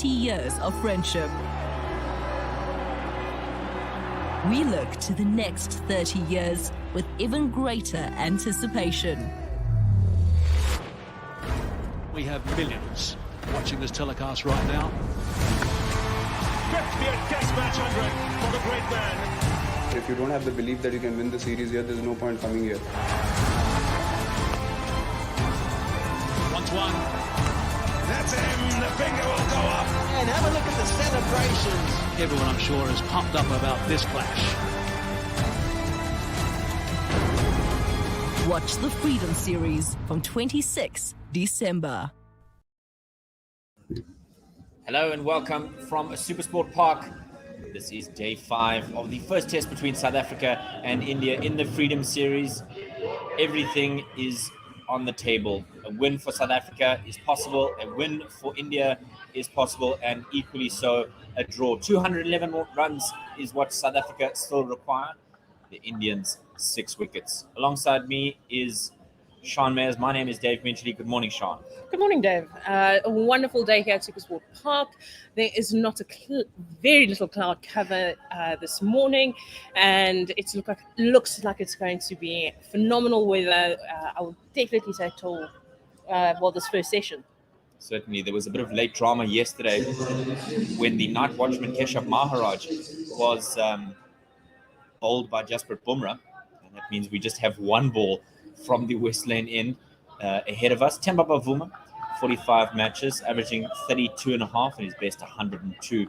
30 years of friendship. We look to the next 30 years with even greater anticipation. We have millions watching this telecast right now. 50th Test match 100 for the great man. If you don't have the belief that you can win the series here, there's no point coming here. Once one. That's him. The finger will go up. And have a look at the celebrations. Everyone, I'm sure, is pumped up about this clash. Watch the Freedom Series from 26 December. Hello and welcome from Supersport Park. This is day 5 of the first test between South Africa and India in the Freedom Series. Everything is on the table. A win for South Africa is possible, a win for India is possible, and equally so, a draw. 211 runs is what South Africa still require. The Indians, 6 wickets. Alongside me is Sean Mayers. My name is Dave Minchley. Good morning, Sean. Good morning, Dave. A wonderful day here at Supersport Park. There is not very little cloud cover this morning, and it looks like it's going to be phenomenal weather. I would definitely say till this first session. Certainly, there was a bit of late drama yesterday when the night watchman Keshav Maharaj was bowled by Jasprit Bumrah, and that means we just have one ball from the West Lane end ahead of us. Temba Bavuma, 45 matches, averaging 32.5 and his best 102.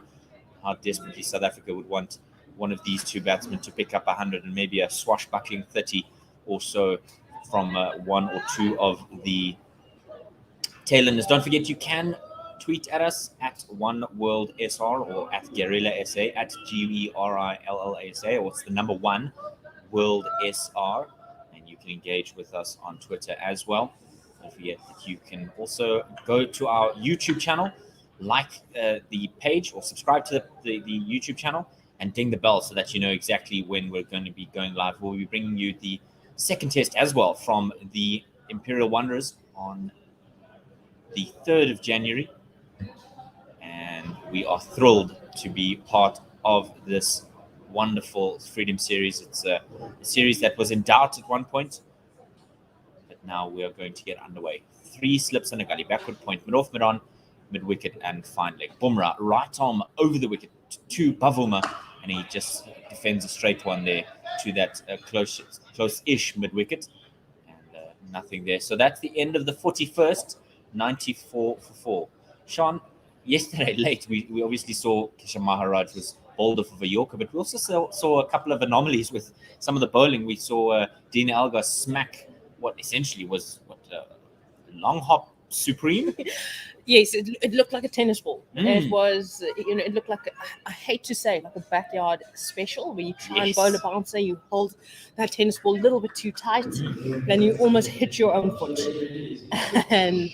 How desperately South Africa would want one of these two batsmen to pick up 100 and maybe a swashbuckling 30 or so from one or two of the tailenders. Don't forget, you can tweet at us at OneWorldSR or at GuerrillaSA, at GUERILLASA, or it's the number 1 World SR. You can engage with us on Twitter as well. Don't forget that you can also go to our YouTube channel, like the page or subscribe to the YouTube channel and ding the bell so that you know exactly when we're going to be going live. We'll be bringing you the second test as well from the Imperial Wanderers on the 3rd of January. And we are thrilled to be part of this wonderful Freedom Series. It's a series that was in doubt at one point, but now we are going to get underway. 3 slips and a gully, backward point, mid off, mid on, mid wicket, and fine leg. Bumrah, right arm over the wicket to Bavuma, and he just defends a straight one there to that close-ish mid wicket, and nothing there. So that's the end of the 41st, 94 for 4. Sean, yesterday late, we obviously saw Keshav Maharaj was bowled off of a Yorker, but we also saw a couple of anomalies with some of the bowling. We saw Dean Elgar smack what essentially was a long hop supreme. Yes, it looked like a tennis ball. It was, it looked like, I hate to say, like a backyard special where you try and bowl a bouncer, you hold that tennis ball a little bit too tight, then you almost hit your own foot. And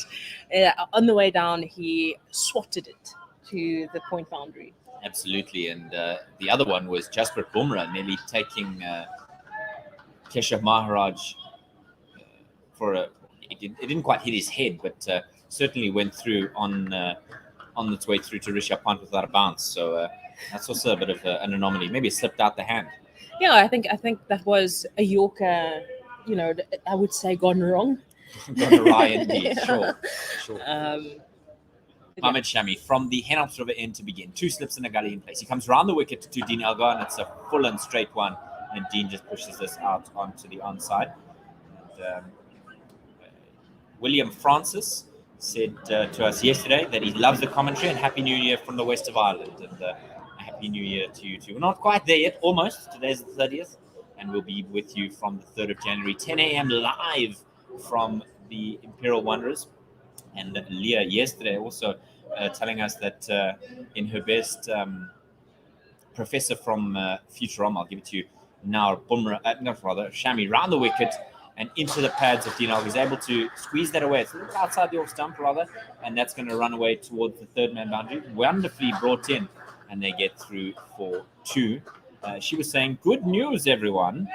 on the way down, he swatted it to the point boundary. Absolutely, and the other one was Jasprit Bumrah nearly taking Keshav Maharaj for a. It didn't quite hit his head, but certainly went through on its way through to Rishabh Pant without a bounce. So that's also a bit of an anomaly. Maybe it slipped out the hand. Yeah, I think that was a Yorker. I would say gone wrong. Gone awry indeed. Yeah. Sure. Mohamed Shami from the Henops River end to begin. 2 slips and a gully in place. He comes round the wicket to Dean Elgar, and it's a full and straight one. And Dean just pushes this out onto the onside. And, William Francis said to us yesterday that he loves the commentary and Happy New Year from the west of Ireland. And a Happy New Year to you too. We're not quite there yet, almost. Today's the 30th. And we'll be with you from the 3rd of January, 10 a.m. live from the Imperial Wanderers. And Leah yesterday also telling us that in her best professor from Futurama, I'll give it to you now, Shami round the wicket and into the pads of Dean Elgar. He's able to squeeze that away. It's a little outside the off stump rather, and that's going to run away towards the 3rd man boundary. Wonderfully brought in, and they get through for 2. She was saying, "Good news, everyone!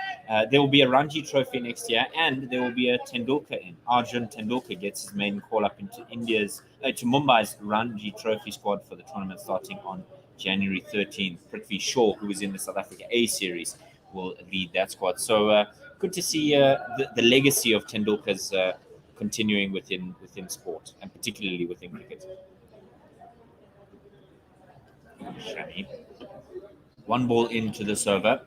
There will be a Ranji Trophy next year, and there will be a Tendulkar in. Arjun Tendulkar gets his maiden call up into to Mumbai's Ranji Trophy squad for the tournament starting on January 13th. Prithvi Shaw, who was in the South Africa A series, will lead that squad. So good to see the legacy of Tendulkar's continuing within sport, and particularly within cricket." Shani. One ball into this over.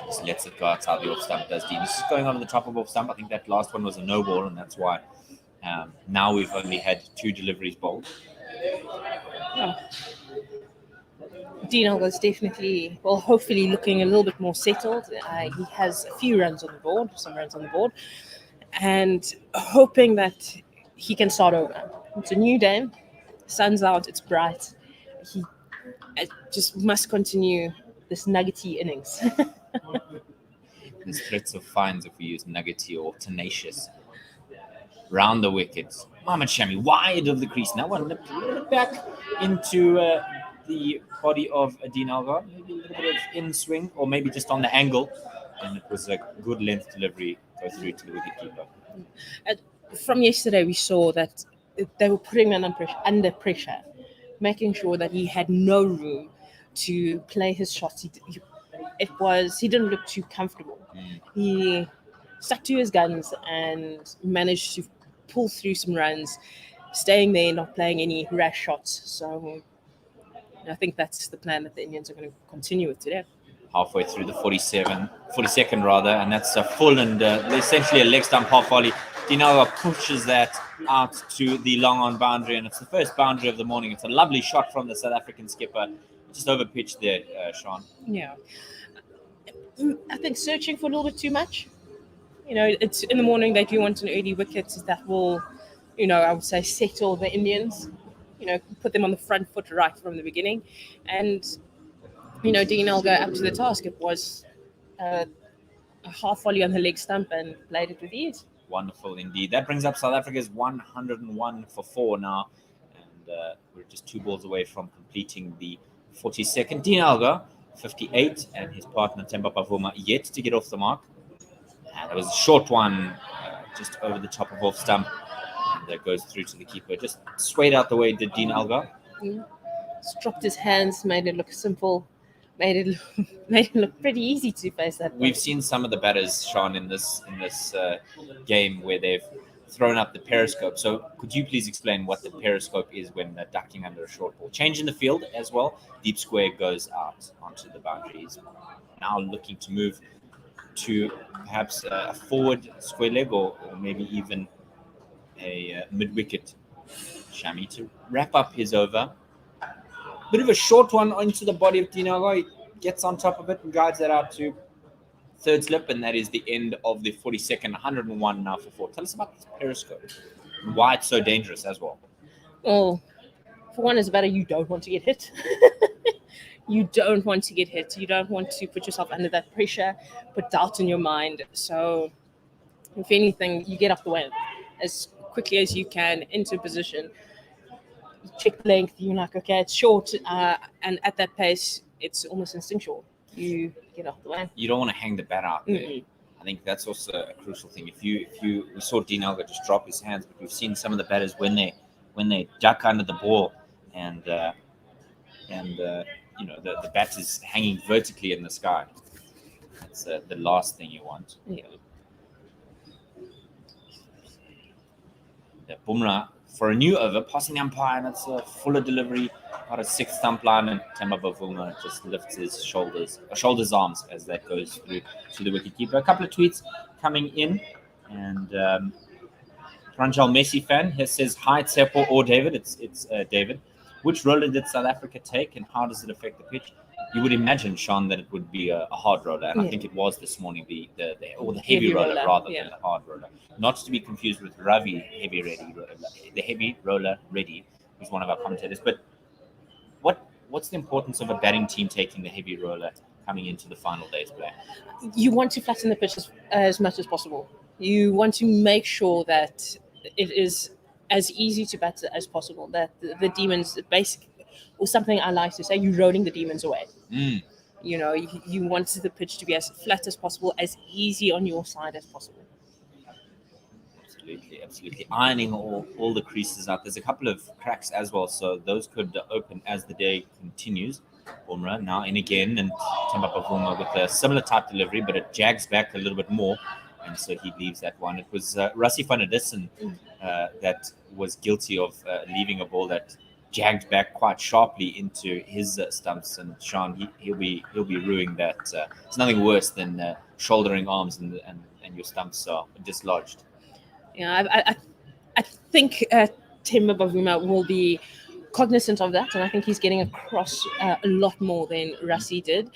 Just lets it go outside the off stump, does Dean. This is going over the top of off stump. I think that last one was a no ball, and that's why now we've only had 2 deliveries bowled. Yeah. Dean Elgar is definitely, well, hopefully looking a little bit more settled. He has a few runs on the board, some runs on the board, and hoping that he can start over. It's a new day, sun's out, it's bright. He just must continue this nuggety innings. There's threats of fines if we use nuggety or tenacious. Round the wickets. Mohammad Shami, wide of the crease. Now one back into the body of Dean Elgar. Maybe a little bit of in swing, or maybe just on the angle. And it was a good length delivery, go through to the wicketkeeper. From yesterday, we saw that they were putting him under pressure, making sure that he had no room to play his shots. He didn't look too comfortable. He stuck to his guns and managed to pull through some runs, staying there, not playing any rash shots. So I think that's the plan that the Indians are going to continue with today. Halfway through the 42nd rather, and that's a full and essentially a leg stump half volley. Dean Elgar pushes that out to the long on boundary, and it's the first boundary of the morning. It's a lovely shot from the South African skipper. Just over pitch there, Sean. Yeah. I think searching for a little bit too much. It's in the morning, they do want an early wicket that will, I would say settle the Indians, put them on the front foot right from the beginning. And, Dean Elgar up to the task. It was a half volley on the leg stump and played it with ease. Wonderful indeed. That brings up South Africa's 101 for 4 now. And we're just 2 balls away from completing the 42nd. Dean Elgar, 58, and his partner Themba Bavuma yet to get off the mark. And it was a short one, just over the top of off stump. And that goes through to the keeper. Just swayed out the way, did Dean Elgar. Just dropped his hands, made it look simple. Made it look pretty easy to face that. We've seen some of the batters, Sean, in this game where they've thrown up the periscope. So could you please explain what the periscope is when they're ducking under a short ball? Change in the field as well. Deep square goes out onto the boundaries. Now looking to move to perhaps a forward square leg or maybe even a mid-wicket. Shami to wrap up his over. Bit of a short one into the body of Dean Elgar. He gets on top of it and guides that out to third slip, and that is the end of the 42nd. 101 now for 4. Tell us about this periscope and why it's so dangerous as well. Well, for one, as a batter, you don't want to get hit. You don't want to get hit. You don't want to put yourself under that pressure, put doubt in your mind. So, if anything, you get off the way as quickly as you can into position. Check length, you're like, okay, it's short, and at that pace, it's almost instinctual. You get off the way. You don't want to hang the bat out there. I think that's also a crucial thing. We saw Dean Elgar just drop his hands, but we've seen some of the batters when they duck under the ball and the bat is hanging vertically in the sky. That's the last thing you want. Yeah. The Bumrah for a new over, passing the umpire, and it's a fuller delivery, about a 6th stump line, and Themba Bavuma just lifts his shoulders arms as that goes through to the wicketkeeper. A couple of tweets coming in, and Pranjal Messi fan here says, "Hi Tsepo or David." It's David. Which roller did South Africa take, and how does it affect the pitch? You would imagine, Sean, that it would be a hard roller, and I think it was this morning the heavy roller rather than the hard roller. Not to be confused with Ravi Heavy Ready. The heavy roller Ready was one of our commentators. But what's the importance of a batting team taking the heavy roller coming into the final day's play? You want to flatten the pitch as much as possible. You want to make sure that it is as easy to bat as possible, that the demons, basic, or something I like to say, you're rolling the demons away. You want the pitch to be as flat as possible, as easy on your side as possible. Absolutely. Ironing all the creases out. There's a couple of cracks as well, so those could open as the day continues. Bumrah now in again, and Themba Bavuma with a similar type delivery, but it jags back a little bit more, and so he leaves that one. It was Rassie van der Dussen that was guilty of leaving a ball that jagged back quite sharply into his stumps, and Sean, he'll be ruining that. It's nothing worse than shouldering arms and your stumps are dislodged. Yeah, I think Themba Bavuma will be cognizant of that, and I think he's getting across a lot more than Rassie did.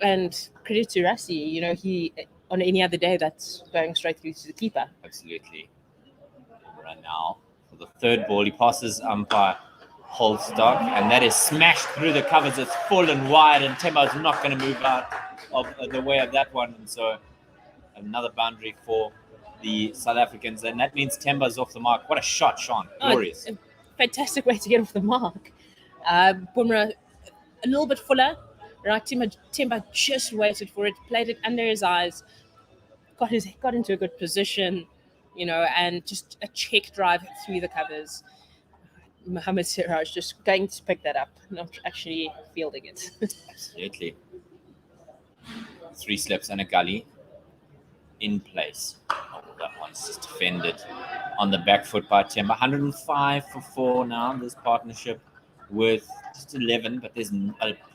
And credit to Rassie, he on any other day that's going straight through to the keeper. Absolutely. Right now for the third ball, he passes umpire Holstock, and that is smashed through the covers. It's full and wide, and Themba's not going to move out of the way of that one, and so another boundary for the South Africans, and that means Themba's off the mark. What a shot, Sean! Glorious. A fantastic way to get off the mark. Bumrah a little bit fuller, right? Themba just waited for it, played it under his eyes, got into a good position, and just a check drive through the covers. Mohamed Siraj just going to pick that up, not actually fielding it. Absolutely. 3 slips and a gully in place. That one's just defended on the back foot by Themba. 105 for 4 now, this partnership with just 11, but there's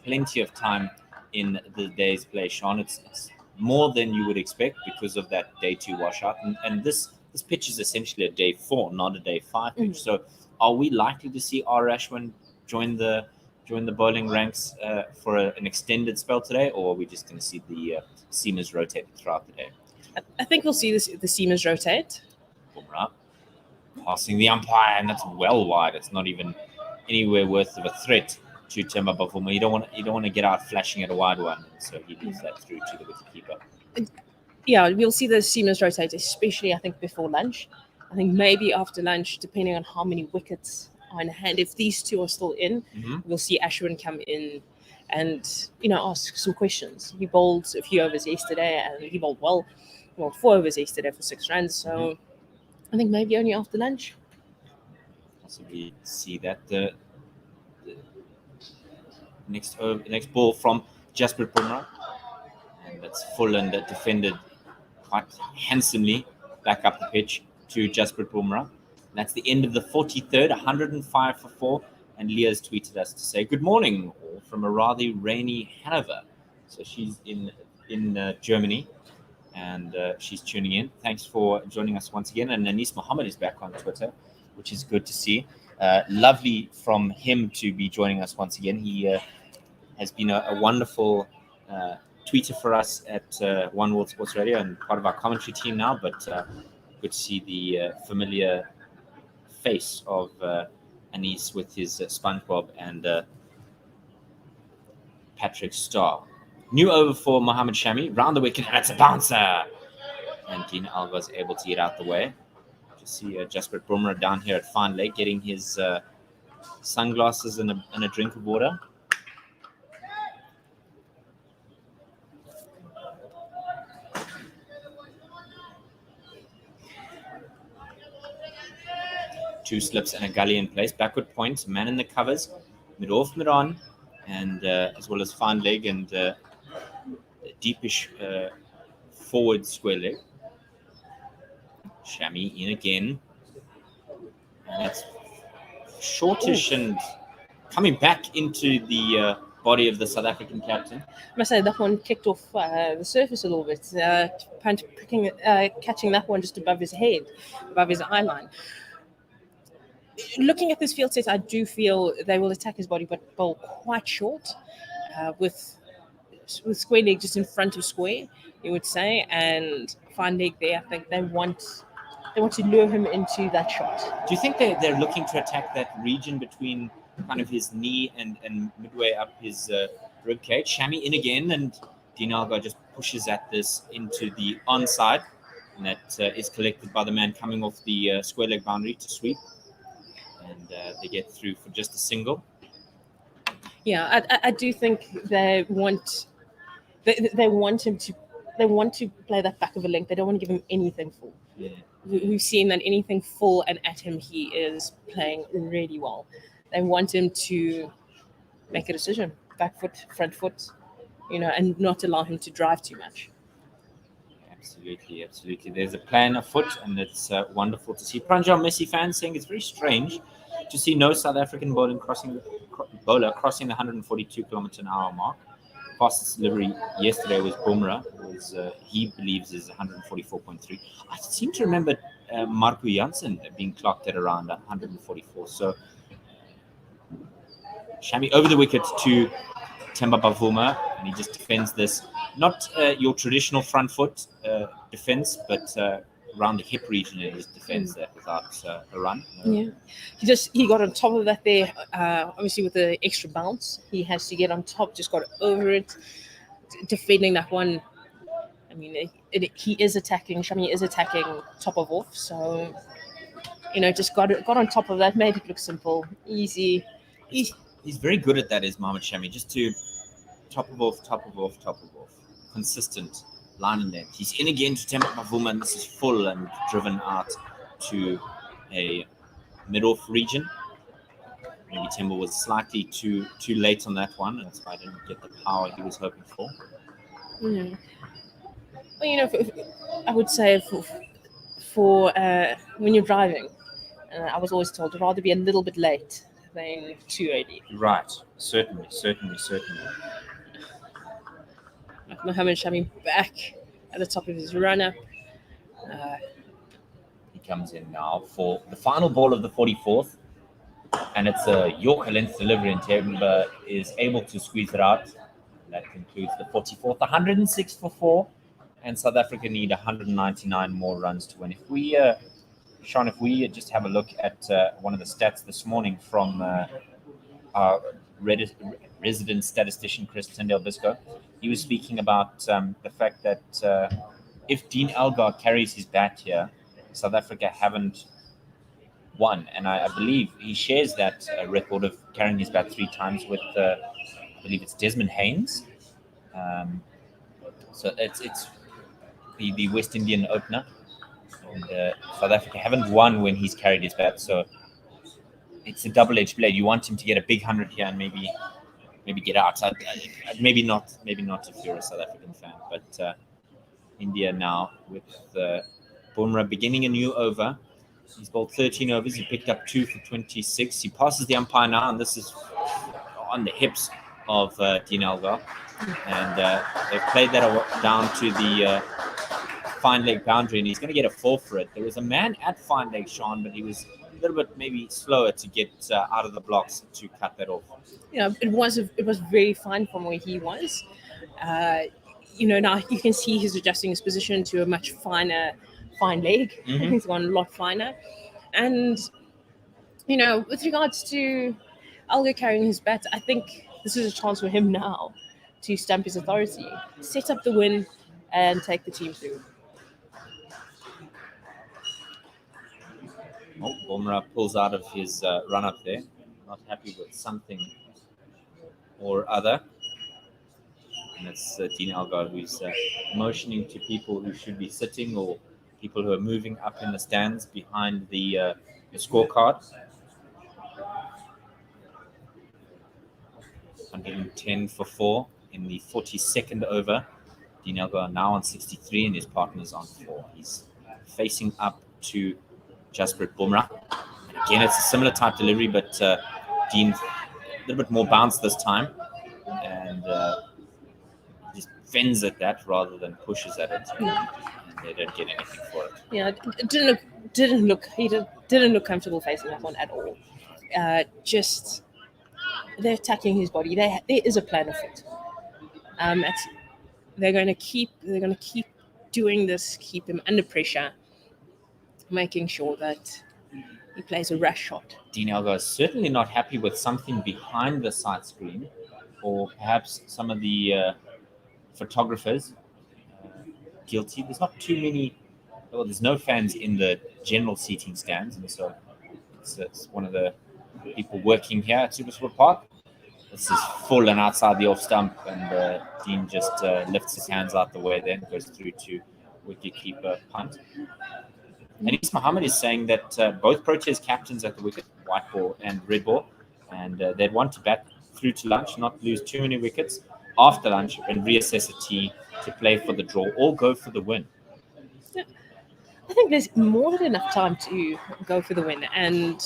plenty of time in the day's play, Sean. It's more than you would expect because of that day 2 washout, and this pitch is essentially a day 4, not a day 5 pitch. So are we likely to see R. Ashwin join the bowling ranks for an extended spell today, or are we just going to see the seamers rotate throughout the day? I think we'll see the seamers rotate. Bumrah passing the umpire, and that's well wide. It's not even anywhere worth of a threat to Themba Bavuma. You don't want to get out flashing at a wide one, so he leaves that through to the wicketkeeper. Yeah, we'll see the seamers rotate, especially I think before lunch. I think maybe after lunch, depending on how many wickets are in hand. If these 2 are still in, we'll see Ashwin come in and ask some questions. He bowled a few overs yesterday, and he bowled well. 4 overs yesterday for 6 runs. So I think maybe only after lunch. Possibly see that the next ball from Jasprit Bumrah, and that's full and defended quite handsomely back up the pitch to Jasprit Bumrah. That's the end of the 43rd, 105 for 4. And Leah's tweeted us to say, good morning, all from a rather rainy Hanover. So she's in Germany, and she's tuning in. Thanks for joining us once again. And Anis Mohammed is back on Twitter, which is good to see. Lovely from him to be joining us once again. He has been a wonderful tweeter for us at One World Sports Radio and part of our commentary team now, but good to see the familiar face of Anis with his SpongeBob and Patrick Starr. New over for Mohamed Shami, round the wicket, and it's a bouncer. And Dean Elgar's able to get out the way. Just see Jasprit Bumrah down here at Fine Lake getting his sunglasses and a drink of water. Two slips and a gully in place. Backward point, man in the covers, mid off, mid on, and as well as fine leg and deepish forward square leg. Shami in again. And that's shortish and coming back into the body of the South African captain. I must say that one kicked off the surface a little bit. Catching that one just above his head, above his eye line. Looking at this field set, I do feel they will attack his body, but bowl quite short, with square leg just in front of square, you would say, and fine leg there. I think they want to lure him into that shot. Do you think they're looking to attack that region between kind of his knee and midway up his rib cage? Shami in again, and Dean Elgar just pushes at this into the onside, and that is collected by the man coming off the square leg boundary to sweep. And they get through for just a single. Yeah, I do think they want they want him to. They want to play that back of a length. They don't want to give him anything full. Yeah. We've seen that anything full and at him, he is playing really well. They want him to make a decision, back foot, front foot, and not allow him to drive too much. Absolutely, absolutely. There's a plan afoot, and it's wonderful to see. Pranjal Messi fans saying it's very strange to see no South African bowler crossing the 142-kilometer-an-hour mark. Fastest delivery yesterday was Bumrah, he believes is 144.3. I seem to remember Marco Jansen being clocked at around 144. So Shami over the wicket to Themba Bavuma, and he just defends this. Not your traditional front foot defense, but around the hip region, he just defends that without a run. Yeah, he got on top of that there. Obviously, with the extra bounce, he has to get on top. Just got over it, defending that one. I mean, he is attacking. Shami is attacking top of off. So, just got on top of that. Made it look simple, easy. He's very good at that, is Mohamed Shami. Just to top of off. Consistent line and length. He's in again to Themba Bavuma, and this is full and driven out to a mid-off region. Maybe Themba was slightly too late on that one, and that's why I didn't get the power he was hoping for. Mm-hmm. Well, I would say for when you're driving, I was always told to rather be a little bit late than too early. Right, certainly. Mohamed Shami back at the top of his run-up. He comes in now for the final ball of the 44th, and it's a Yorker length delivery, and Themba is able to squeeze it out. And that concludes the 44th, 106 for 4, and South Africa need 199 more runs to win. If we, Sean, just have a look at one of the stats this morning from our resident statistician, Chris Tyndale-Biscoe. He was speaking about the fact that if Dean Elgar carries his bat here, South Africa haven't won. And I believe he shares that record of carrying his bat 3 times with, I believe it's Desmond Haynes. So it's the West Indian opener. And South Africa haven't won when he's carried his bat. So it's a double-edged blade. You want him to get a big 100 here and maybe get out. Maybe not if you're a South African fan. But India now with Bumrah beginning a new over. He's bowled 13 overs. He picked up 2 for 26. He passes the umpire now, and this is on the hips of Dean Elgar. And they've played that down to the fine leg boundary, and he's going to get a 4 for it. There was a man at fine leg, Sean, but he was a little bit maybe slower to get out of the blocks to cut that off. It was very fine from where he was. Now you can see he's adjusting his position to a much fine leg. Mm-hmm. He's gone a lot finer. And, with regards to Elgar carrying his bat, I think this is a chance for him now to stamp his authority, set up the win, and take the team through. Oh, Bumrah pulls out of his run-up there. Not happy with something or other. And it's Dean Elgar who's motioning to people who should be sitting or people who are moving up in the stands behind the scorecard. 110 for 4 in the 42nd over. Dean Elgar now on 63 and his partner's on 4. He's facing up to Jasprit Bumrah. And again, it's a similar type delivery, but Dean a little bit more bounce this time, and just fends at that rather than pushes at it. And they don't get anything for it. Yeah, it didn't look comfortable facing that one at all. Just they're attacking his body. There is a plan afoot. They're going to keep doing this, keep him under pressure, making sure that he plays a rush shot. Dean Elgar is certainly not happy with something behind the side screen, or perhaps some of the photographers guilty. There's not too many. Well, there's no fans in the general seating stands, and so it's one of the people working here at SuperSport Park. This is full and outside the off stump, and Dean just lifts his hands out the way, then goes through to wicket-keeper punt. Anis Mohammed is saying that both Proteas captains at the wicket, white ball and red ball, and they'd want to bat through to lunch, not lose too many wickets after lunch, and reassess a tee to play for the draw or go for the win. I think there's more than enough time to go for the win, and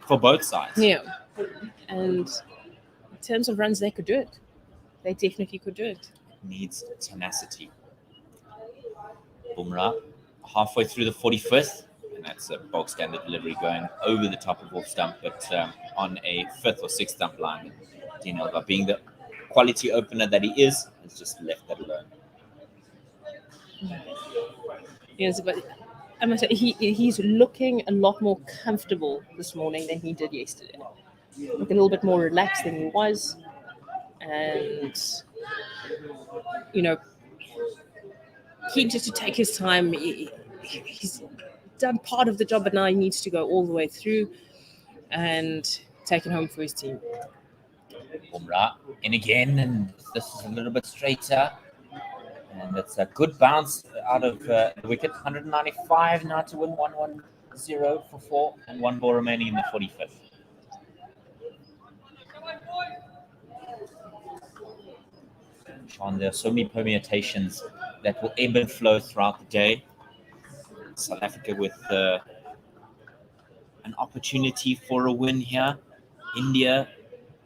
For both sides. yeah, and in terms of runs, they could do it. They definitely could do it. Needs tenacity. Bumrah halfway through the 45th, and that's a bulk standard delivery going over the top of off stump, but on a 5th or 6th stump line. Dean Elgar, being the quality opener that he is, has just left that alone. Yes, but I must say he's looking a lot more comfortable this morning than he did yesterday. Look a little bit more relaxed than he was, and keen just to take his time. He's done part of the job, but now he needs to go all the way through and take it home for his team. Bumrah in again, and this is a little bit straighter. And it's a good bounce out of the wicket. 195 now to win 110 for 4, and 1 ball remaining in the 45th. Sean, there are so many permutations that will ebb and flow throughout the day. South Africa with an opportunity for a win here. India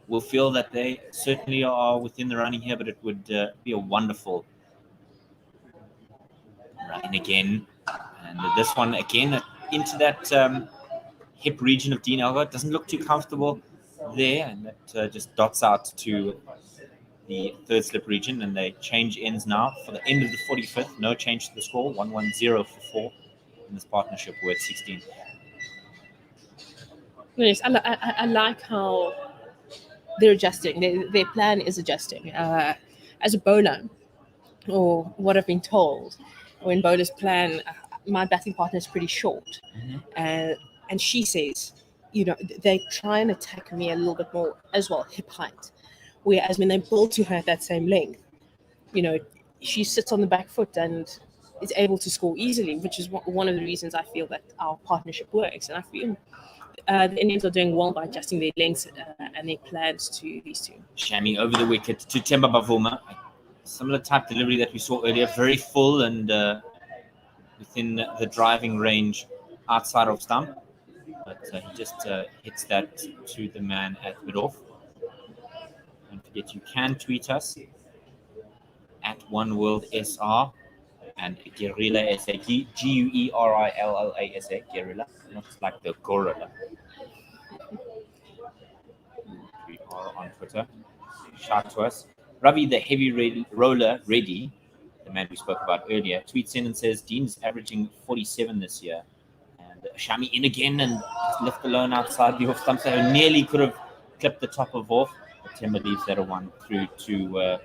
will feel that they certainly are within the running here, but it would be a wonderful run again. And this one again into that hip region of Dean Elgar. Doesn't look too comfortable there, and that just dots out to the 3rd slip region, and they change ends now for the end of the 45th. No change to the score, 110 for 4 in this partnership with 16. Yes, I like how they're adjusting. Their plan is adjusting. As a bowler, or what I've been told, when bowlers plan, my batting partner is pretty short, and she says, they try and attack me a little bit more as well, hip height. Whereas when they bowl to her at that same length, she sits on the back foot and is able to score easily, which is one of the reasons I feel that our partnership works. And I feel the Indians are doing well by adjusting their lengths and their plans to these two. Shami over the wicket to Themba Bavuma. Similar type delivery that we saw earlier, very full and within the driving range outside of stump. But he just hits that to the man at mid-off. Don't forget, you can tweet us at OneWorldSR and Guerrilla SA, Guerilla, Guerrilla, not like the gorilla. We are on Twitter. Shout to us. Ravi, the heavy roller, ready, the man we spoke about earlier, tweets in and says Dean's averaging 47 this year. And Shami in again and left alone outside the off stump. So nearly could have clipped the top of off. Themba leaves that a 1 through to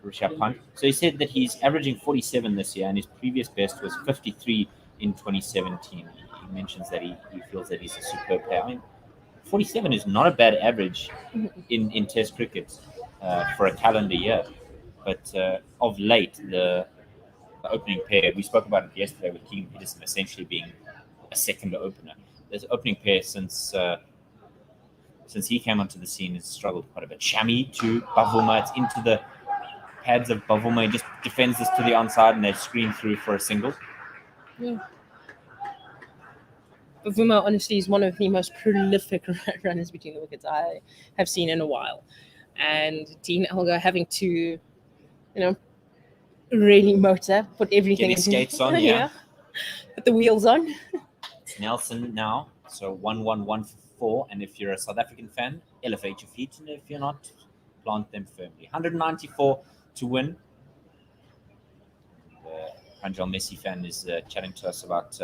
Rishabh Pant. So he said that he's averaging 47 this year, and his previous best was 53 in 2017. He mentions that he feels that he's a superb player. I mean, 47 is not a bad average in Test cricket for a calendar year. But of late, the opening pair, we spoke about it yesterday with Keegan Peterson essentially being a second opener. There's opening pair since he came onto the scene has struggled quite a bit. Shami to Bavuma. It's into the pads of Bavuma. He just defends this to the onside, and they screen through for a single. Yeah. Bavuma, honestly, is one of the most prolific runners between the wickets I have seen in a while. And Dean Elgar having to, really motor, put everything Get his skates on, yeah. Put the wheels on. It's Nelson now. So 1-1-1 for 4. And if you're a South African fan, elevate your feet. And if you're not, plant them firmly. 194 to win. Pranjal Messi fan is chatting to us about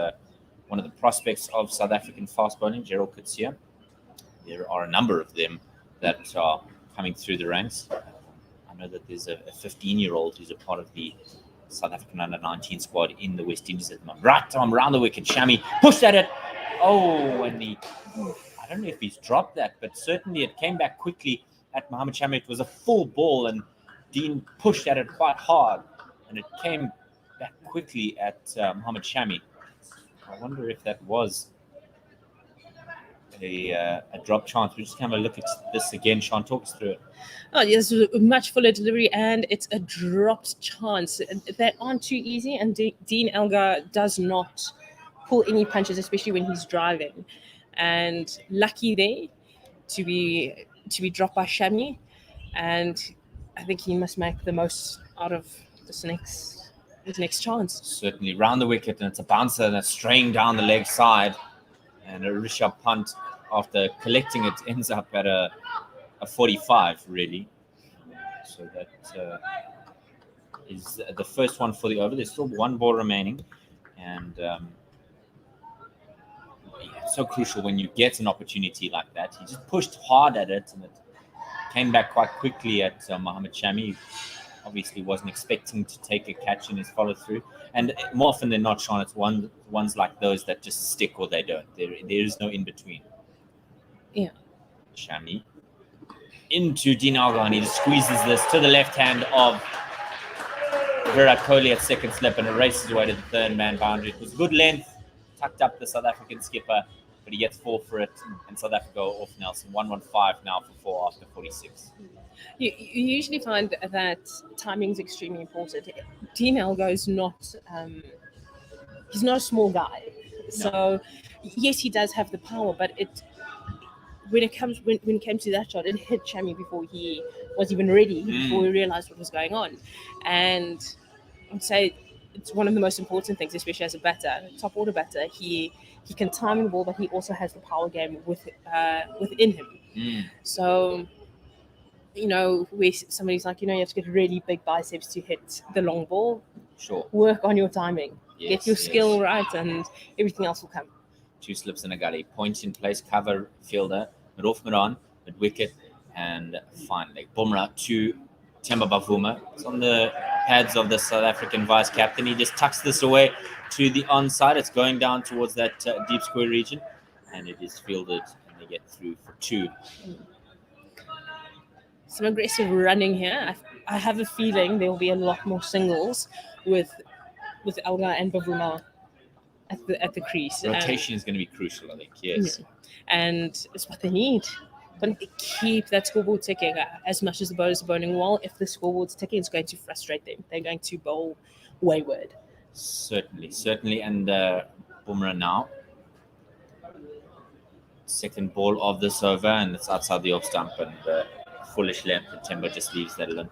one of the prospects of South African fast bowling, Gerald Coetzee. There are a number of them that are coming through the ranks. I know that there's a 15-year-old who's a part of the South African under-19 squad in the West Indies at the moment. Right arm around the wicket. Shami pushed at it. Oh, and I I don't know if he's dropped that, but certainly it came back quickly at Mohamed Shami. It was a full ball, and Dean pushed at it quite hard, and it came back quickly at Mohamed Shami. I wonder if that was a drop chance. We just have a look at this again. Sean, talk us through it. Oh, yes, a much fuller delivery, and it's a dropped chance. They aren't too easy, and Dean Elgar does not pull any punches, especially when he's driving. And lucky there to be dropped by Shami, and I think he must make the most out of his next chance. Certainly round the wicket, and it's a bouncer and it's straying down the leg side, and a Rishabh punt after collecting it ends up at a 45 really. So that is the first one for the over. There's still one ball remaining, and it's so crucial when you get an opportunity like that. He just pushed hard at it, and it came back quite quickly at Mohamed Shami. Obviously wasn't expecting to take a catch in his follow-through. And more often than not, Sean, it's ones like those that just stick or they don't. There is no in-between. Yeah. Shami into Dean Elgar, and he just squeezes this to the left hand of Virat Kohli at second slip, and it races away to the third man boundary. It was good length, tucked up the South African skipper, but he gets 4 for it, and South Africa go off Nelson. 115 now for 4 after 46. You usually find that timing is extremely important. Dean Elgar is not he's not a small guy, so yes, he does have the power, but when it came to that shot, it hit Shami before he was even ready, before he realized what was going on. And I'd say it's one of the most important things, especially as a batter, top order batter. He can time the ball, but he also has the power game within him. So, where somebody's like, you have to get really big biceps to hit the long ball. Sure. Work on your timing. Get your skill right, and everything else will come. 2 slips in a gully. Point in place, cover fielder, mid-off, mid-on, mid-wicket, and finally Bumrah to Themba Bavuma. It's on the pads of the South African vice captain. He just tucks this away to the onside. It's going down towards that deep square region, and it is fielded, and they get through for 2. Some aggressive running here. I have a feeling there will be a lot more singles with Elgar and Bavuma at the crease. Rotation is going to be crucial, I think. Yes. And it's what they need. But they keep that scoreboard ticking. As much as the bowlers are bowling well, if the scoreboard's ticking, it's going to frustrate them. They're going to bowl wayward. Certainly. And Bumrah now. Second ball of this over, and it's outside the off stump, and foolish length, and Themba just leaves that alone.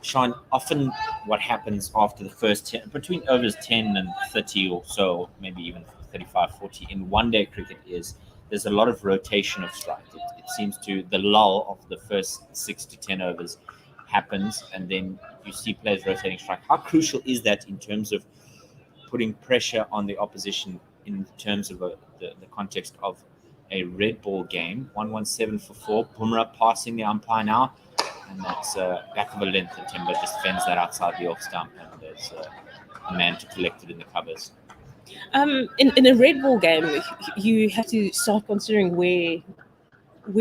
Sean, often what happens after the first 10, between overs 10 and 30 or so, maybe even 35, 40 in one-day cricket, is there's a lot of rotation of strike. It seems to, the lull of the first 6 to 10 overs happens, and then you see players rotating strike. How crucial is that in terms of putting pressure on the opposition in terms of the context of a red ball game? 117 for 4. Bumrah passing the umpire now. And that's back of a length, and Themba just fends that outside the off stump, and there's a man to collect it in the covers. In a red ball game, you have to start considering where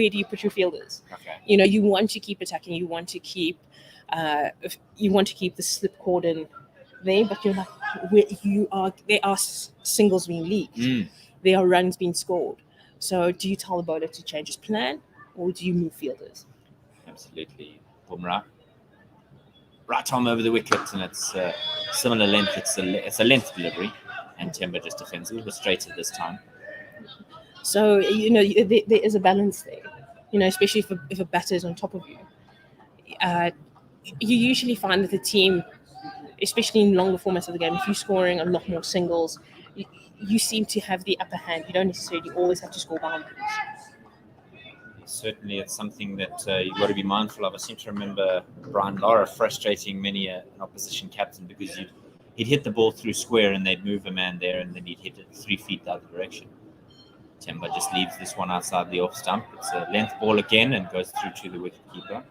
do you put your fielders. Okay. You want to keep attacking, you want to keep the slip cordon there, but you're like, there are singles being leaked, there are runs being scored. So do you tell the bowler to change his plan, or do you move fielders? Absolutely. Bumrah. Right arm over the wicket, and it's similar length. It's a length delivery, and Themba just defends a little bit straighter this time. So, there is a balance there, especially if a batter is on top of you. You usually find that the team, especially in longer formats of the game, if you're scoring a lot more singles, you seem to have the upper hand. You don't necessarily always have to score boundaries. Certainly, it's something that you've got to be mindful of. I seem to remember Brian Lara frustrating many an opposition captain because he'd hit the ball through square and they'd move a man there, and then he'd hit it 3 feet the other direction. Themba just leaves this one outside the off stump. It's a length ball again and goes through to the wicket keeper.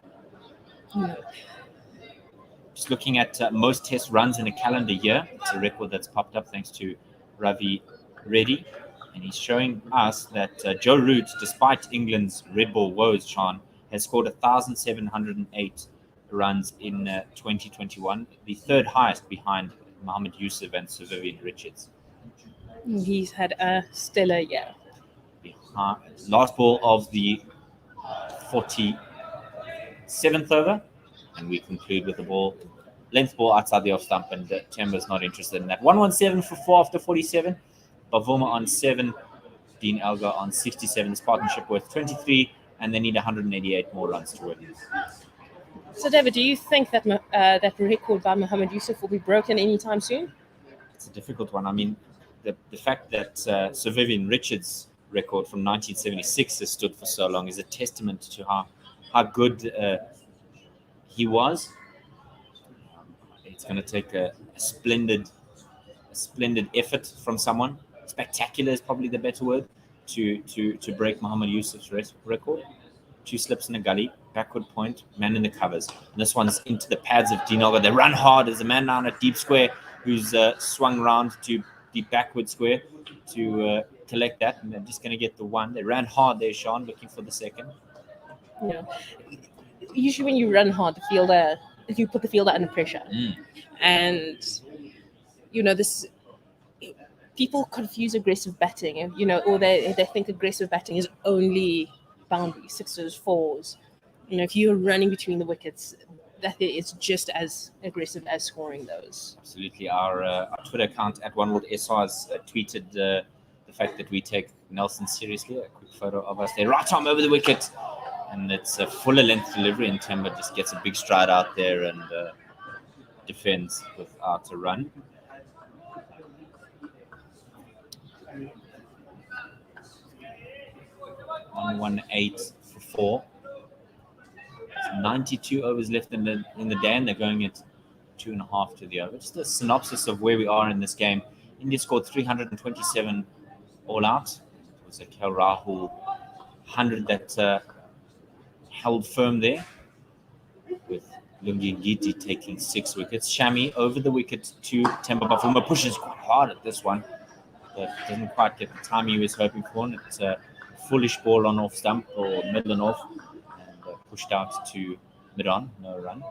Just looking at most test runs in a calendar year. It's a record that's popped up thanks to Ravi Reddy. And he's showing us that Joe Root, despite England's red ball woes, Sean, has scored 1,708 runs in 2021, the third highest behind Mohammed Yusuf and Sir Vivian Richards. He's had a stellar year. Last ball of the 47th over, and we conclude with the ball, length ball outside the off stump, and Temba's not interested in that. 117 for 4 after 47. Bavuma on 7, Dean Elgar on 67. This partnership worth 23, and they need 188 more runs to win. So, David, do you think that that record by Mohammed Yusuf will be broken anytime soon? It's a difficult one. I mean, the fact that Sir Vivian Richards' record from 1976 has stood for so long is a testament to how good he was. It's going to take a splendid effort from someone. Spectacular is probably the better word to break Mohammed Yusuf's record. 2 slips in a gully, backward point, man in the covers. And this one's into the pads of Dean Elgar. They run hard. There's a man down at deep square who's swung round to the backward square to collect that, and they're just going to get the one. They ran hard there, Sean, looking for the second. Yeah. Usually when you run hard, you put the fielder under pressure. And, this people confuse aggressive batting, or they think aggressive batting is only boundary, 6s, 4s. If you're running between the wickets, that is just as aggressive as scoring those. Absolutely. Our Twitter account at OneWorldSR has tweeted the fact that we take Nelson seriously. A quick photo of us there, right arm over the wicket, and it's a fuller length delivery, and Temba just gets a big stride out there and defends without a run. On 118 for 4. 92 overs left in the day, and they're going at 2.5 to the over. Just a synopsis of where we are in this game. India scored 327 all out. It was a KL Rahul 100 that held firm there, with Lungi Ngiti taking 6 wickets. Shami over the wicket to Temba Bavuma, pushes quite hard at this one, but doesn't quite get the time he was hoping for. And it's a foolish ball on off stump, or middle and off, and pushed out to mid-on, no run.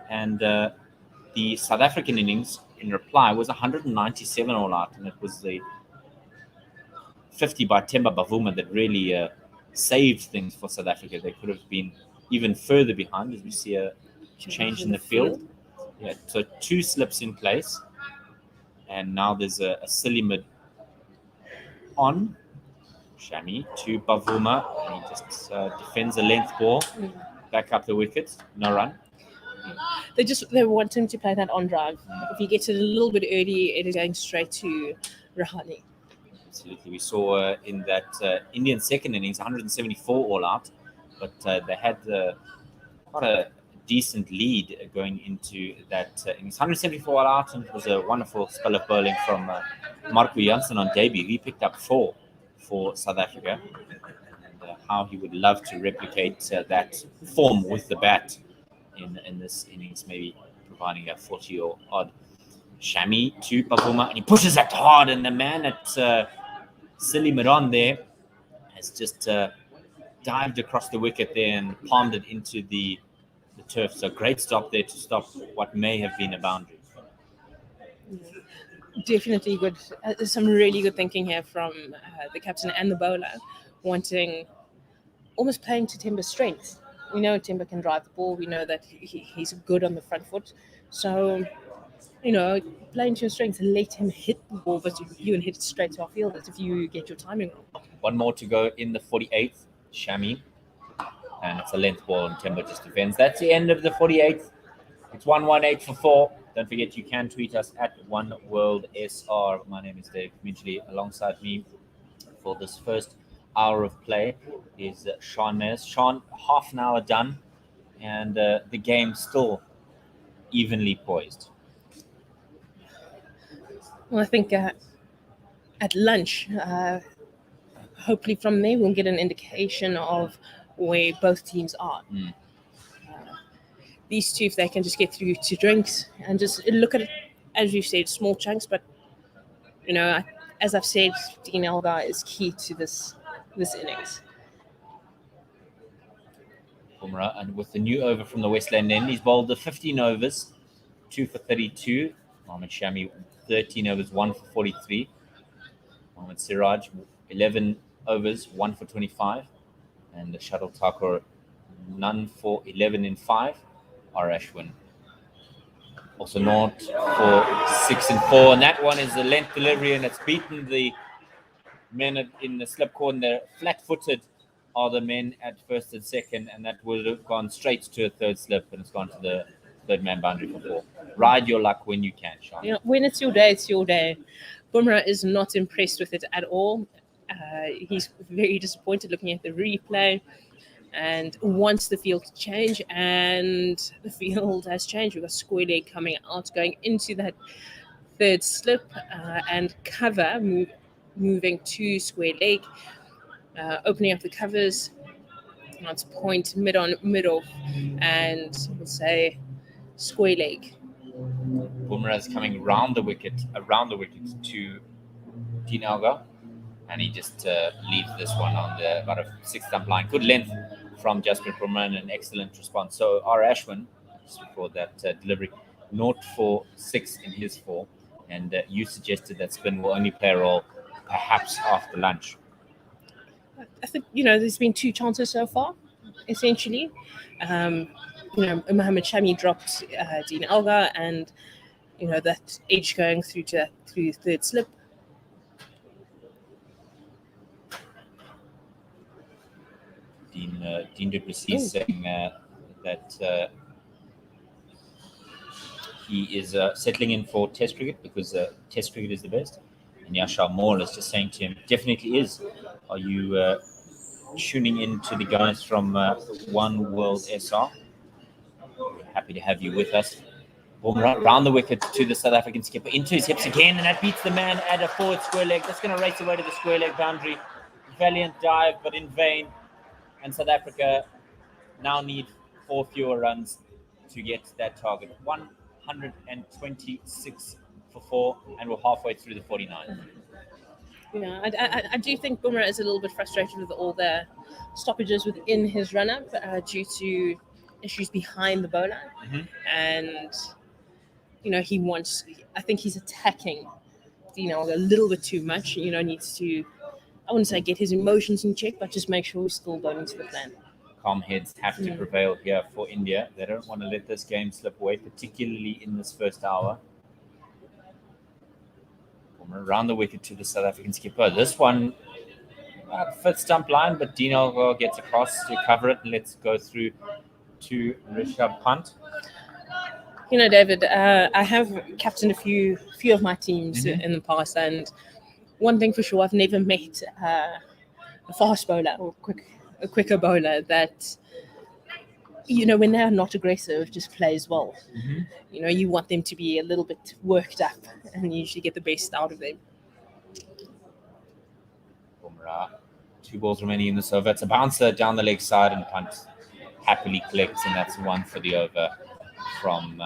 And the South African innings in reply was 197 all out, and it was the 50 by Temba Bavuma that really saved things for South Africa. They could have been even further behind, as we see a change in the field. Yeah, so 2 slips in place, and now there's a silly mid on. Shami to Bavuma, and he just defends a length ball, back up the wicket, no run. They want him to play that on drive. If he gets it a little bit early, it is going straight to Rahane. Absolutely. We saw in that Indian second innings, 174 all out, but they had quite a decent lead going into that innings. 174 all out, and it was a wonderful spell of bowling from Marco Jansen on debut. He picked up 4 for South Africa, and how he would love to replicate that form with the bat in this innings, maybe providing a 40 or odd. Shami to Bavuma, and he pushes that hard, and the man at Silly Miran there has just dived across the wicket there and palmed it into the turf. So great stop there to stop what may have been a boundary. Definitely good. Some really good thinking here from the captain and the bowler, wanting, almost playing to Temba's strengths. We know Temba can drive the ball. We know that he's good on the front foot. So, playing to your strengths and let him hit the ball, but you can hit it straight to our fielders if you get your timing wrong. One more to go in the 48th, Shami. And it's a length ball, and Temba just defends. That's the end of the 48th. It's 118 for 4. Don't forget, you can tweet us at OneWorldSR. My name is Dave Midgley. Alongside me for this first hour of play is Sean Mayers. Sean, half an hour done, and the game still evenly poised. Well, I think at lunch, hopefully from there, we'll get an indication of where both teams are. These two, if they can just get through to drinks and just look at it, as you said, small chunks, but, as I've said, Dean Elgar is key to this innings. Bumrah, and with the new over from the Westland end, he's bowled the 15 overs, 2 for 32. Mohammad Shami, 13 overs, 1 for 43. Mohammad Siraj, 11 overs, 1 for 25. And the Shuttle Thakur, none for 11 in 5. R. Ashwin, also not for 6 and 4. And that one is a length delivery, and it's beaten the men in the slip corner. Flat-footed are the men at first and second, and that would have gone straight to a third slip, and it's gone to the third man boundary for 4. Ride your luck when you can, Sean. You know, when it's your day, it's your day. Bumrah is not impressed with it at all. He's very disappointed looking at the replay and wants the field to change, and the field has changed. We've got square leg coming out, going into that third slip, and cover moving to square leg, opening up the covers. That's point mid-off, and we'll say square leg. Bumrah is coming around the wicket to Dean Elgar, and he just leaves this one on the about a 6th stump line. Good length from Jasprit Bumrah and an excellent response. So R. Ashwin, for that delivery, 0 for 6 in his 4, and you suggested that spin will only play a role perhaps after lunch. I think, there's been 2 chances so far, essentially. Mohammad Shami dropped Dean Elgar, and, that edge going through third slip. Dean du Plessis saying that he is settling in for Test cricket because Test cricket is the best. And Yashar Moore is just saying to him, definitely is. Are you tuning in to the guys from One World SR? We're happy to have you with us. Bumrah round the wicket to the South African skipper, into his hips again, and that beats the man at a forward square leg. That's going to race away to the square leg boundary. Valiant dive, but in vain. And South Africa now need 4 fewer runs to get that target. 126 for 4, and we're halfway through the 49. I do think Bumrah is a little bit frustrated with all the stoppages within his run-up due to issues behind the bowler. Mm-hmm. And, I think he's attacking Dean Elgar a little bit too much. Needs to, I wouldn't say get his emotions in check, but just make sure we're still going to the plan. Calm heads have to prevail here for India. They don't want to let this game slip away, particularly in this first hour. Around the wicket to the South African skipper. This one, 5th stump line, but Dean Elgar gets across to cover it, and let's go through to Rishabh Pant. David, I have captained a few of my teams in the past, and one thing for sure, I've never met a fast bowler or a quicker bowler that, when they're not aggressive, just plays well. Mm-hmm. You want them to be a little bit worked up, and you usually get the best out of them. Bumrah, 2 balls remaining in this over. It's a bouncer down the leg side, and Pant happily collects, and that's 1 for the over from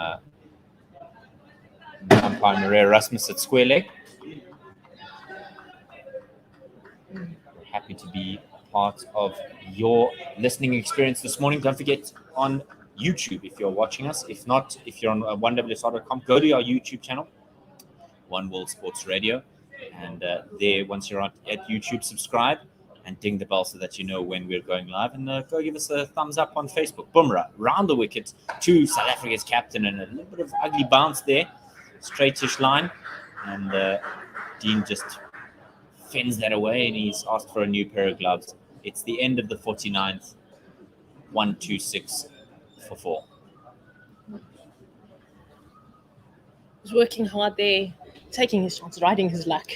umpire Maria Rasmus at square leg. Happy to be part of your listening experience this morning. Don't forget, on YouTube, if you're watching us. If not, if you're on 1WSR.com, go to our YouTube channel, One World Sports Radio. And there, once you're at YouTube, subscribe and ding the bell so that you know when we're going live. And go give us a thumbs up on Facebook. Bumrah round the wicket to South Africa's captain, and a little bit of ugly bounce there. Straightish line. And Dean just fends that away, and he's asked for a new pair of gloves. It's the end of the 49th. 126 for 4. He's working hard there, taking his shots, riding his luck,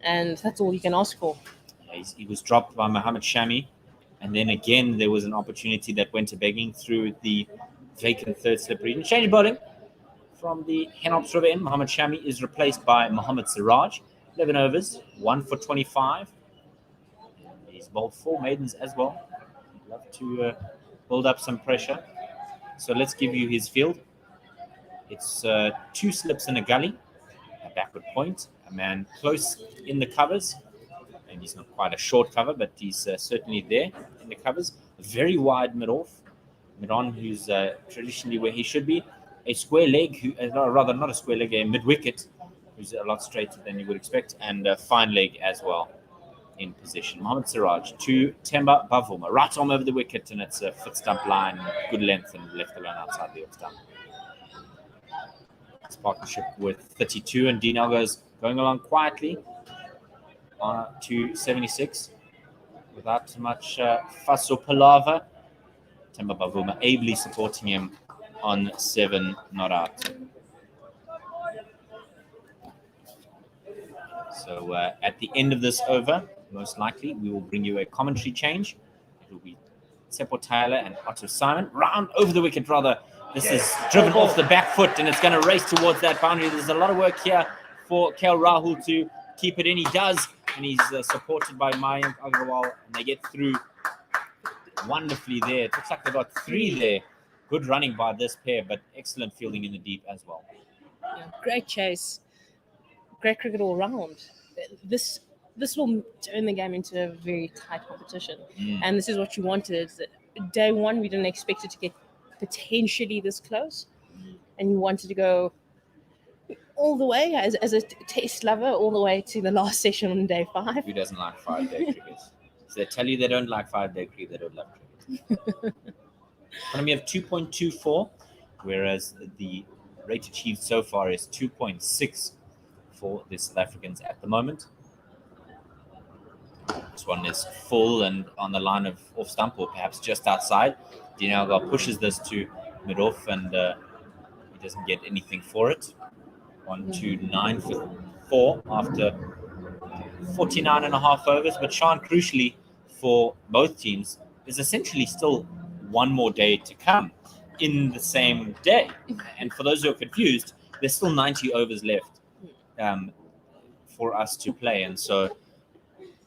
and that's all you can ask for. He was dropped by Mohammad Shami, and then again there was an opportunity that went to begging through the vacant third slip region. Change bowling from the Henops River end. Mohammad Shami is replaced by Mohammad Siraj. 11 overs, 1 for 25. He's bowled 4 maidens as well. Love to build up some pressure. So let's give you his field. It's 2 slips in a gully, a backward point, a man close in the covers. And he's not quite a short cover, but he's certainly there in the covers. Very wide mid-off. Mid-on, who's traditionally where he should be. A square leg, rather not a square leg, a mid-wicket, who's a lot straighter than you would expect, and a fine leg as well in position. Mohamed Siraj to Themba Bavuma. Right arm over the wicket, and it's a foot stump line, good length, and left alone outside the off stump. This partnership with 32, and Dean Elgar's going along quietly to 76 without much fuss or palaver. Themba Bavuma ably supporting him on 7 not out. So at the end of this over, most likely we will bring you a commentary change. It will be Seppo Tyler and Otto Simon. Round over the wicket, rather. This is driven off the back foot, and it's going to race towards that boundary. There's a lot of work here for KL Rahul to keep it in. He does, and he's supported by Mayank Agarwal, and they get through wonderfully there. It looks like they got 3 there. Good running by this pair, but excellent fielding in the deep as well. Yeah, great chase. Great cricket all round. This will turn the game into a very tight competition. And this is what you wanted. Day one, we didn't expect it to get potentially this close. And you wanted to go all the way as a test lover, all the way to the last session on day 5. Who doesn't like 5-day cricket? So they tell you they don't like 5-day cricket, they don't love cricket. Economy of 2.24, whereas the rate achieved so far is 2.6 for the South Africans at the moment. This one is full and on the line of off stump, or perhaps just outside. Dean Elgar pushes this to mid-off, and he doesn't get anything for it. 1-2-9 for 4 after 49 and a half overs. But Sean, crucially for both teams, is essentially still one more day to come in the same day. And for those who are confused, there's still 90 overs left for us to play. And so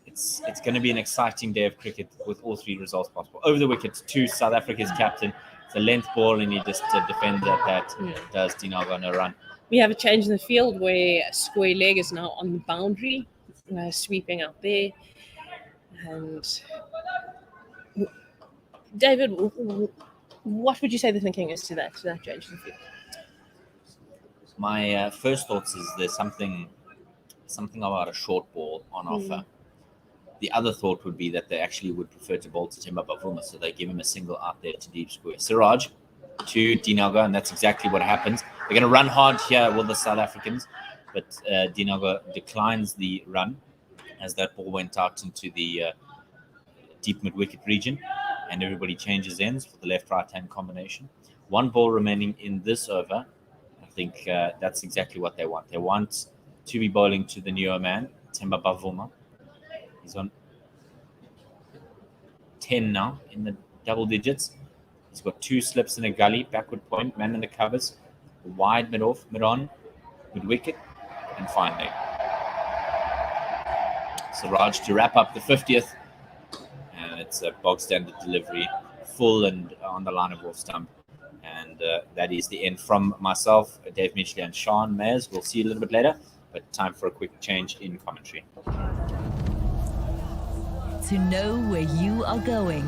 it's going to be an exciting day of cricket with all 3 results possible. Over the wicket to South Africa's captain. It's a length ball, and he just defends at that. Does Dean Elgar no run. We have a change in the field where square leg is now on the boundary, sweeping out there. And David, what would you say the thinking is to that change in the field? My first thoughts is there's something about a short ball on offer. The other thought would be that they actually would prefer to bowl to Themba Bavuma, so they give him a single out there to deep square. Siraj to Dean Elgar, and that's exactly what happens. They're going to run hard here with the South Africans, but Dean Elgar declines the run as that ball went out into the deep mid-wicket region, and everybody changes ends for the left-right-hand combination. 1 ball remaining in this over. I think that's exactly what they want. They want to be bowling to the newer man, Themba Bavuma. He's on 10 now in the double digits. He's got 2 slips in a gully, backward point, man in the covers, wide mid-off, mid-on, mid-wicket, and fine leg. Siraj to wrap up the 50th. And it's a bog-standard delivery, full and on the line of off stump. And that is the end from myself, Dave Mitchley, and Sean Mayers. We'll see you a little bit later, but time for a quick change in commentary. To know where you are going,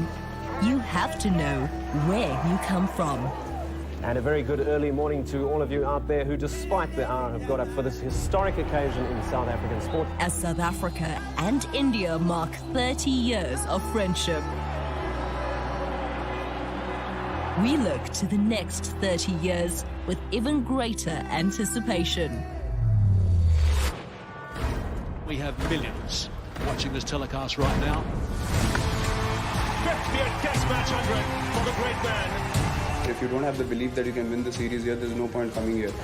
you have to know where you come from. And a very good early morning to all of you out there who, despite the hour, have got up for this historic occasion in South African sport. As South Africa and India mark 30 years of friendship, we look to the next 30 years with even greater anticipation. We have millions watching this telecast right now. 50th Test match 100 for the great man. If you don't have the belief that you can win the series here, there's no point coming here. 1-1.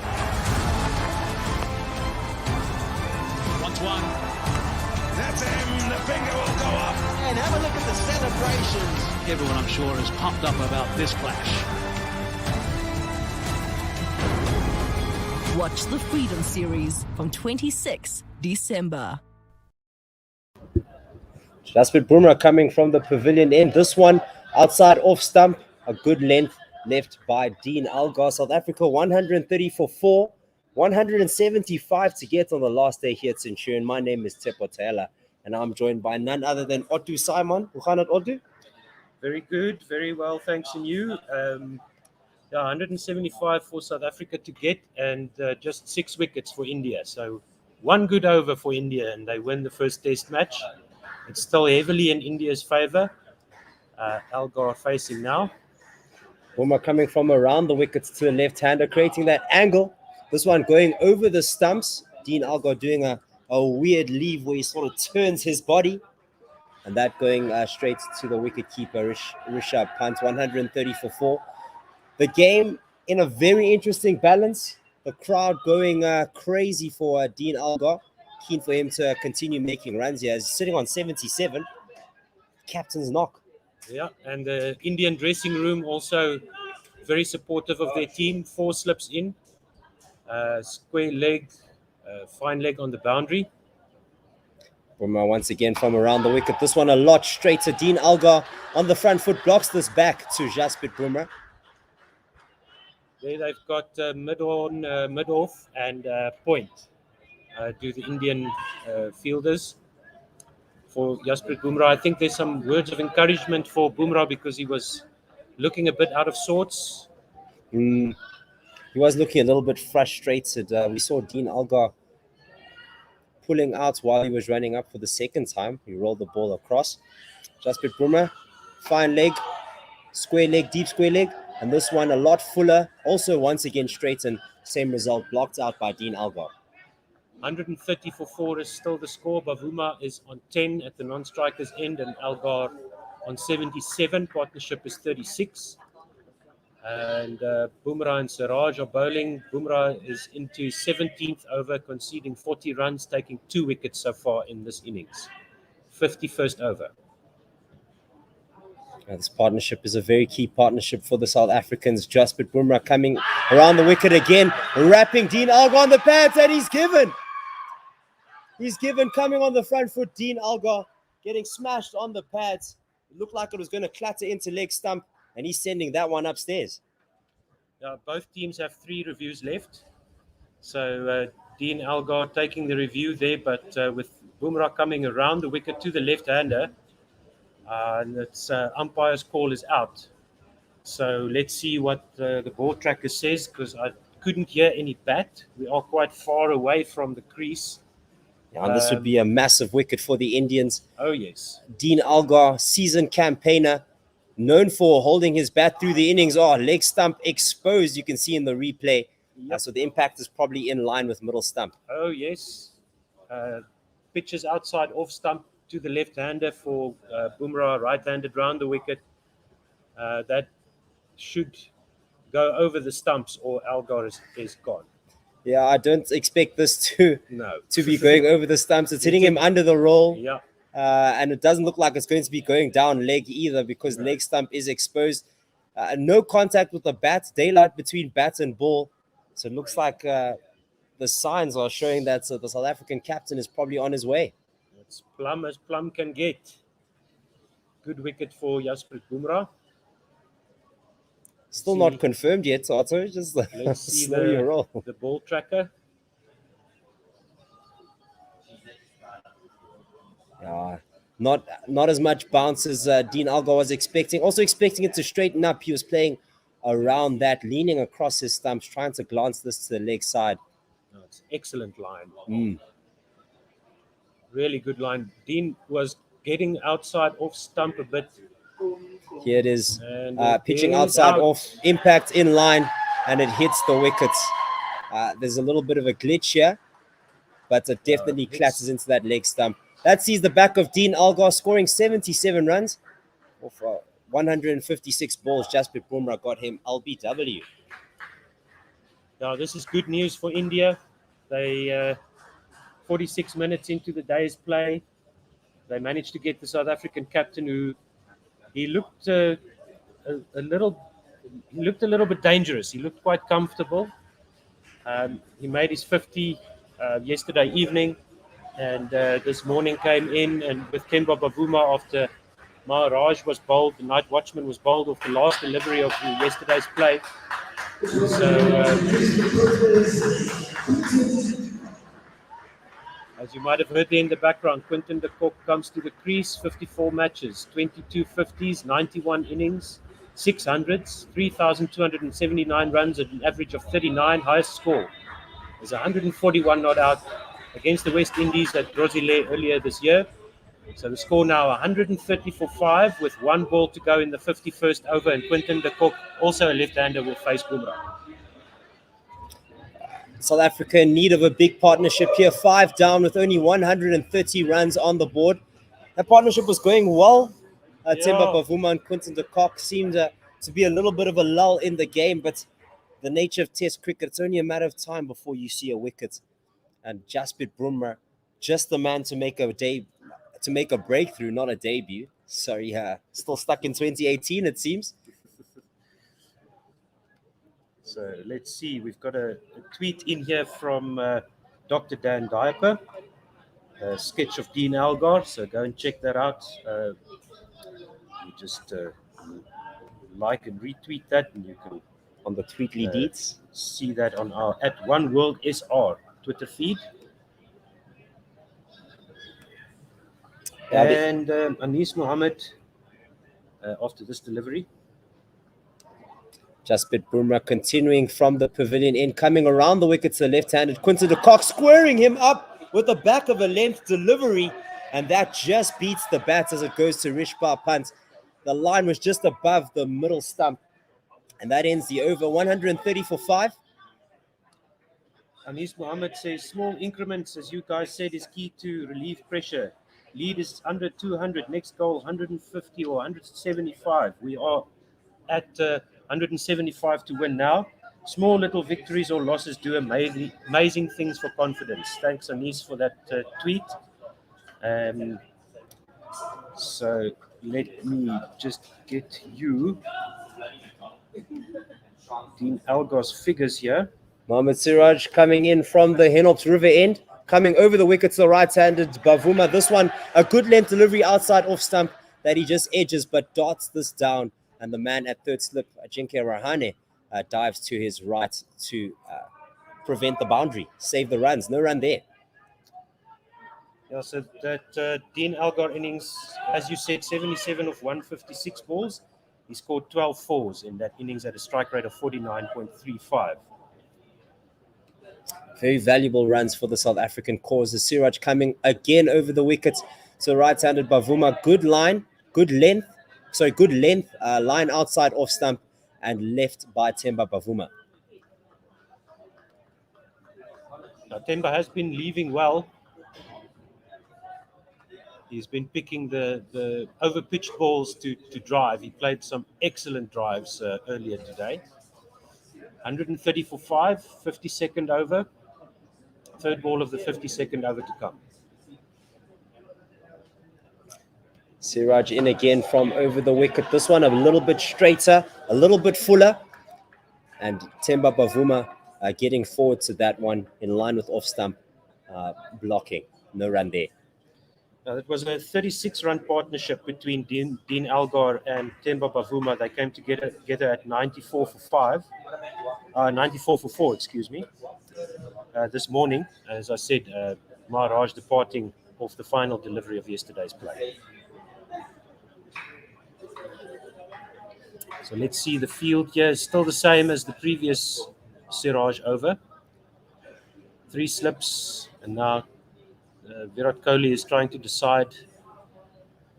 That's him. The finger will go up. And have a look at the celebrations. Everyone, I'm sure, is pumped up about this clash. Watch the Freedom Series from 26 December. Jasprit Bumrah coming from the pavilion end. This one outside off stump. A good length left by Dean Elgar. South Africa 130 for 4. 175 to get on the last day here at Centurion. My name is Tepo Taylor, and I'm joined by none other than Otto Simon. Hoe gaan het, Otto? Very good, very well, thanks. And you? 175 for South Africa to get, and just 6 wickets for India. So 1 good over for India, and they win the first test match. It's still heavily in India's favour. Elgar facing now. Boomer coming from around the wickets to the left-hander, creating that angle. This one going over the stumps. Dean Elgar doing a weird leave where he sort of turns his body. And that going straight to the wicket-keeper, Rishabh Pant, 130 for 4. The game in a very interesting balance. The crowd going crazy for Dean Elgar. Keen for him to continue making runs here. He's sitting on 77. Captain's knock. Yeah, and the Indian dressing room also very supportive of their team. 4 slips in. Square leg, fine leg on the boundary. Boomer once again from around the wicket. This one a lot straight to Dean Elgar on the front foot. Blocks this back to Jasprit Bumrah. There they've got mid-on, mid-off and point to the Indian fielders. For Jasprit Bumrah, I think there's some words of encouragement for Bumrah because he was looking a bit out of sorts. He was looking a little bit frustrated. We saw Dean Elgar pulling out while he was running up for the second time. He rolled the ball across. Jasprit Bumrah, fine leg, square leg, deep square leg. And this one a lot fuller. Also once again straight and same result, blocked out by Dean Elgar. 130 for 4 is still the score. Bavuma is on 10 at the non-strikers end and Elgar on 77. Partnership is 36. And Bumrah and Siraj are bowling. Bumrah is into 17th over, conceding 40 runs, taking 2 wickets so far in this innings. 51st over. This partnership is a very key partnership for the South Africans. Jasprit Bumrah coming around the wicket again, wrapping Dean Elgar on the pads, and he's given. He's given, coming on the front foot. Dean Elgar getting smashed on the pads. It looked like it was going to clatter into leg stump, and he's sending that one upstairs. Both teams have 3 reviews left. So Dean Elgar taking the review there, but with Bumrah coming around the wicket to the left-hander, and its umpire's call is out. So let's see what the ball tracker says, because I couldn't hear any bat. We are quite far away from the crease. Yeah, and this would be a massive wicket for the Indians. Oh, yes. Dean Elgar, seasoned campaigner, known for holding his bat through the innings. Oh, leg stump exposed, you can see in the replay. Yep. So the impact is probably in line with middle stump. Oh, yes. Pitches outside off stump to the left-hander for Bumrah, right-handed round the wicket. That should go over the stumps or Elgar is gone. Yeah, I don't expect this to be going over the stumps. It's hitting him under the roll. Yeah. And it doesn't look like it's going to be going down leg either because leg stump is exposed. No contact with the bat, daylight between bat and ball. So it looks like the signs are showing that the South African captain is probably on his way. It's plum as plum can get. Good wicket for Jasprit Bumrah. Still not confirmed yet, Otto. Just let's see slow your roll. The ball tracker. Yeah, not as much bounce as Dean Elgar was expecting. Also expecting it to straighten up. He was playing around that, leaning across his stumps, trying to glance this to the leg side. No, it's excellent line. Really good line. Dean was getting outside off stump a bit. Here it is, pitching outside off, impact in line, and it hits the wickets. There's a little bit of a glitch here, but it definitely clatters into that leg stump. That sees the back of Dean Elgar scoring 77 runs off 156 balls. Jasprit Bumrah got him LBW. Now, this is good news for India. They 46 minutes into the day's play, they managed to get the South African captain, who he looked a little bit dangerous. He looked quite comfortable. He made his 50 yesterday evening, and this morning came in, and with Kemba Bavuma after Maharaj was bowled, the night watchman was bowled off the last delivery of yesterday's play. So, as you might have heard there in the background, Quinton de Kock comes to the crease, 54 matches, 22 50s, 91 innings, 600s, 3,279 runs at an average of 39, highest score. There's 141 not out against the West Indies at Brasileir earlier this year. So the score now 130 for 5 with 1 ball to go in the 51st over, and Quinton de Kock, also a left-hander, will face Bumrah. South Africa in need of a big partnership here. 5 down with only 130 runs on the board. That partnership was going well. Themba Bavuma and Quinton de Kock seemed to be a little bit of a lull in the game, but the nature of Test cricket, it's only a matter of time before you see a wicket. And Jasprit Bumrah, just the man to make a breakthrough, not a debut. Sorry, still stuck in 2018, it seems. So let's see. We've got a tweet in here from Dr. Dan Diaper, a sketch of Dean Elgar. So go and check that out. You just like and retweet that, and you can on the Tweetly Deets see that on our @OneWorldSR Twitter feed. And Anis Mohammed after this delivery. Jasprit Bumrah continuing from the pavilion end, coming around the wicket to the left-handed Quinton de Kock, squaring him up with the back of a length delivery, and that just beats the bat as it goes to Rishpal Pant. The line was just above the middle stump, and that ends the over. 130 for 5. Anis Mohammed says small increments, as you guys said, is key to relieve pressure. Lead is under 200. Next goal 150 or 175. We are at 175 to win now. Small little victories or losses do amazing things for confidence. Thanks, Anis, for that tweet. So let me just get you Dean Elgar's figures here. Mohamed Siraj coming in from the Henops River end, coming over the wicket to the right-handed Bavuma. This one, a good length delivery outside off stump that he just edges but darts this down. And the man at third slip, Ajinkya Rahane, dives to his right to prevent the boundary, save the runs. No run there. Yeah, so that Dean Elgar innings, as you said, 77 of 156 balls. He scored 12 fours in that innings at a strike rate of 49.35. Very valuable runs for the South African cause. The Siraj coming again over the wicket to right-handed Bavuma. Good line, good length. Good length, line outside off stump and left by Themba Bavuma. Now, Themba has been leaving well. He's been picking the over-pitched balls to drive. He played some excellent drives earlier today. 130 for 5, 52nd over. Third ball of the 52nd over to come. Siraj in again from over the wicket. This one a little bit straighter, a little bit fuller. And Themba Bavuma getting forward to that one in line with off-stump blocking. No run there. Now, it was a 36-run partnership between Dean Elgar and Themba Bavuma. They came together at 94 for 4, excuse me. This morning, as I said, Maharaj departing off the final delivery of yesterday's play. So let's see the field here. It's still the same as the previous Siraj over. 3 slips, and now Virat Kohli is trying to decide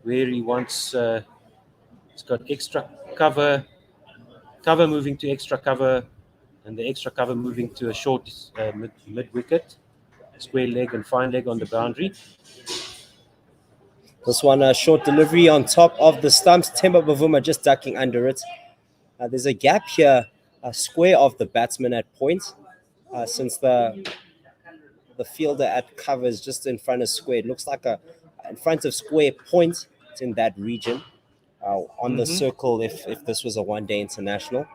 where he wants. He's got extra cover moving to extra cover, and the extra cover moving to a short mid wicket, square leg and fine leg on the boundary. This one, a short delivery on top of the stumps. Themba Bavuma just ducking under it. There's a gap here, square of the batsman at point, since the fielder at cover is just in front of square. It looks like in front of square point. It's in that region. On the circle, if this was a one-day international.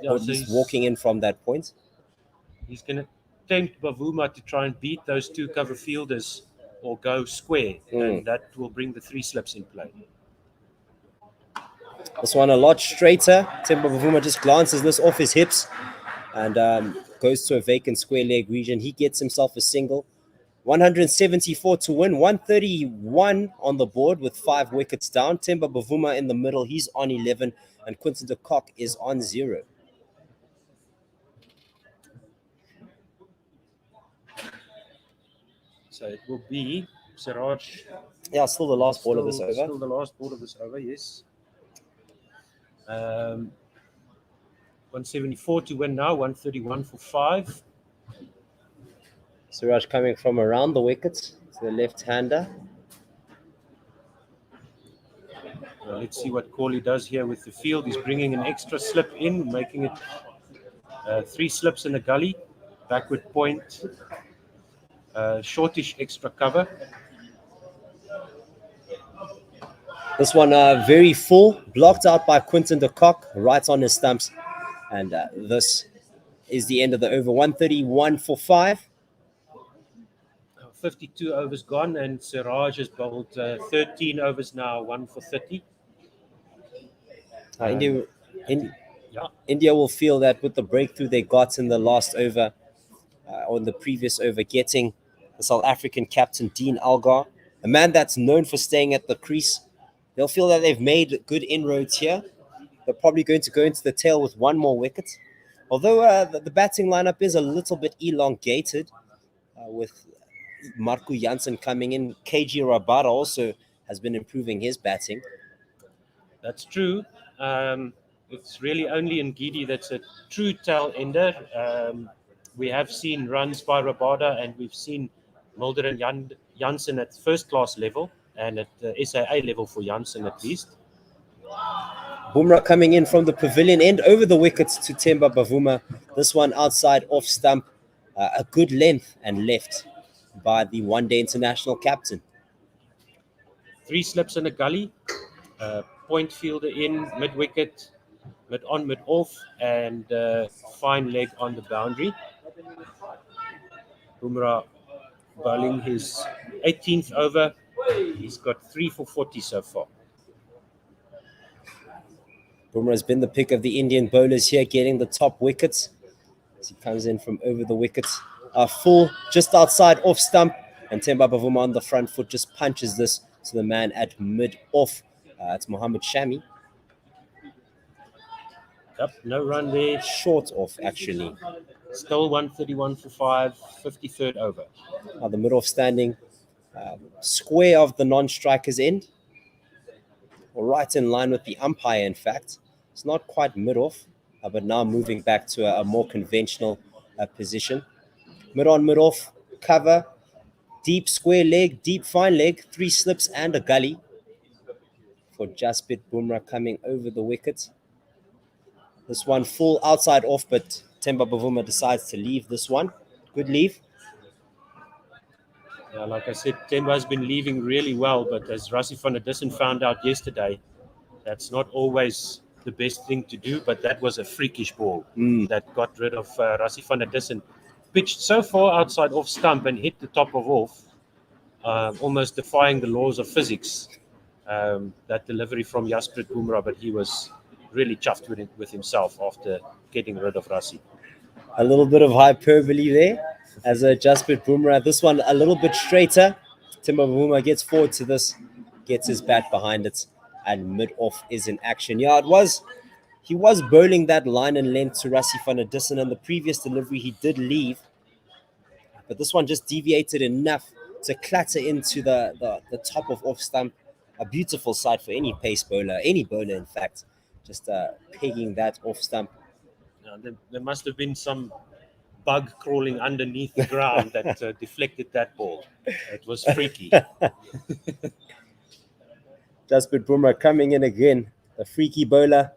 Yeah, so he's walking in from that point. He's going to tempt Bavuma to try and beat those 2 cover fielders or go square, and that will bring the 3 slips in play. This one a lot straighter. Temba Bavuma just glances this off his hips and goes to a vacant square leg region. He gets himself a single. 174 to win, 131 on the board with 5 wickets down. Temba Bavuma in the middle, he's on 11, and Quinton de Kock is on 0. So it will be Siraj. Yeah, still the last ball of this over. Still the last ball of this over, yes. 174 to win now, 131 for 5. Siraj coming from around the wickets to the left-hander. Well, let's see what Corley does here with the field. He's bringing an extra slip in, making it 3 slips in a gully, backward point, shortish extra cover. This one very full, blocked out by Quinton de Kock, right on his stumps. And this is the end of the over. 131 for 5. 52 overs gone, and Siraj has bowled 13 overs now, 1 for 30. India will feel that with the breakthrough they got in the last over, or in the previous over, getting the South African captain, Dean Elgar, a man that's known for staying at the crease. They'll feel that they've made good inroads here. They're probably going to go into the tail with 1 more wicket. Although the batting lineup is a little bit elongated with Marco Jansen coming in. KG Rabada also has been improving his batting. That's true. It's really only Ngidi that's a true tail ender. We have seen runs by Rabada, and we've seen Mulder and Jansen at first class level and at the SAA level for Jansen at least. Bumrah coming in from the pavilion end over the wickets to Temba Bavuma. This one outside off stump, a good length and left by the one-day international captain. 3 slips in a gully, point fielder in, mid-wicket, mid-on, mid-off, and fine leg on the boundary. Bumrah bowling his 18th over. He's got 3 for 40 so far. Bumrah has been the pick of the Indian bowlers here, getting the top wickets. As he comes in from over the wickets. Full just outside off stump, and Temba Bavuma on the front foot just punches this to the man at mid-off. It's Mohammed Shami. Yep, no run there. Short off, actually. Still 131 for 5, 53rd over. The mid-off standing square of the non-striker's end. Or right in line with the umpire, in fact. It's not quite mid-off, but now moving back to a more conventional position. Mid-on, mid-off, cover, deep square leg, deep fine leg, 3 slips and a gully for Jasprit Bumrah coming over the wicket. This one full outside off, but Temba Bavuma decides to leave this one. Good leave. Yeah, like I said, Temba has been leaving really well, but as Rassie van der Dussen found out yesterday, that's not always the best thing to do, but that was a freakish ball that got rid of Rassie van der Dussen. Pitched so far outside off stump and hit the top of off, almost defying the laws of physics. That delivery from Jasprit Bumrah, but he was really chuffed with himself after getting rid of Rassie. A little bit of hyperbole there as Jasprit Bumrah. This one a little bit straighter. Temba Bavuma gets forward to this, gets his bat behind it, and mid-off is in action. Yeah, he was bowling that line and length to Rassie van der Dussen, and the previous delivery he did leave. But this one just deviated enough to clatter into the top of off stump. A beautiful sight for any pace bowler, any bowler in fact, just pegging that off stump. Yeah, there must have been some bug crawling underneath the ground that deflected that ball. It was freaky. Jasprit Bumrah coming in again, a freaky bowler.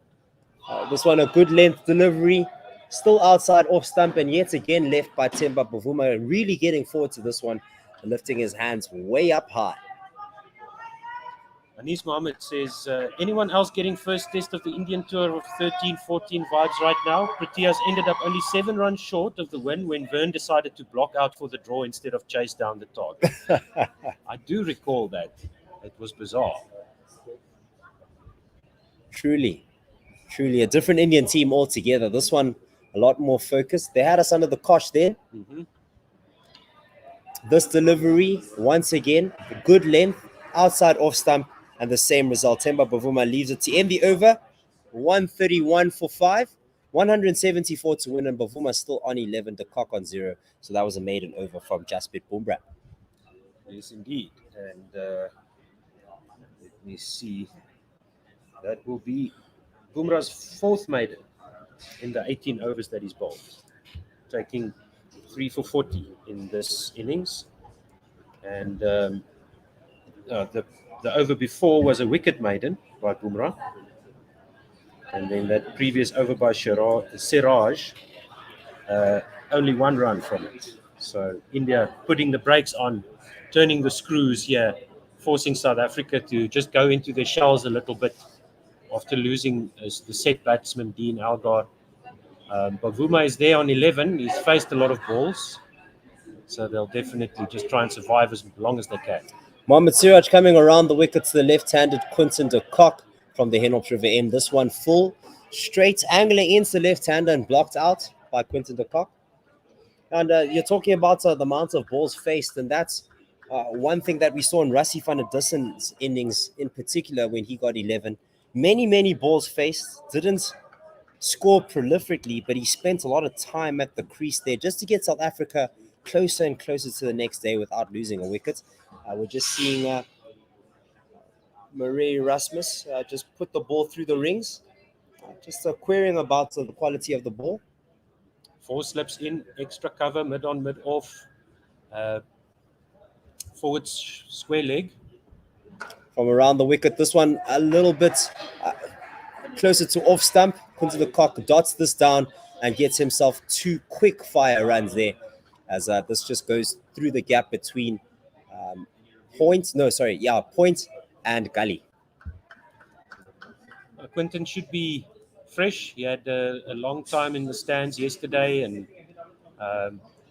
This one a good length delivery, still outside off stump, and yet again left by Temba Bavuma, really getting forward to this one, lifting his hands way up high. Anis Mohammed says, anyone else getting first test of the Indian tour of 13-14 vibes right now? Proteas ended up only 7 runs short of the win when Vern decided to block out for the draw instead of chase down the target. I do recall that. It was bizarre. Truly a different Indian team altogether. This one a lot more focused. They had us under the cosh there. This delivery, once again, good length, outside off stump, and the same result. Temba Bavuma leaves it to end the over. 131 for 5, 174 to win, and Bavuma still on 11, the Kock on 0. So that was a maiden over from Jasprit Bumrah. Yes, indeed. And let me see. That will be Bumrah's 4th maiden in the 18 overs that he's bowled, taking 3 for 40 in this innings. And the over before was a wicket maiden by Bumrah. And then that previous over by Siraj, only 1 run from it. So India putting the brakes on, turning the screws here, forcing South Africa to just go into their shells a little bit after losing the set batsman, Dean Elgar. Bavuma is there on 11. He's faced a lot of balls. So they'll definitely just try and survive as long as they can. Mohammad Siraj coming around the wicket to the left-handed Quinton de Kock from the Henops River end. This one full, straight, angling into the left-hander and blocked out by Quinton de Kock. And you're talking about the amount of balls faced, and that's one thing that we saw in Rassie van der Dussen's innings in particular when he got 11. Many balls faced, didn't score prolifically, but he spent a lot of time at the crease there just to get South Africa closer and closer to the next day without losing a wicket. We're just seeing Murray Rasmus just put the ball through the rings, just querying about the quality of the ball. 4 slips in, extra cover, mid on, mid off, forward square leg. From around the wicket, this one a little bit closer to off stump. Quinton de Kock dots this down and gets himself 2 quick fire runs there, as this just goes through the gap between Point and Gully. Quinton should be fresh. He had a long time in the stands yesterday and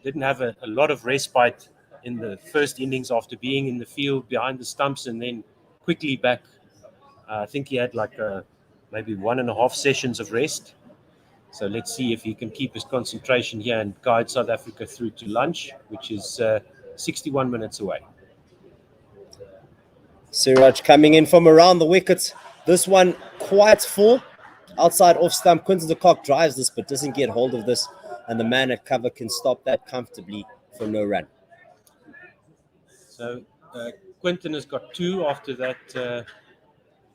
didn't have a lot of respite in the first innings after being in the field behind the stumps and then quickly back. I think he had like maybe 1.5 sessions of rest. So let's see if he can keep his concentration here and guide South Africa through to lunch, which is 61 minutes away. Siraj coming in from around the wicket. This one quite full. Outside off stump, Quinton de Kock drives this but doesn't get hold of this. And the man at cover can stop that comfortably for no run. So Quinton has got 2 after that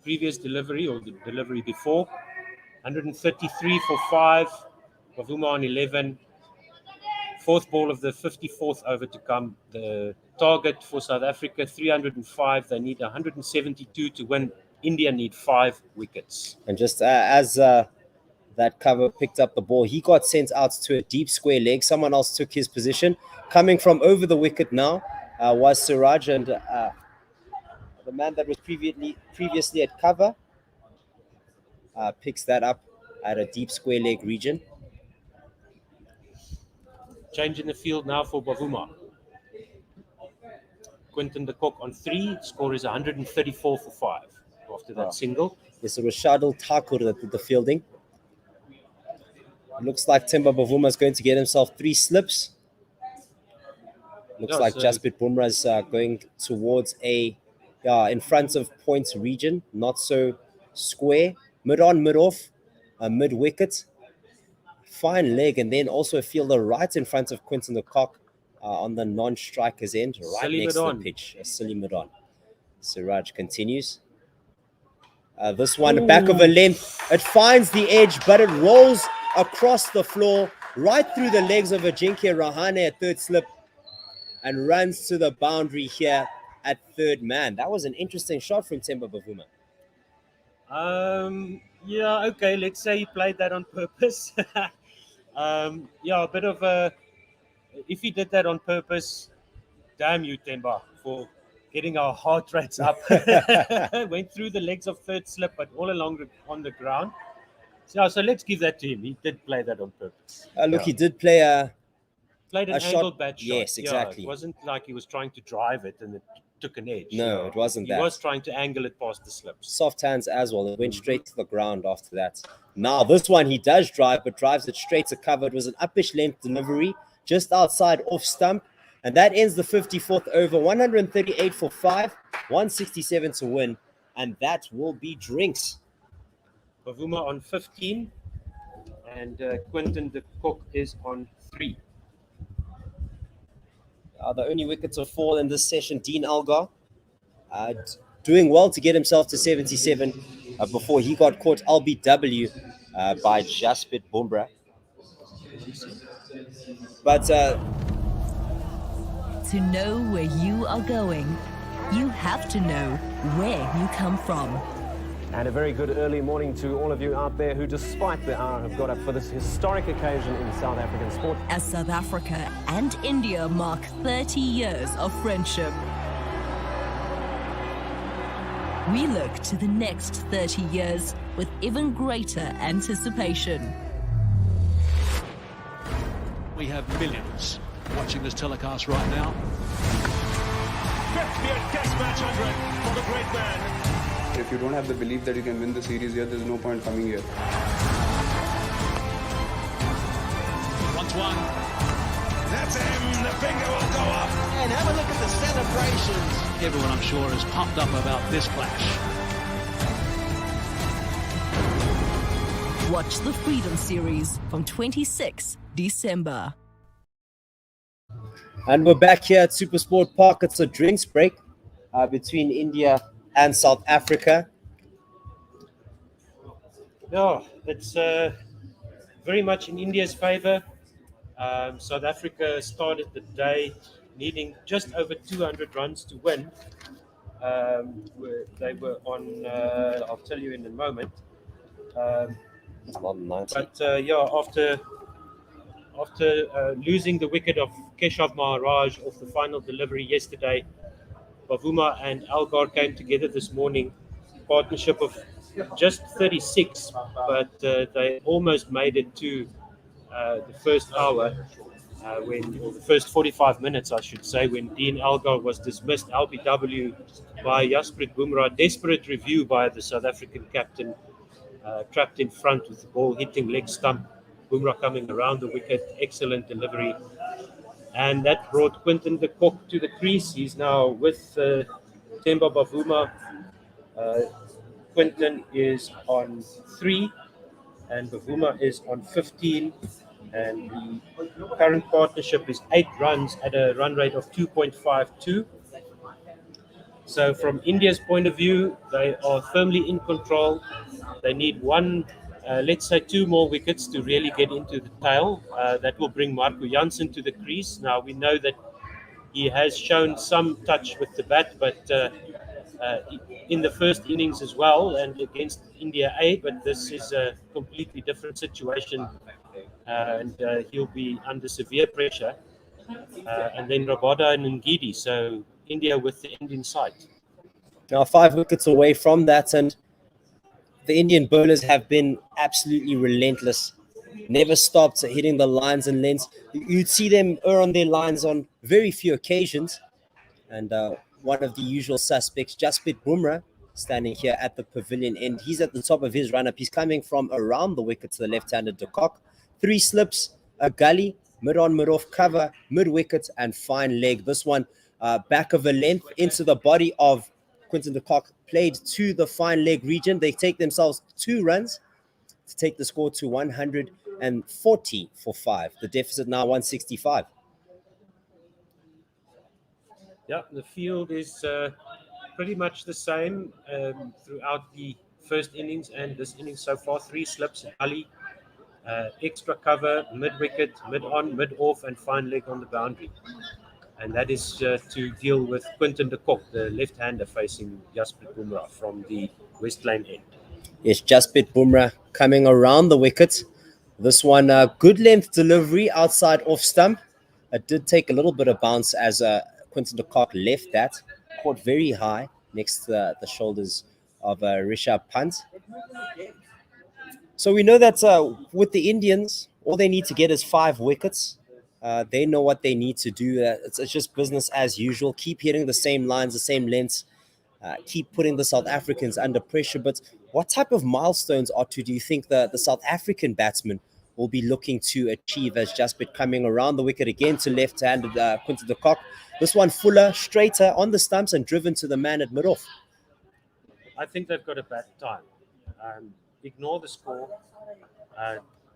previous delivery or the delivery before. 133 for 5. Bavuma on 11. 4th ball of the 54th over to come. The target for South Africa, 305. They need 172 to win. India need 5 wickets. And just as that cover picked up the ball, he got sent out to a deep square leg. Someone else took his position. Coming from over the wicket now was Siraj, and the man that was previously at cover picks that up at a deep square leg region. Change in the field now for Bavuma. Quinton de Kock on 3. Score is 134 for 5 after that single. Yes, it was Shardul Thakur that did the fielding. Looks like Temba Bavuma is going to get himself 3 slips. Looks like Jasprit Bumrah is going towards in front of points region, not so square. Mid on, mid off, mid wicket. Fine leg, and then also a fielder right in front of Quinton de Kock on the non-striker's end, right next to the pitch. A silly mid on. Siraj continues. This one, back of a length. It finds the edge, but it rolls across the floor, right through the legs of Ajinkya Rahane at 3rd slip, and runs to the boundary here at 3rd man. That was an interesting shot from Temba Bavuma. Yeah, okay, let's say he played that on purpose. A bit of a... If he did that on purpose, damn you, Temba, for getting our heart rates up. Went through the legs of 3rd slip, but all along on the ground. So let's give that to him. He did play that on purpose. He did play played an angled bat shot. Yes, exactly. It wasn't like he was trying to drive it and it took an edge. No, it wasn't He that. was trying to angle it past the slips. Soft hands as well. It went straight to the ground after that. Now, this one he does drive, but drives it straight to cover. It was an uppish length delivery just outside off stump. And that ends the 54th over. 138 for 5, 167 to win. And that will be drinks. Bavuma on 15. And Quinton de Kock is on 3. The only wickets of 4 in this session, Dean Elgar. Doing well to get himself to 77 before he got caught LBW by Jasprit Bumrah. But To know where you are going, you have to know where you come from. And a very good early morning to all of you out there who, despite the hour, have got up for this historic occasion in South African sport. As South Africa and India mark 30 years of friendship, we look to the next 30 years with even greater anticipation. We have millions watching this telecast right now. 50th Test match 100 for the great man. If you don't have the belief that you can win the series here, there's no point coming here. 1-1. That's him. The finger will go up. And have a look at the celebrations. Everyone, I'm sure, is pumped up about this clash. Watch the Freedom Series from 26 December. And we're back here at Supersport Park. It's a drinks break between India and South Africa. Yeah, it's very much in India's favor. South Africa started the day needing just over 200 runs to win. They were on, I'll tell you in a moment. It's not 90. But after losing the wicket of Keshav Maharaj off the final delivery yesterday, Bavuma and Elgar came together this morning, partnership of just 36, but they almost made it to the first hour, or the first 45 minutes, I should say, when Dean Elgar was dismissed LBW by Jasprit Bumrah. Desperate review by the South African captain, trapped in front with the ball hitting leg stump. Bumrah coming around the wicket, excellent delivery. And that brought Quinton de Kock to the crease. He's now with Themba Bavuma. Quinton is on 3 and Bavuma is on 15. And the current partnership is 8 runs at a run rate of 2.52. So from India's point of view, they are firmly in control. They need let's say 2 more wickets to really get into the tail. That will bring Marco Jansen to the crease. Now, we know that he has shown some touch with the bat, but in the first innings as well and against India A, but this is a completely different situation and he'll be under severe pressure. And then Rabada and Ngidi, so India with the end in sight. Now 5 wickets away from that, and the Indian bowlers have been absolutely relentless. Never stopped hitting the lines and lengths. You'd see them err on their lines on very few occasions. And one of the usual suspects, Jasprit Bumrah, standing here at the pavilion end. He's at the top of his run-up. He's coming from around the wicket to the left-handed de Kock. 3 slips, a gully, mid-on, mid-off cover, mid-wicket, and fine leg. This one back of a length into the body of Quinton de Kock, played to the fine leg region. They take themselves 2 runs to take the score to 140 for 5. The deficit now 165. Yeah, the field is pretty much the same throughout the first innings and this innings so far. 3 slips, gully, extra cover, mid-wicket, mid-on, mid-off, and fine leg on the boundary. And that is to deal with Quinton de Kock, the left-hander facing Jasprit Bumrah from the West Lane end. Yes, Jasprit Bumrah coming around the wicket. This one, good length delivery outside off stump. It did take a little bit of bounce as Quinton de Kock left that. Caught very high next to the shoulders of Rishabh Pant. So we know that with the Indians, all they need to get is 5 wickets. They know what they need to do. It's just business as usual. Keep hitting the same lines, the same lengths. Keep putting the South Africans under pressure. But what type of milestones, Otto, do you think the South African batsmen will be looking to achieve as Jaspit coming around the wicket again to left-handed Quinton de Kock? This one fuller, straighter on the stumps and driven to the man at mid-off. I think they've got a bad time. Ignore the score.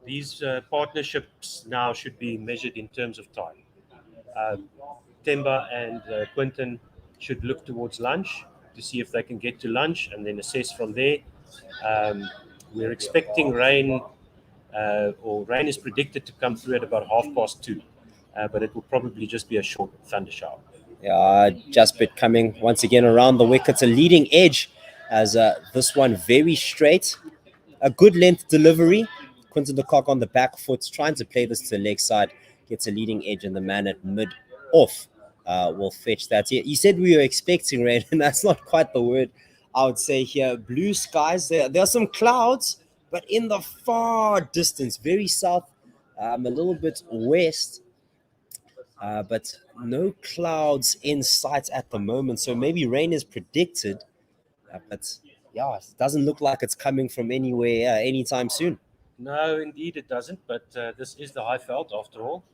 These partnerships now should be measured in terms of time. Temba and Quinton should look towards lunch to see if they can get to lunch and then assess from there. We're expecting rain, or rain is predicted to come through at about 2:30, but it will probably just be a short thunder shower. Yeah, Jaspit coming once again around the wicket, a leading edge as this one very straight. A good length delivery. Quinton de Kock on the back foot, trying to play this to the leg side. Gets a leading edge and the man at mid-off will fetch that. You said we were expecting rain, and that's not quite the word I would say here. Blue skies. There are some clouds, but in the far distance, very south, a little bit west. But no clouds in sight at the moment. So maybe rain is predicted. But yeah, it doesn't look like it's coming from anywhere anytime soon. No, indeed it doesn't. But this is the Highveld after all.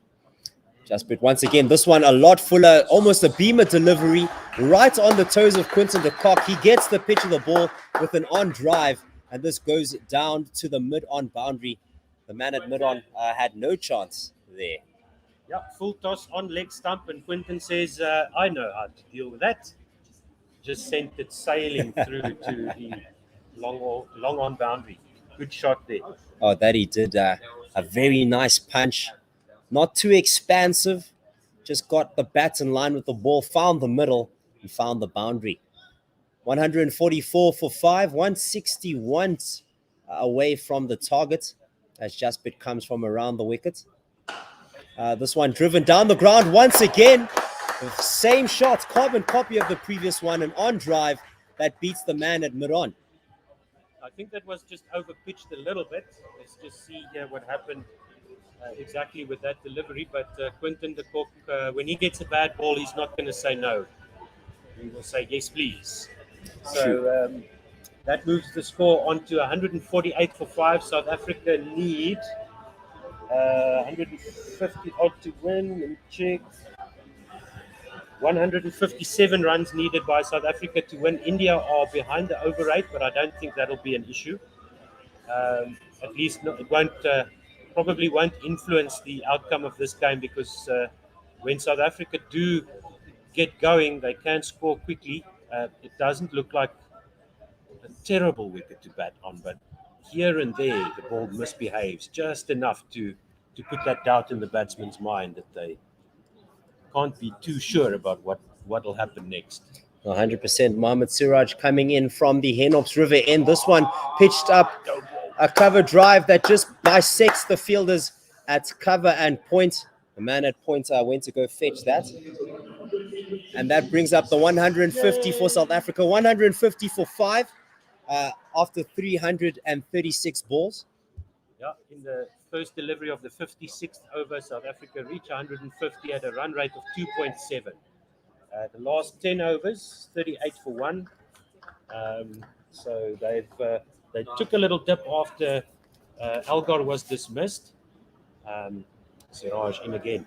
Jaspit once again, this one a lot fuller, almost a beamer delivery, right on the toes of Quinton de Kock. He gets the pitch of the ball with an on drive, and this goes down to the mid-on boundary. The man at mid-on had no chance there. Yeah, full toss on leg stump, and Quinton says, I know how to deal with that. Just sent it sailing through to the long on boundary. Good shot there. Oh, that he did. A very nice punch. Not too expansive. Just got the bat in line with the ball, found the middle, and found the boundary. 144 for 5, 161 away from the target as Jaspit comes from around the wicket. This one driven down the ground once again. The same shot, carbon copy of the previous one, an on drive that beats the man at mid-on. I think that was just over-pitched a little bit. Let's just see here what happened exactly with that delivery. But Quinton de Kock, when he gets a bad ball, he's not going to say no. He will say, yes, please. So that moves the score on to 148 for 5. South Africa need 150 odd to win. Let me check. 157 runs needed by South Africa to win. India are behind the over rate, but I don't think that'll be an issue. At least it won't, probably won't influence the outcome of this game, because when South Africa do get going, they can score quickly. It doesn't look like a terrible wicket to bat on, but here and there the ball misbehaves just enough to put that doubt in the batsman's mind that they can't be too sure about what will happen next. 100%. Mohamed Siraj coming in from the Henops River end. This one pitched up a cover drive that just bisects the fielders at cover and point. The man at point went to go fetch that. And that brings up the 150 for South Africa. 150 for 5 after 336 balls. Yeah, in the first delivery of the 56th over, South Africa reached 150 at a run rate of 2.7. The last 10 overs, 38 for 1. So they took a little dip after Elgar was dismissed. Siraj in again.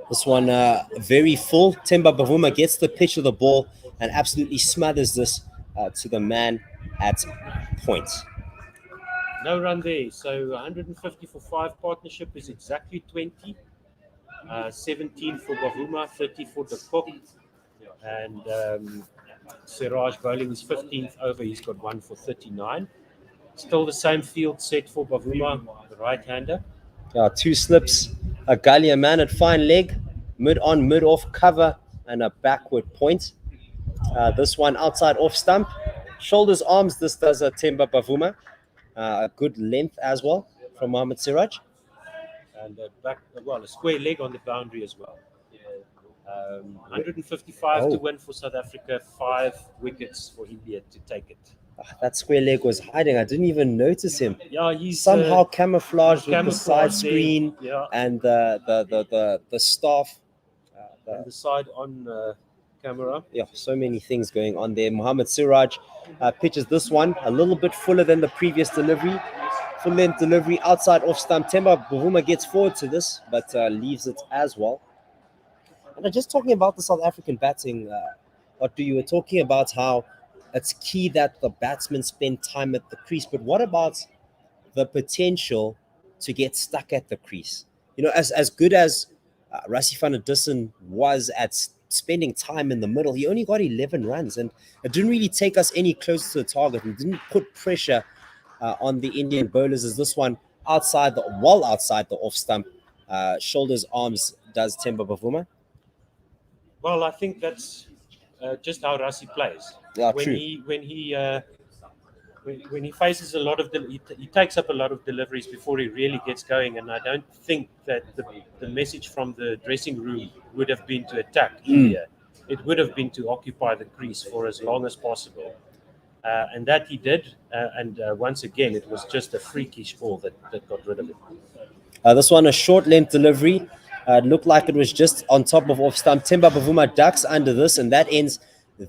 This one very full. Temba Bavuma gets the pitch of the ball and absolutely smothers this to the man at point. No run there. So 150 for 5 partnership is exactly 20. 17 for Bavuma, 30 for de Kock. And Siraj bowling his 15th over. He's got 1 for 39. Still the same field set for Bavuma, the right-hander. 2 slips, a gully, a man at fine leg, mid-on, mid-off cover, and a backward point. This one outside off stump. Shoulders, arms, this does a Temba Bavuma. A good length as well from Mohamed Siraj. And a square leg on the boundary as well. 155 to win for South Africa, 5 wickets for India to take it. That square leg was hiding. I didn't even notice him. Yeah, he's Somehow camouflaged with the side camouflaged there. screen Yeah, and the staff. and the side on camera. Yeah, so many things going on there. Mohammed Siraj pitches this one a little bit fuller than the previous delivery. Full length delivery outside off stump. Temba Bavuma gets forward to this, but leaves it as well. And just talking about the South African batting, what you were talking about how it's key that the batsmen spend time at the crease, but what about the potential to get stuck at the crease? You know, as good as Rassie van der Dussen was at spending time in the middle, he only got 11 runs, and it didn't really take us any closer to the target. It didn't put pressure on the Indian bowlers as this one outside the off stump, shoulders, arms, does Temba Bavuma. Well, I think that's just how Rassie plays. Yeah, when true. When he faces a lot of he takes up a lot of deliveries before he really gets going, and I don't think that the message from the dressing room would have been to attack India. It would have been to occupy the crease for as long as possible, and that he did. And once again, it was just a freakish ball that got rid of it. This one, a short length delivery. It looked like it was just on top of off stump. Temba Bavuma ducks under this, and that ends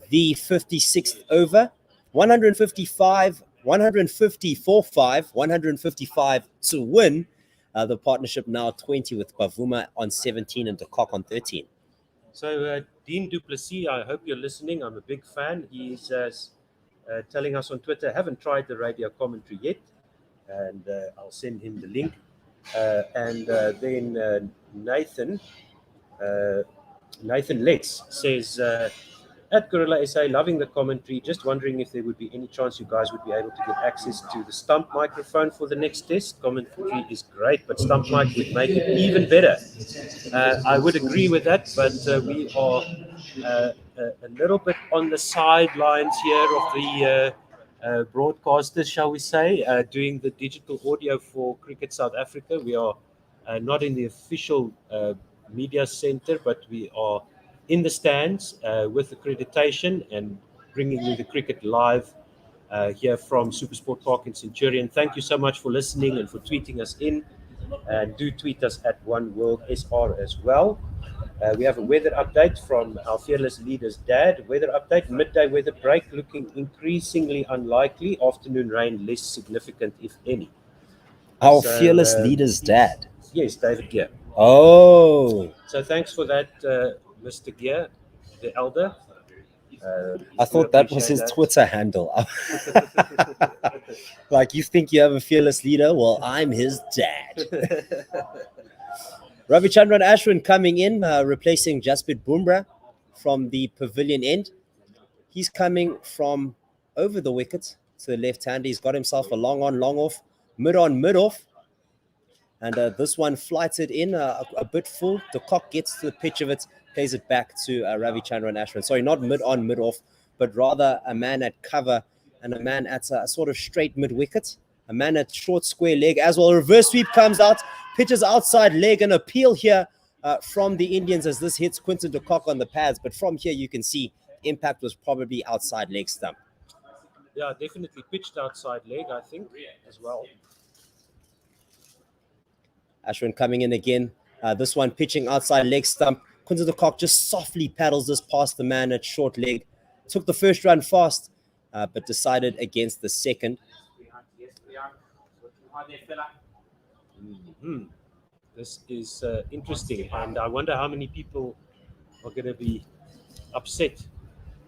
the 56th over. 155 for 5, 155 to win. The partnership now 20 with Bavuma on 17 and de Kock on 13. So Dean du Plessis, I hope you're listening. I'm a big fan. He's telling us on Twitter, haven't tried the radio commentary yet, and I'll send him the link. And then Nathan Letts says, at Gorilla SA, loving the commentary, just wondering if there would be any chance you guys would be able to get access to the stump microphone for the next test. Commentary is great, but stump mic would make it even better. I would agree with that, but we are a little bit on the sidelines here of the broadcasters, shall we say, doing the digital audio for Cricket South Africa. We are not in the official media center, but we are in the stands with accreditation and bringing you the cricket live here from Supersport Park in Centurion. Thank you so much for listening and for tweeting us in. And do tweet us at One World SR as well. We have a weather update from our fearless leader's dad. Weather update, midday weather break looking increasingly unlikely. Afternoon rain less significant, if any. Our fearless leader's dad? Yes, David Gear. Oh. So thanks for that, Mr. Gear, the elder. I thought that was his Twitter handle. Like, you think you have a fearless leader? Well, I'm his dad. Ravichandran Ashwin coming in, replacing Jasprit Bumrah from the pavilion end. He's coming from over the wicket to the left hand. He's got himself a long on, long off, mid on, mid off. And this one flighted in a bit full. De Kock gets to the pitch of it, plays it back to Ravichandran Ashwin. Sorry, not mid on, mid off, but rather a man at cover and a man at a sort of straight mid wicket. A man at short square leg as well. A reverse sweep comes out, pitches outside leg. An appeal here from the Indians as this hits Quinton de Kock on the pads. But from here you can see impact was probably outside leg stump. Yeah, definitely pitched outside leg, I think, as well. Ashwin coming in again. This one pitching outside leg stump. Quinton de Kock just softly paddles this past the man at short leg. Took the first run fast, but decided against the second. Mm-hmm. This is interesting, and I wonder how many people are going to be upset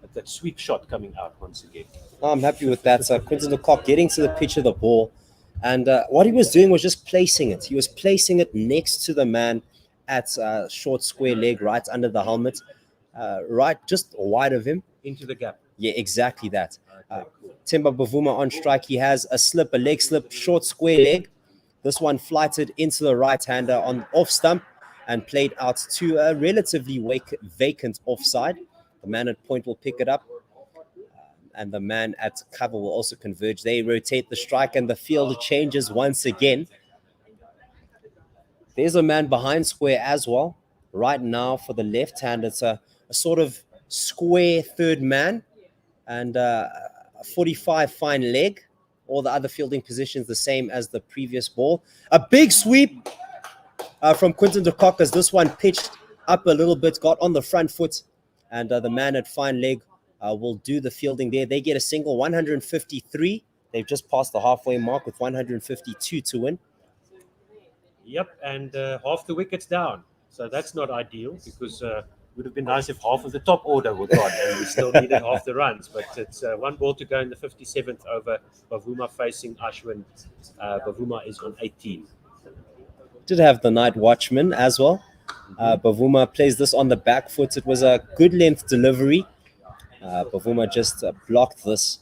at that sweep shot coming out once again. I'm happy with that. So Quinton de Kock getting to the pitch of the ball, and what he was doing was just placing it. He was placing it next to the man at short square leg, right under the helmet, right just wide of him. Into the gap. Yeah, exactly that. Temba Bavuma on strike. He has a slip, a leg slip, short square leg. This one flighted into the right-hander on off stump and played out to a relatively vacant offside. The man at point will pick it up, and the man at cover will also converge. They rotate the strike, and the field changes once again. There's a man behind square as well. Right now for the left hand, it's a sort of square third man, and 45 fine leg. All the other fielding positions the same as the previous ball. A big sweep from Quinton de Kock as this one pitched up a little bit, got on the front foot, and the man at fine leg will do the fielding there. They get a single, 153. They've just passed the halfway mark with 152 to win. Yep, and half the wickets down. So that's not ideal because it would have been nice if half of the top order were gone and we still needed half the runs. But it's one ball to go in the 57th over. Bavuma facing Ashwin. Bavuma is on 18. Did have the night watchman as well. Bavuma plays this on the back foot. It was a good length delivery. Bavuma just blocked this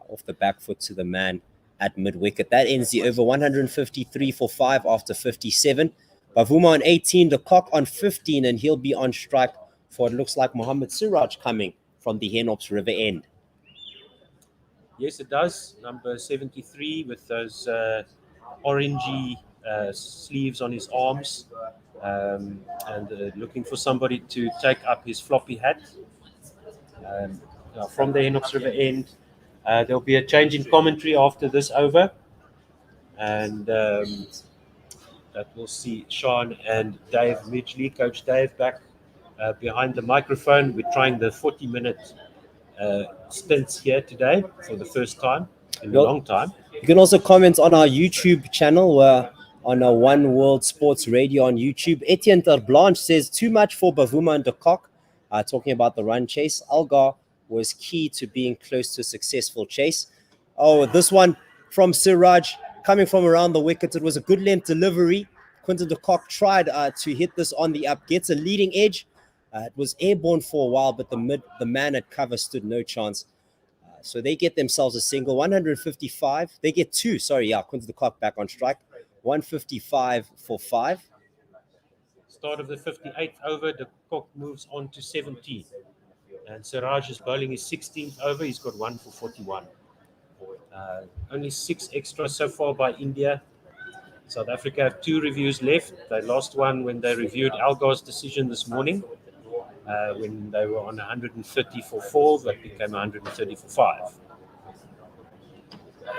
off the back foot to the man at mid wicket. That ends the over, 153 for 5 after 57. Bavuma on 18, the Kock on 15, and he'll be on strike for it looks like Mohammed Siraj coming from the Henops River end. Yes, it does. Number 73 with those orangey sleeves on his arms, and looking for somebody to take up his floppy hat. From the Henops River end, there'll be a change in commentary after this over, and that we'll see Sean and Dave Midgley, Coach Dave, back behind the microphone. We're trying the 40-minute stints here today for the first time in a long time. You can also comment on our YouTube channel, on our One World Sports Radio on YouTube. Etienne Terblanche says, too much for Bavuma and de Kock. Talking about the run chase. Elgar was key to being close to a successful chase. Oh, this one from Siraj coming from around the wicket. It was a good length delivery. Quinton de Kock tried to hit this on the up, gets a leading edge. It was airborne for a while, but the man at cover stood no chance. So they get themselves a single, 155. They get two. Quinton de Kock back on strike. 155 for 5. Start of the 58th over, de Kock moves on to 17. And Siraj is bowling his 16th over. He's got 1 for 41. Only 6 extras so far by India. South Africa have 2 reviews left. They lost one when they reviewed Elgar's decision this morning, when they were on 130 for 4, that became 130 for 5.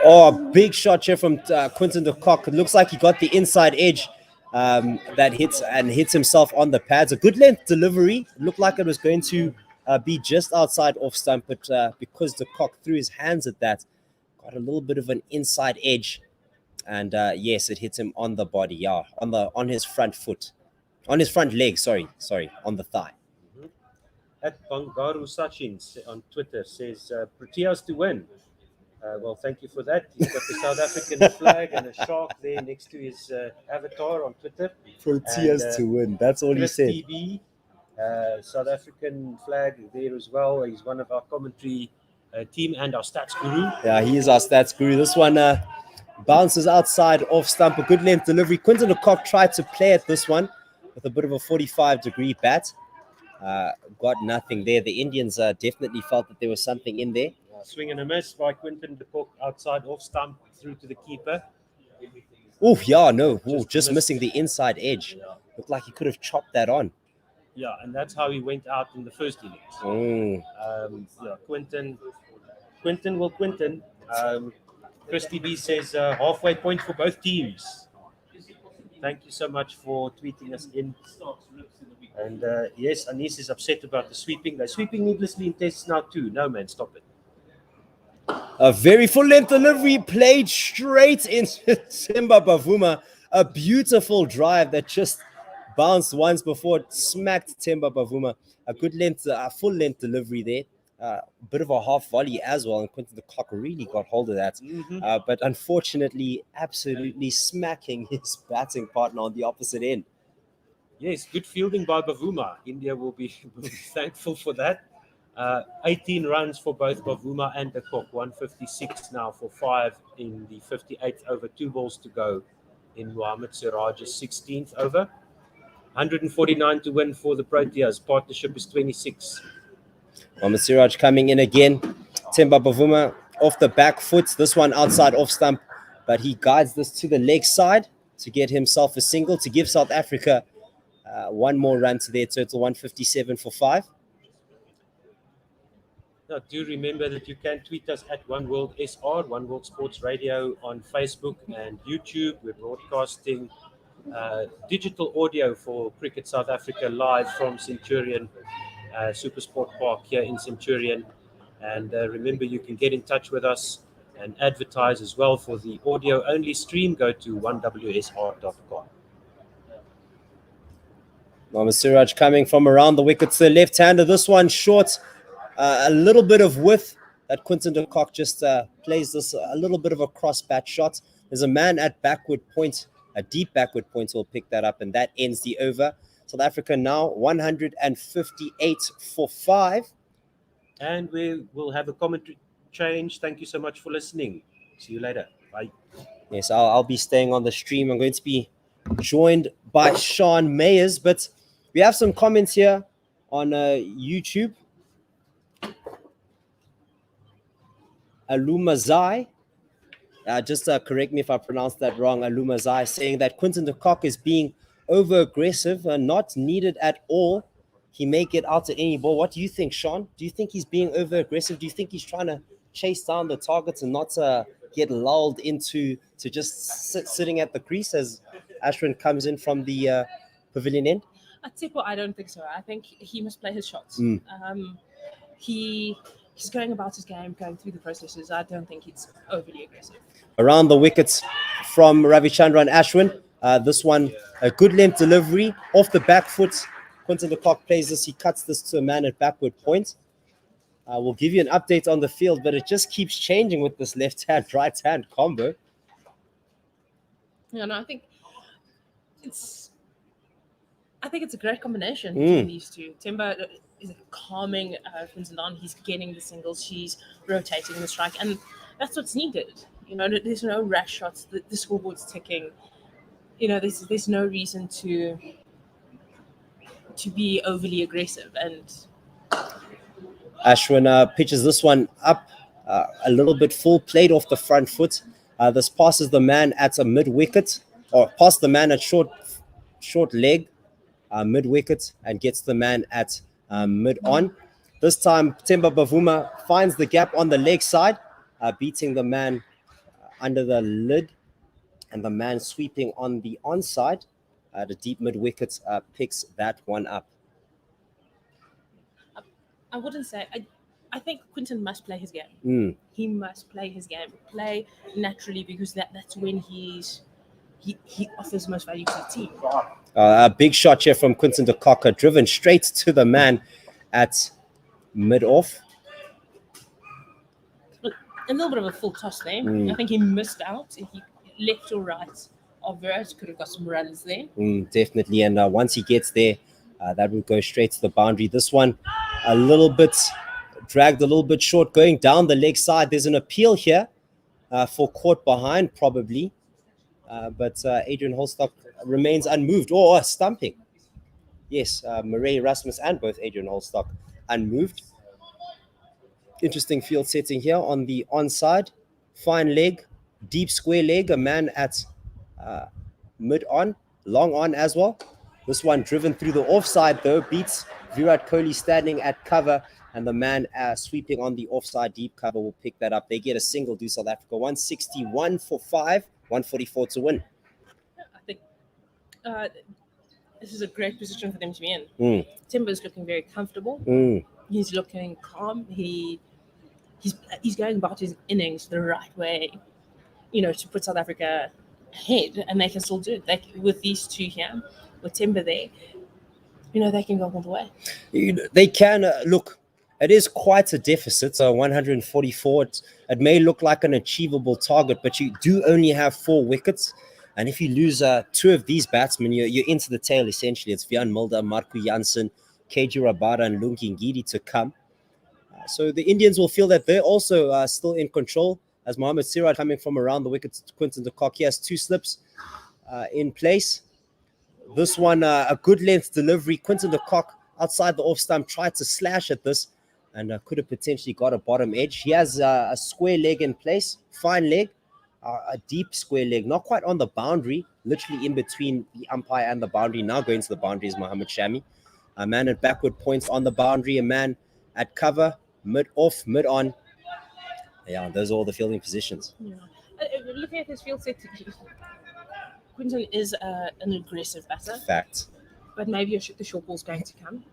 Oh, a big shot here from Quinton de Kock. It looks like he got the inside edge that hits himself on the pads. A good length delivery. It looked like it was going to be just outside off stump, but because de Kock threw his hands at that, got a little bit of an inside edge, and yes, it hit him on the body, on his front foot, on his front leg. Sorry, on the thigh. At Bangaru Sachin on Twitter says, Proteas to win. Well, thank you for that. He's got the South African flag and a shark there next to his avatar on Twitter. Proteas to win. That's all Chris he said. TB, South African flag there as well. He's one of our commentary team and our stats guru. Yeah, he is our stats guru. This one bounces outside off stump. A good length delivery. Quinton de Kock tried to play at this one with a bit of a 45-degree bat. Got nothing there. The Indians definitely felt that there was something in there. Swing and a miss by Quinton de Kock outside off stump through to the keeper. Just missing the inside edge. Looked like he could have chopped that on. Yeah, and that's how he went out in the first innings. Quinton. Chris TB says halfway point for both teams. Thank you so much for tweeting us in. And yes, Anis is upset about the sweeping. They're sweeping needlessly in tests now too. No, man, stop it. A very full-length delivery played straight into Themba Bavuma. A beautiful drive that just bounced once before it smacked Themba Bavuma. A good length, full-length delivery there. A bit of a half volley as well, and Quinton de Kock really got hold of that. But unfortunately, absolutely smacking his batting partner on the opposite end. Yes, good fielding by Bavuma. India will be thankful for that. 18 runs for both Bavuma and de Kock. 156 now for 5 in the 58th over. 2 balls to go in Mohammed Siraj's 16th over. 149 to win for the Proteas. Partnership is 26. Mohammed Siraj coming in again. Themba Bavuma off the back foot. This one outside off stump, but he guides this to the leg side to get himself a single to give South Africa one more run to their total. 157 for 5. Now, do remember that you can tweet us at One World SR, One World Sports Radio on Facebook and YouTube. We're broadcasting digital audio for Cricket South Africa live from Centurion Super Sport Park here in Centurion. And remember, you can get in touch with us and advertise as well for the audio only stream. Go to 1WSR.com. Mohamed Siraj coming from around the wicket to the left-hander. This one short, a little bit of width that Quinton de Kock just plays this a little bit of a cross bat shot. There's a man at backward point, a deep backward point will pick that up, and that ends the over. South Africa now 158 for 5. And we will have a commentary change. Thank you so much for listening. See you later. Bye. Yes, I'll be staying on the stream. I'm going to be joined by Sean Mayers, but we have some comments here on YouTube. Alumazai, just correct me if I pronounced that wrong. Alumazai saying that Quinton de Kock is being over-aggressive and not needed at all. He may get out at any ball. What do you think, Sean? Do you think he's being over-aggressive? Do you think he's trying to chase down the targets and not get lulled into just sitting at the crease as Ashwin comes in from the pavilion end? I don't think so. I think he must play his shots. He's going about his game, going through the processes. I don't think it's overly aggressive. Around the wickets from Ravichandran Ashwin. This one, a good length delivery off the back foot. Quinton de Kock plays this. He cuts this to a man at backward point. We'll give you an update on the field, but it just keeps changing with this left-hand, right-hand combo. Yeah, no, I think it's a great combination between these two. Timber is calming Quinton down. He's getting the singles. She's rotating the strike, and that's what's needed. You know, there's no rash shots. The scoreboard's ticking. You know, there's no reason to be overly aggressive. And Ashwin pitches this one up a little bit full, played off the front foot. This passes the man at a mid-wicket, or past the man at short leg, mid-wicket, and gets the man at mid-on. This time, Temba Bavuma finds the gap on the leg side, beating the man under the lid, and the man sweeping on the onside. The deep mid-wicket picks that one up. I wouldn't say... I think Quinton must play his game. He must play his game. Play naturally, because that's when he offers most value to the team. A big shot here from Quinton de Kock, driven straight to the man at mid-off. A little bit of a full toss there. I think he missed out. If he left or right of Verge, could have got some runs there. Definitely. And once he gets there, that would go straight to the boundary. This one, a little bit dragged, a little bit short, going down the leg side. There's an appeal here for caught behind, probably. But Adrian Holstock remains unmoved. Oh, stumping. Yes, Murray Erasmus and both Adrian Holstock unmoved. Interesting field setting here on the onside. Fine leg, deep square leg. A man at mid-on, long on as well. This one driven through the offside, though, beats Virat Kohli standing at cover. And the man sweeping on the offside deep cover will pick that up. They get a single, do South Africa. 161 for 5, 144 to win. I think this is a great position for them to be in. Timber's looking very comfortable. He's looking calm. He's going about his innings the right way, to put South Africa ahead, and they can still do it. With these two here, with Timber there, they can go all the way. They can. Look, it is quite a deficit, 144. It may look like an achievable target, but you do only have 4 wickets. And if you lose 2 of these batsmen, you're into the tail, essentially. It's Vian Mulder, Marco Jansen, KG Rabada, and Lungi Ngidi to come. So the Indians will feel that they're also still in control, as Mohamed Siraj coming from around the wickets. Quinton de Kock, he has 2 slips in place. This one, a good length delivery. Quinton de Kock outside the off stump tried to slash at this and could have potentially got a bottom edge. He has a square leg in place, fine leg, a deep square leg, not quite on the boundary, literally in between the umpire and the boundary. Now going to the boundary is Mohammed Shami. A man at backward points on the boundary, a man at cover. mid off, mid on. Yeah, those are all the fielding positions. Yeah. Looking at his field set, Quinton is an aggressive batter, Fact. but maybe the short ball's going to come.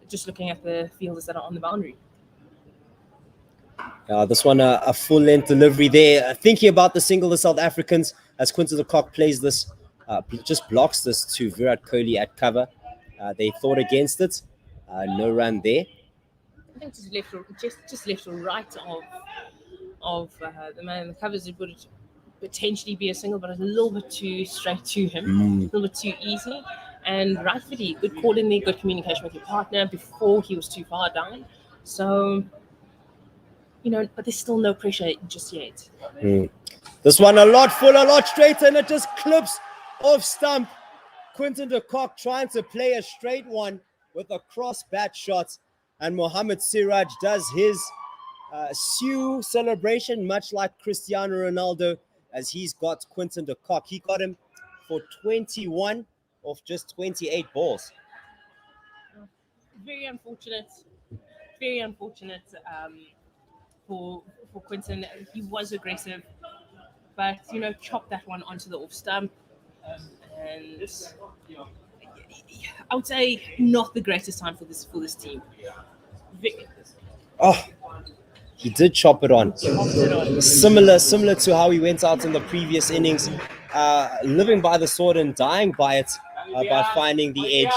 Just looking at the fielders that are on the boundary. This one, a full-length delivery there. Thinking about the single, the South Africans, as Quinton de Kock plays this, just blocks this to Virat Kohli at cover. They thought against it. No run there. I think just left or right of the man in the covers. It would potentially be a single, but it's a little bit too straight to him, a little bit too easy. And rightfully, good call in there, good communication with your partner before he was too far down. So, but there's still no pressure just yet. This one a lot fuller, a lot straighter, and it just clips off stump. Quinton de Kock trying to play a straight one with a cross bat shot, and Mohamed Siraj does his Sioux celebration, much like Cristiano Ronaldo, as he's got Quinton de Kock. He got him for 21 off just 28 balls. Very unfortunate. Very unfortunate for Quinton. He was aggressive, but chopped that one onto the off stump. And I would say not the greatest time for this team. He did chop it on. Similar to how he went out in the previous innings, living by the sword and dying by it, by finding the edge.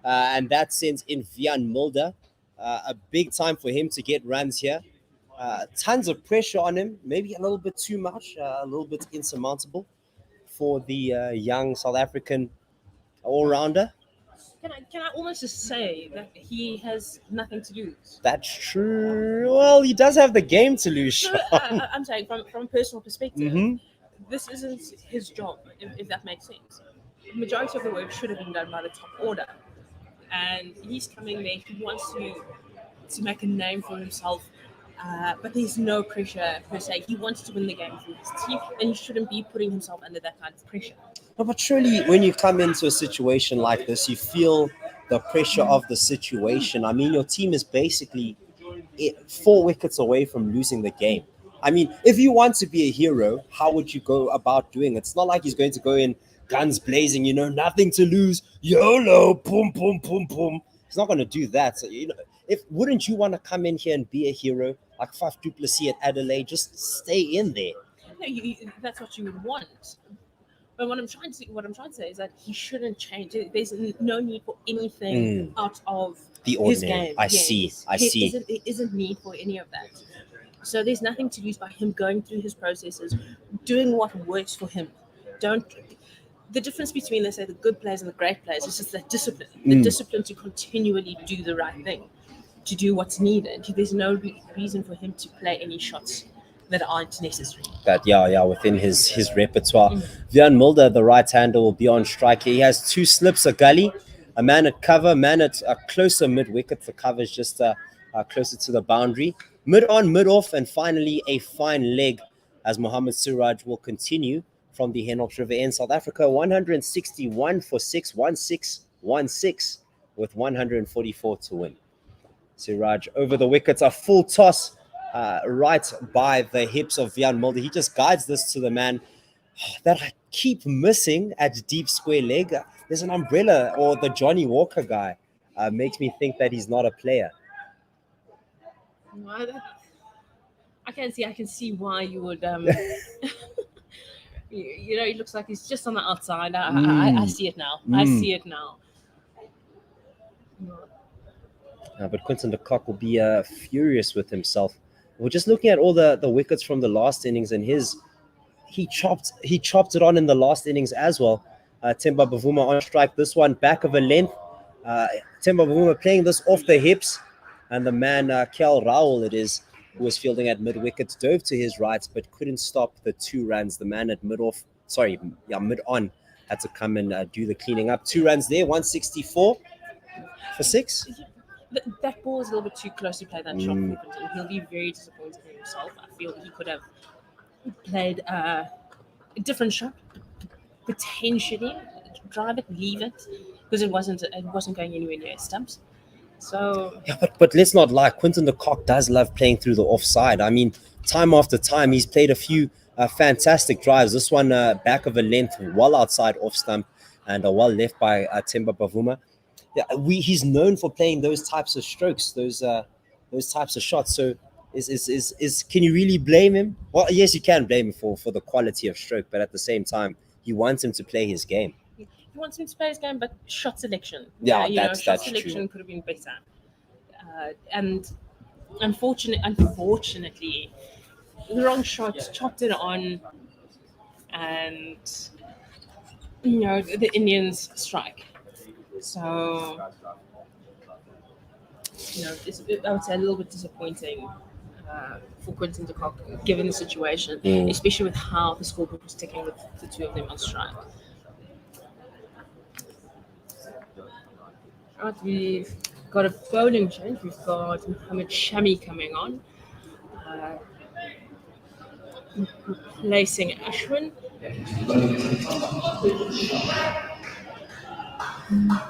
And that sends in Wiaan Mulder. A big time for him to get runs here. Tons of pressure on him, maybe a little bit too much, a little bit insurmountable for the young South African all-rounder. Can I almost just say that he has nothing to lose? That's true. Well, he does have the game to lose. No, I'm saying from a personal perspective, this isn't his job, if that makes sense. The majority of the work should have been done by the top order. And he's coming there, he wants to make a name for himself. But there's no pressure per se. He wants to win the game for his team, and he shouldn't be putting himself under that kind of pressure. No, but surely when you come into a situation like this, you feel the pressure of the situation. I mean, your team is basically 4 wickets away from losing the game. I mean, if you want to be a hero, how would you go about doing it? It's not like he's going to go in guns blazing, nothing to lose, YOLO, boom, boom, boom, boom. He's not going to do that. So, wouldn't you want to come in here and be a hero like Faf du Plessis at Adelaide? Just stay in there. No, that's what you would want. But what I'm trying to say is that he shouldn't change. There's no need for anything out of the his ordinary. game. I see. There isn't need for any of that. So there's nothing to lose by him going through his processes, doing what works for him. The difference between, let's say, the good players and the great players is just that discipline. The discipline to continually do the right thing, to do what's needed. There's no reason for him to play any shots that aren't necessary. That within his repertoire. Wiaan Mulder, the right-hander, will be on strike here. He has 2 slips, a gully, a man at cover, man at a closer mid-wicket. The cover is just closer to the boundary. Mid-on, mid-off, and finally a fine leg as Mohamed Siraj will continue from the Hennops River in South Africa. 161 for 6, 1-6, with 144 to win. Siraj over the wickets, a full toss right by the hips of Wiaan Mulder. He just guides this to the man that I keep missing at deep square leg. There's an umbrella, or the Johnny Walker guy. Makes me think that he's not a player. I can see why you would. It looks like he's just on the outside. I see it now. I see it now. But Quinton de Kock will be furious with himself. We're just looking at all the wickets from the last innings, and he chopped it on in the last innings as well. Temba Bavuma on strike. This one back of a length. Temba Bavuma playing this off the hips, and the man Kel Raul it is, who was fielding at mid wicket, dove to his right but couldn't stop the 2 runs. The man at mid on had to come and do the cleaning up. 2 runs there, 164 for 6. That ball is a little bit too close to play that shot for Quinton. He'll be very disappointed in himself. I feel he could have played a different shot, potentially drive it, leave it, because it wasn't going anywhere near his stumps. So Yeah, but let's not lie. Quinton de Kock does love playing through the offside. I mean, time after time, he's played a few fantastic drives. This one back of a length, well outside off stump, and well left by Timba Bavuma. Yeah, he's known for playing those types of strokes, those types of shots. So is can you really blame him? Well, yes, you can blame him for the quality of stroke, but at the same time, you want him to play his game. he wants him to play his game, but shot selection. Yeah, shot that's selection true. could have been better. And unfortunately, the wrong shot chopped it on, and the Indians strike. So it's, I would say, a little bit disappointing for Quinton de Kock, given the situation, especially with how the scoreboard was ticking with the two of them on strike. Right, we've got a bowling change. We've got Mohammed Shami coming on, replacing Ashwin.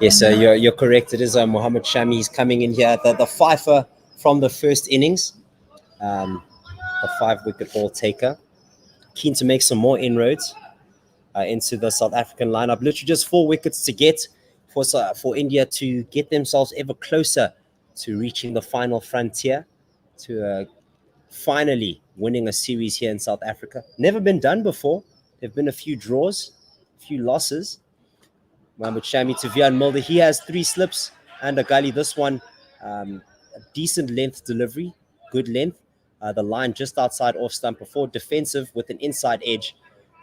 Yes, you're correct. It is Mohammed Shami. He's coming in here. The fifer from the first innings, the 5-wicket ball taker, keen to make some more inroads into the South African lineup. Literally just 4 wickets to get for India to get themselves ever closer to reaching the final frontier, to finally winning a series here in South Africa. Never been done before. There've been a few draws, a few losses. Mohammed Shami to Vian Mulder. He has 3 slips and a gully. This one, a decent length delivery, good length. The line just outside off stump before defensive with an inside edge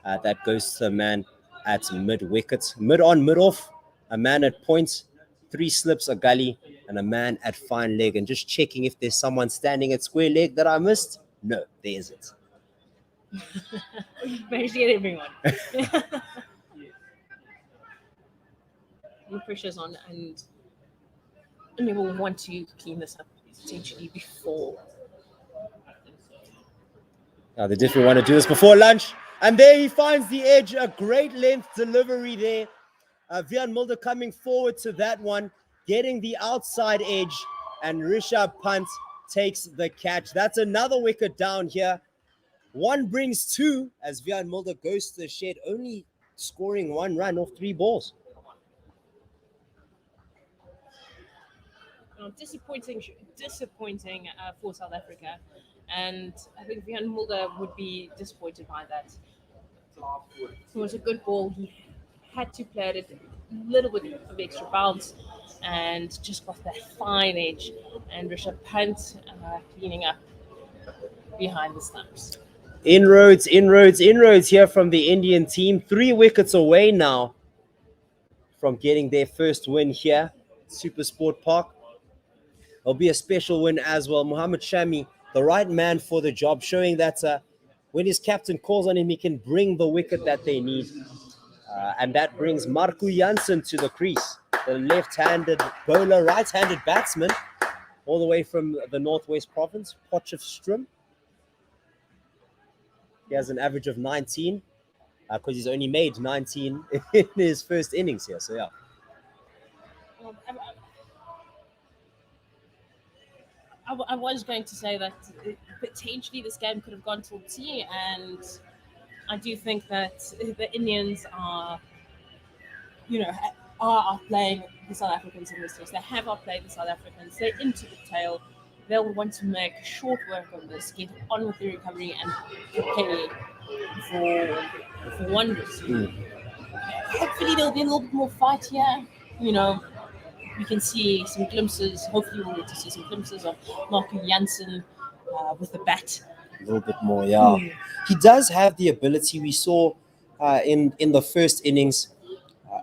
that goes to a man at mid-wicket. Mid on, mid off, a man at points, 3 slips, a gully, and a man at fine leg. And just checking if there's someone standing at square leg that I missed. No, there isn't. Managed to get everyone. The pressure's on, and we will want to clean this up potentially before. Now they definitely want to do this before lunch. And there he finds the edge, a great length delivery there. Vian Mulder coming forward to that one, getting the outside edge, and Rishabh Pant takes the catch. That's another wicket down here. 1 brings 2 as Vian Mulder goes to the shed, only scoring 1 run off 3 balls. Disappointing for South Africa, and I think Vian Mulder would be disappointed by that. It was a good ball. He had to play it a little bit of extra bounce and just got that fine edge, and Rishabh Pant cleaning up behind the stumps. Inroads here from the Indian team. 3 wickets away now from getting their first win here at Super Sport Park. It'll be a special win as well. Mohammed Shami, the right man for the job, showing that when his captain calls on him, he can bring the wicket that they need. And that brings Marco Jansen to the crease, the left-handed bowler, right-handed batsman, all the way from the Northwest Province, Potchefstroom. He has an average of 19 because he's only made 19 in his first innings here. So, yeah. I was going to say that potentially this game could have gone till tea, and I do think that the Indians are outplaying the South Africans in this test. They have outplayed the South Africans. They're into the tail. They'll want to make short work of this, get on with the recovery, and prepare for wonders. Hopefully there'll be a little bit more fight here. We can see some glimpses. Hopefully we'll get to see some glimpses of Marco Jansen with the bat. A little bit more, yeah. He does have the ability. We saw in the first innings,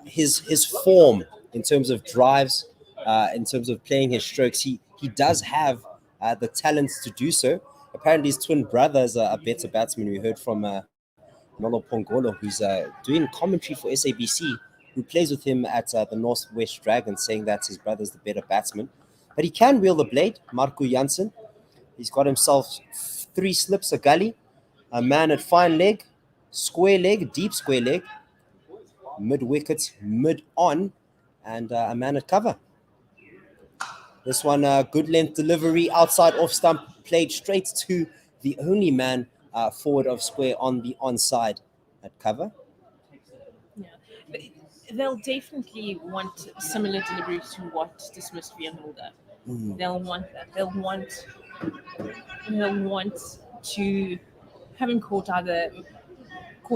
his form in terms of drives, in terms of playing his strokes. He does have the talents to do so. Apparently his twin brother is a better batsman. We heard from Nolo Pongolo, who's doing commentary for SABC, who plays with him at the Northwest Dragons, saying that his brother's the better batsman. But he can wield the blade, Marco Jansen. He's got himself 3 slips, a gully, a man at fine leg, square leg, deep square leg, mid-wicket, mid-on, and a man at cover. This one, good length delivery, outside off stump, played straight to the only man forward of square on the onside at cover. Yeah. But they'll definitely want similar deliveries to what dismissed via Mulder. They'll want that. They'll want to have him caught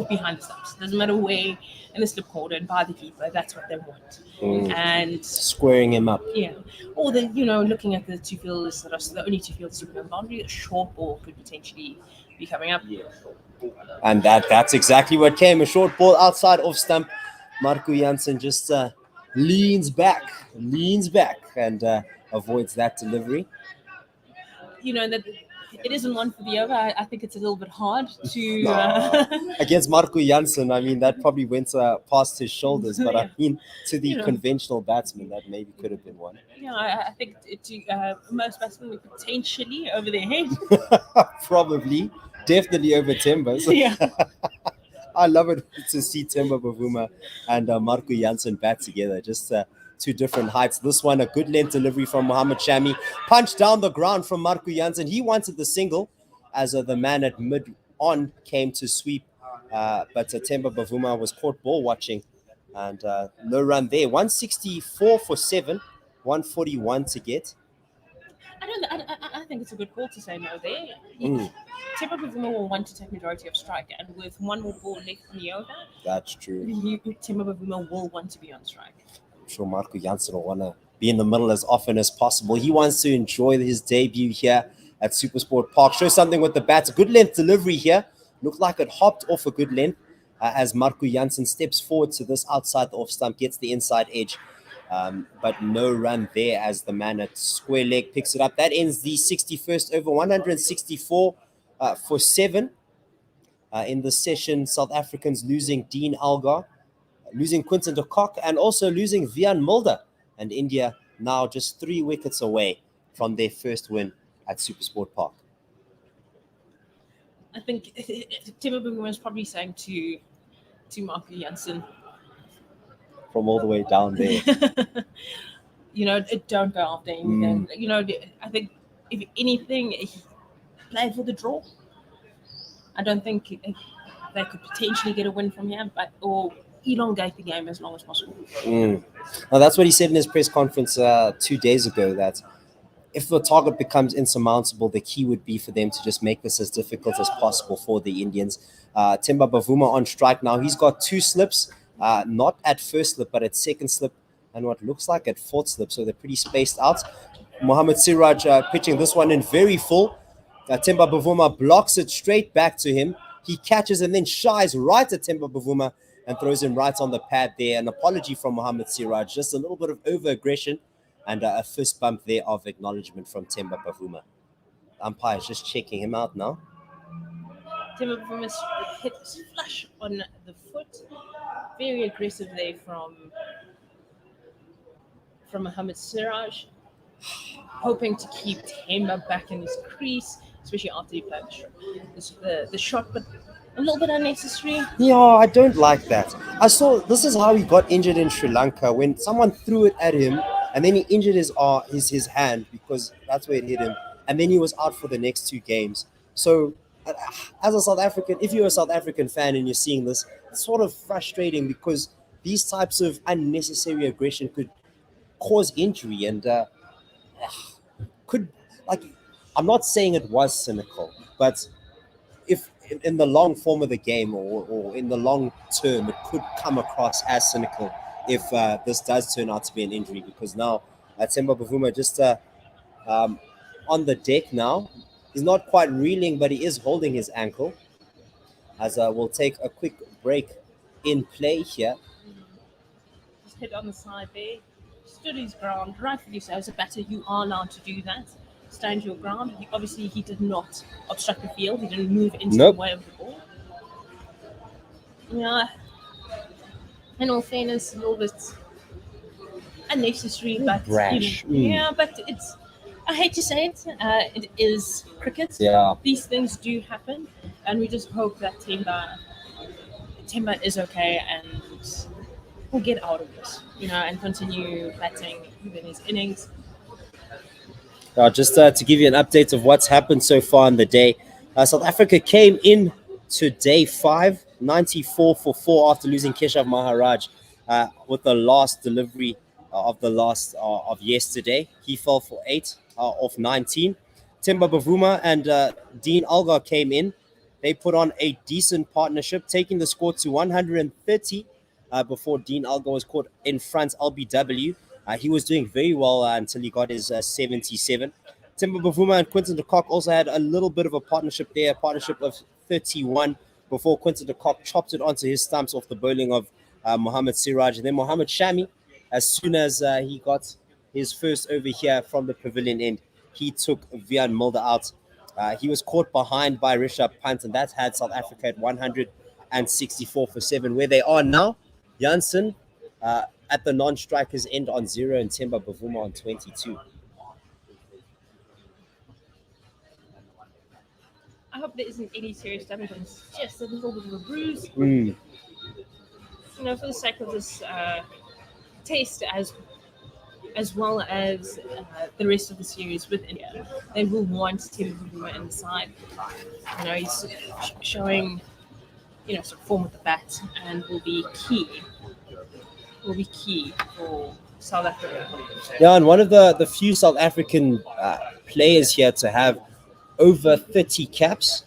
behind the stumps. Doesn't matter where in the slip corner and by the keeper. That's what they want. And squaring him up. Yeah. Or the looking at the two fielders that are the only two fielders who can boundary, a short ball could potentially be coming up. And that's exactly what came. A short ball outside off stump. Marco Jansen just leans back and avoids that delivery. That it isn't one for the over. I think it's a little bit hard to against Marco Jansen. I mean, that probably went past his shoulders, but I mean, to the conventional batsman, that maybe could have been one. Yeah, I think most batsmen would potentially over their head. Probably, definitely over Timber. So Yeah. I love it to see Timber Bavuma and Marco Jansen bat together. Just two different heights. This one, a good length delivery from Mohamed Shami. Punch down the ground from Marco Jansen. He wanted the single as the man at mid-on came to sweep. But Timber Bavuma was caught ball watching. And no run there. 164 for 7. 141 to get. I think it's a good call to say no there. Timber Bavuma will want to take majority of strike, and with one more ball left in the over, That's true. Timber Bavuma will want to be on strike. I'm sure Marco Jansen will want to be in the middle as often as possible. He wants to enjoy his debut here at Supersport Park. Show something with the bats. A good length delivery here. Looked like it hopped off a good length as Marco Jansen steps forward to this outside the off stump, gets the inside edge. But no run there as the man at square leg picks it up. That ends the 61st over. 164 for 7. In the session, South Africans losing Dean Elgar, losing Quinton de Kock, and also losing Vian Mulder. And India now just 3 wickets away from their first win at Supersport Park. I think Timber Bavuma is probably saying to Marco Jansen, From all the way down there. don't go after him. I think if anything, play for the draw. I don't think they could potentially get a win from here, or elongate the game as long as possible. Now, that's what he said in his press conference 2 days ago, that if the target becomes insurmountable, the key would be for them to just make this as difficult as possible for the Indians. Timber Bavuma on strike now. He's got 2 slips, not at first slip, but at second slip, and what looks like at fourth slip, so they're pretty spaced out. Mohamed Siraj pitching this one in very full. Timber Bavuma blocks it straight back to him. He catches and then shies right at Timber Bavuma and throws him right on the pad there. An apology from Mohamed Siraj, just a little bit of over-aggression and a fist bump there of acknowledgement from Timber Bavuma. Umpire's just checking him out now. Timber Bavuma hit flush on the foot. Very aggressive there from Mohamed Siraj. Hoping to keep Timber back in his crease, especially after he played the shot, but a little bit unnecessary. Yeah, I don't like that. I saw this is how he got injured in Sri Lanka, when someone threw it at him and then he injured his hand because that's where it hit him, and then he was out for the next 2 games. So as a South African, if you're a South African fan and you're seeing this, it's sort of frustrating because these types of unnecessary aggression could cause injury and I'm not saying it was cynical, but if in the long form of the game or in the long term, it could come across as cynical if this does turn out to be an injury, because now Timber Bavuma just on the deck now. He's not quite reeling, but he is holding his ankle. As we'll take a quick break in play here. Just hit on the side there. Stood his ground, rightfully so. As a batter, you are allowed to do that. Stand your ground. He did not obstruct the field. He didn't move into the way of the ball. Yeah. In all fairness, a little bit unnecessary, but brash. Yeah, but it's. I hate to say it. It is cricket. Yeah. These things do happen, and we just hope that Timber is okay and will get out of this, and continue batting within his innings. Just to give you an update of what's happened so far in the day, South Africa came in to day 5, 94 for 4 after losing Keshav Maharaj with the last delivery of yesterday. He fell for 8 off 19. Timba Bavuma and Dean Elgar came in. They put on a decent partnership, taking the score to 130 before Dean Elgar was caught in front LBW. He was doing very well until he got his 77. Timba Bavuma and Quinton de Kock also had a little bit of a partnership there, a partnership of 31 before Quinton de Kock chopped it onto his stumps off the bowling of Mohamed Siraj. And then Mohamed Shami, as soon as he got his first over here from the pavilion end, he took Vian Mulder out. He was caught behind by Rishabh Pant, and that had South Africa at 164 for 7. Where they are now, Janssen at the non-strikers end on 0 and Timba Bavuma on 22. I hope there isn't any serious damage. It's just a little bit of a bruise. Mm. You know, for the sake of this test, as well as the rest of the series with India, they will want Timba Bavuma in the side. You know, he's showing, you know, some form with the bat and will be key. For South Africa. Yeah, and one of the few South African players here to have over 30 caps.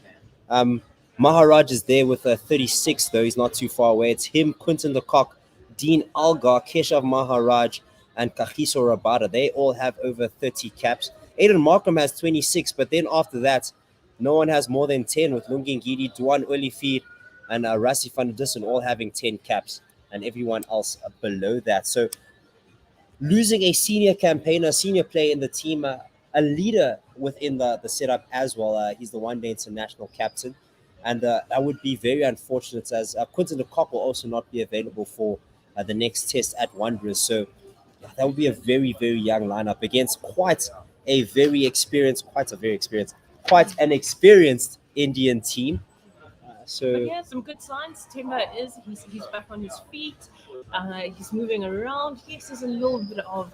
Maharaj is there with a 36, though he's not too far away. It's him, Quinton de Kock, Dean Elgar, Keshav Maharaj, and Kagiso Rabada. They all have over 30 caps. Aiden Markham has 26, but then after that, no one has more than 10, with Lungi Ngidi, Duan Olivier, and Rassi van der Dussen all having 10 caps, and everyone else below that. So losing a senior campaigner, a senior player in the team, a leader within the setup as well. He's the one-day international captain, and that would be very unfortunate, as Quinton de Kock will also not be available for the next test at Wanderers. So that would be a very, very young lineup against quite an experienced Indian team. But yeah, some good signs. Timba he's back on his feet. He's moving around. Yes, there's a little bit of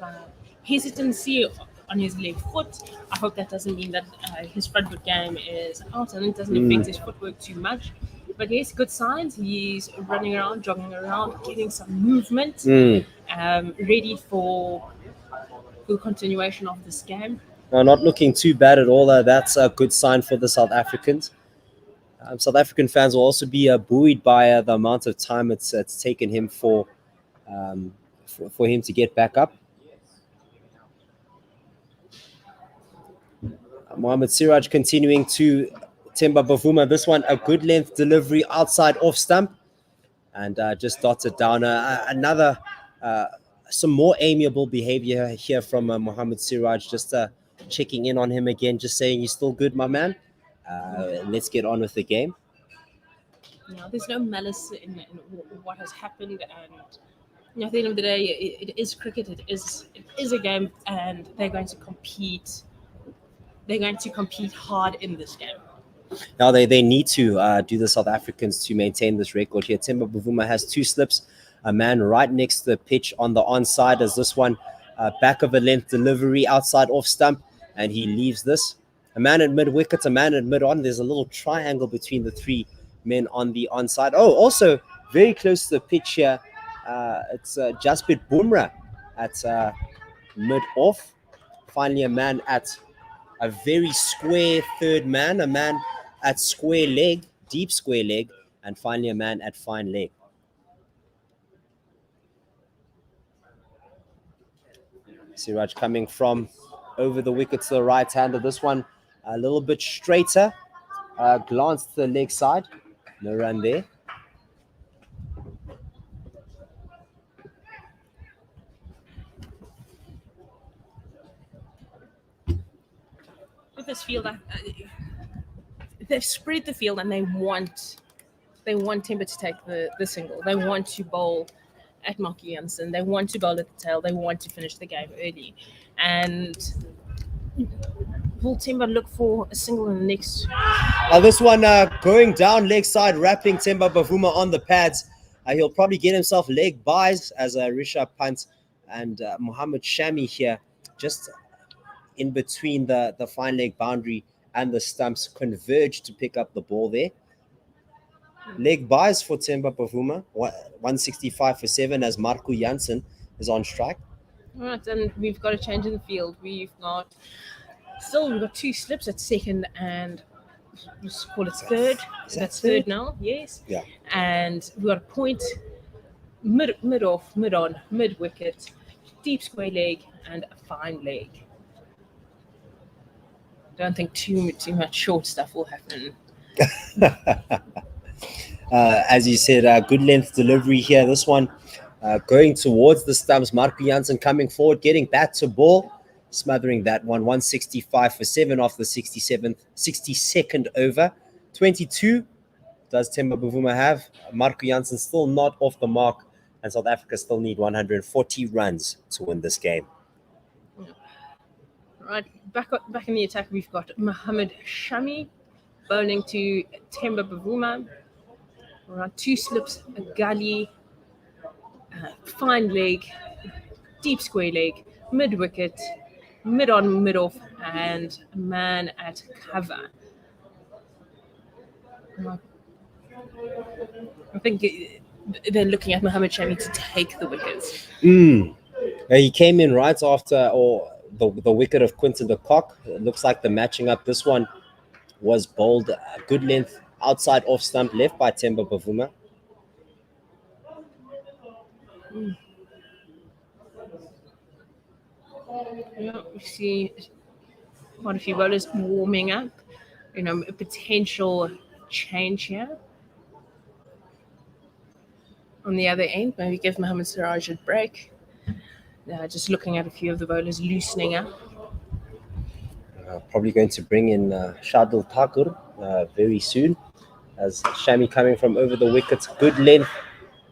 hesitancy on his left foot. I hope that doesn't mean that his front foot game is out and it doesn't affect his footwork too much. But yes, good signs. He's running around, jogging around, getting some movement, ready for the continuation of this game. No, not looking too bad at all. That's a good sign for the South Africans. South African fans will also be buoyed by the amount of time it's taken him for him to get back up. Mohamed Siraj continuing to Timba Bavuma. This one, a good length delivery outside off stump, and just dotted down. Another, some more amiable behavior here from Mohamed Siraj, just checking in on him again, just saying, "You're still good, my man. Let's get on with the game." You know, there's no malice in what has happened, and you know, at the end of the day, it is cricket. It is a game, and they're going to compete. They're going to compete hard in this game. Now they need to do the South Africans to maintain this record here. Timba Bavuma has 2 slips, a man right next to the pitch on the onside as this one, back of a length delivery outside off stump, and he leaves this. A man at mid wicket, a man at mid on. There's a little triangle between the 3 men on the onside. Oh, also very close to the pitch here. It's Jasprit Bumrah at mid off. Finally, a man at a very square third man, a man at square leg, deep square leg, and finally a man at fine leg. Siraj coming from over the wicket to the right hander. This one a little bit straighter. Glance to the leg side. No run there. With this field, they've spread the field and they want Timber to take the single. They want to bowl at Marky Janssen. They want to bowl at the tail. They want to finish the game early. And will Timber look for a single in the next? This one going down leg side, wrapping Timba Bavuma on the pads. He'll probably get himself leg buys as Rishabh Pant and Mohamed Shami here just in between the fine leg boundary and the stumps, converged to pick up the ball there. Leg buys for Temba Bavuma, 165 for 7 as Marco Janssen is on strike. All right, and we've got a change in the field. We've got 2 slips at second and let's call it third. That's third now, yes. Yeah. And we've got a point, mid off, mid on, mid wicket, deep square leg, and a fine leg. Don't think too much short stuff will happen. As you said, good length delivery here. This one going towards the stumps. Marco Janssen coming forward, getting bat to ball, smothering that one. 165 for 7 off the 62nd over. 22 does Temba Bavuma have. Marco Janssen still not off the mark, and South Africa still need 140 runs to win this game. Right, back in the attack, we've got Mohammed Shami bowling to Temba Bavuma. Right, 2 slips, a gully, fine leg, deep square leg, mid wicket, mid on, mid off, and a man at cover. I think they're looking at Mohammed Shami to take the wickets. He came in right after the wicket of Quinton de Kock. It looks like the matching up. This one was bowled good length outside off stump left by Temba Bavuma. Yeah, we see quite a few bowlers warming up. A potential change here. On the other end, maybe give Mohammed Siraj a break. Just looking at a few of the bowlers loosening up. Probably going to bring in Shardul Thakur very soon, as Shami coming from over the wickets. Good length,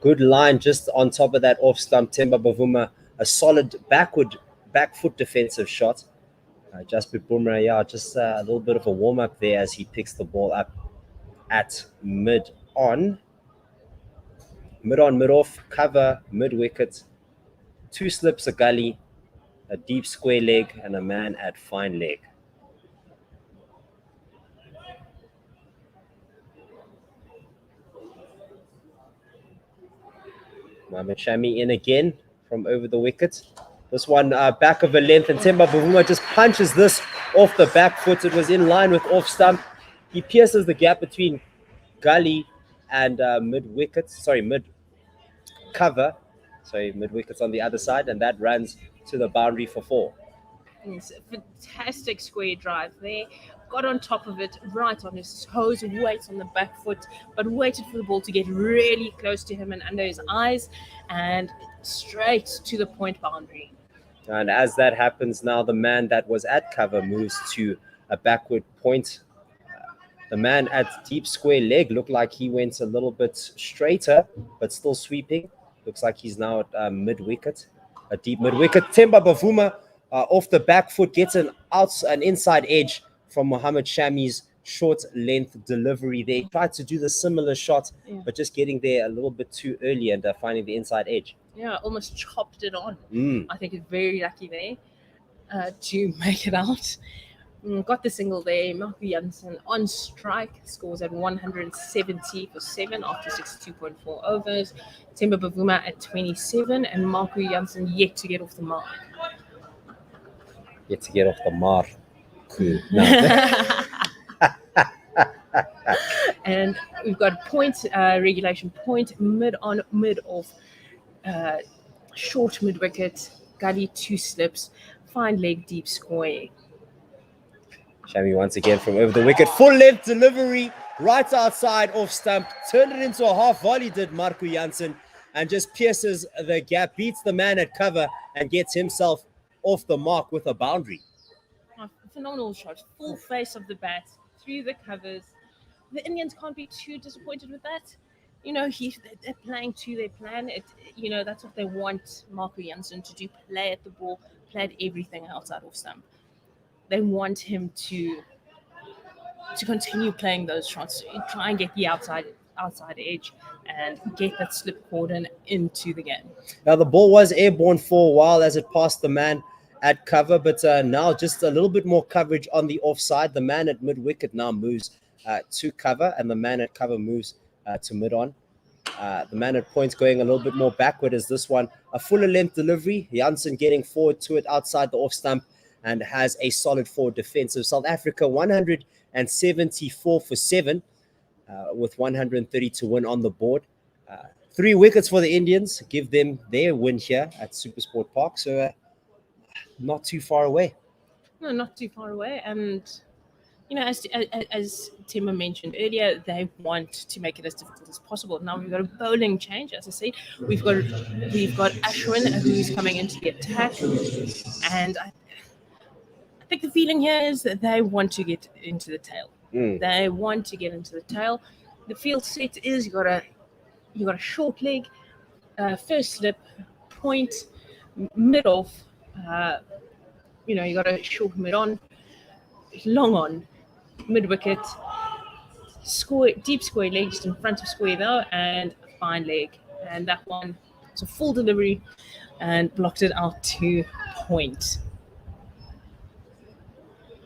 good line just on top of that off stump. Temba Bavuma, a solid back foot defensive shot. Jasprit Bumrah, just a little bit of a warm up there as he picks the ball up at mid on, mid off, cover, mid wicket. 2 slips, a gully, a deep square leg, and a man at fine leg. Mohammed Shami in again from over the wicket. This one back of a length, and Temba Bavuma just punches this off the back foot. It was in line with off stump. He pierces the gap between gully and mid cover. Mid wickets on the other side, and that runs to the boundary for 4. It's a fantastic square drive there. Got on top of it, right on his toes, weight on the back foot, but waited for the ball to get really close to him and under his eyes, and straight to the point boundary. And as that happens now, the man that was at cover moves to a backward point. The man at deep square leg looked like he went a little bit straighter, but still sweeping. Looks like he's now at mid wicket, a deep mid wicket. Temba Bavuma off the back foot gets an inside edge from Mohammed Shami's short length delivery there. He tried to do the similar shot, but just getting there a little bit too early and finding the inside edge. Yeah, almost chopped it on. I think it's very lucky there to make it out. Got the single there. Marco Janssen on strike, scores at 170 for 7 after 62.4 overs. Temba Bavuma at 27, and Marco Janssen yet to get off the mark. Yet to get off the mark. Cool. And we've got point, regulation point, mid on, mid off, short mid wicket, gully 2 slips, fine leg, deep square. Shami once again from over the wicket. Full length delivery right outside off stump. Turned it into a half volley, did Marco Janssen, and just pierces the gap, beats the man at cover, and gets himself off the mark with a boundary. Phenomenal shot. Full face of the bat, through the covers. The Indians can't be too disappointed with that. They're playing to their plan. That's what they want Marco Janssen to do, play at the ball, play at everything outside off stump. They want him to continue playing those shots, try and get the outside edge and get that slip cordon into the game. Now the ball was airborne for a while as it passed the man at cover, but now just a little bit more coverage on the offside. The man at mid-wicket now moves to cover, and the man at cover moves to mid-on. The man at points going a little bit more backward as this one. A fuller length delivery. Janssen getting forward to it outside the off stump and has a solid forward defense. So South Africa 174 for 7 with 130 to win on the board. 3 wickets for the Indians. Give them their win here at Supersport Park. So not too far away. No, not too far away. And you know, as Timber mentioned earlier, they want to make it as difficult as possible. Now we've got a bowling change, as I said. We've got Ashwin who's coming into the attack, and I think the feeling here is that they want to get into the tail. They want to get into the tail. The field set is you got a short leg, first slip, point, mid off. You got a short mid on, long on, mid wicket, square, deep square leg just in front of square though, and a fine leg. And that one was a full delivery and blocked it out to point.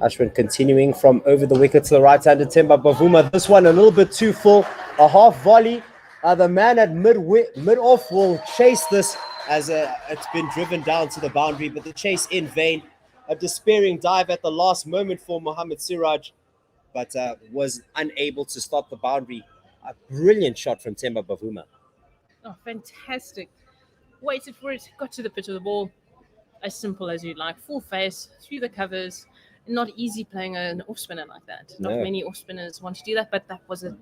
Ashwin continuing from over the wicket to the right-handed Themba Bavuma. This one a little bit too full. A half volley. The man at mid-off will chase this as it's been driven down to the boundary, but the chase in vain. A despairing dive at the last moment for Mohammad Siraj, but was unable to stop the boundary. A brilliant shot from Themba Bavuma. Oh, fantastic. Waited for it, got to the pitch of the ball. As simple as you'd like. Full face, through the covers. Not easy playing an off spinner like that. Not many off spinners want to do that, but that was a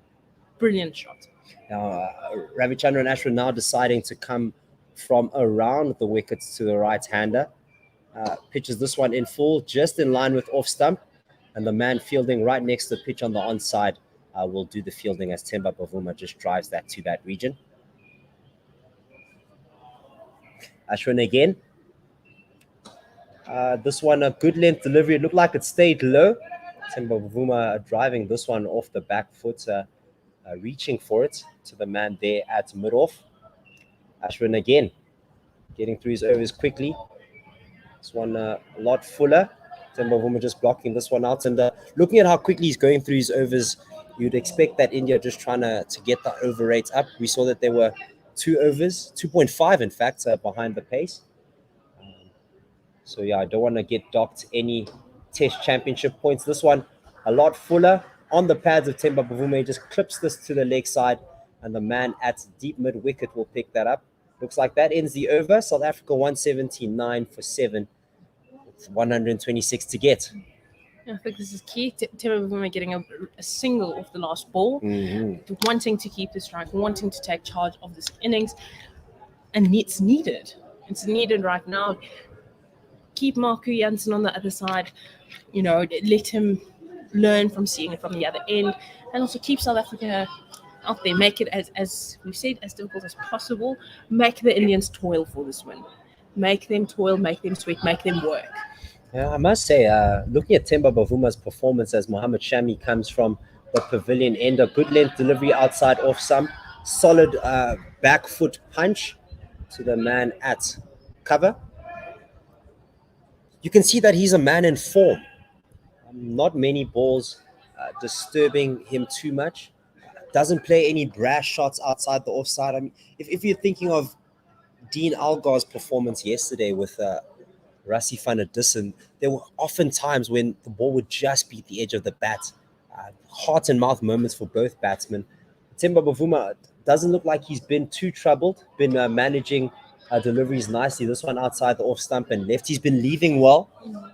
brilliant shot. Now, Ravichandran Ashwin now deciding to come from around the wickets to the right-hander. Pitches this one in full, just in line with off stump. And the man fielding right next to the pitch on the onside will do the fielding as Themba Bavuma just drives that to that region. Ashwin again. This one, a good length delivery. It looked like it stayed low. Themba Bavuma driving this one off the back foot, reaching for it to the man there at mid-off. Ashwin again, getting through his overs quickly. This one a lot fuller. Themba Bavuma just blocking this one out. And looking at how quickly he's going through his overs, you'd expect that India just trying to get the over rate up. We saw that there were 2 overs, 2.5 in fact, behind the pace. So yeah, I don't want to get docked any Test Championship points. This one a lot fuller on the pads of Themba Bavuma. He just clips this to the leg side, and the man at deep mid wicket will pick that up. Looks like that ends the over. South Africa 179 for 7. It's 126 to get. I think this is key. Themba Bavuma getting a single off the last ball, wanting to keep the strike, wanting to take charge of this innings, and it's needed. It's needed right now. Keep Marco Jansen on the other side, let him learn from seeing it from the other end, and also keep South Africa out there. Make it, as we've said, as difficult as possible. Make the Indians toil for this win. Make them toil, make them sweat, make them work. Yeah, I must say, looking at Themba Bavuma's performance as Mohammad Shami comes from the pavilion end, a good length delivery outside off some, solid back foot punch to the man at cover. You can see that he's a man in form. Not many balls disturbing him too much. Doesn't play any brash shots outside the offside. I mean, if you're thinking of Dean Elgar's performance yesterday with Rassie van der Dussen, there were often times when the ball would just beat the edge of the bat. Heart and mouth moments for both batsmen. Themba Bavuma doesn't look like he's been too troubled, been managing deliveries nicely. This one outside the off stump and left. He's been leaving well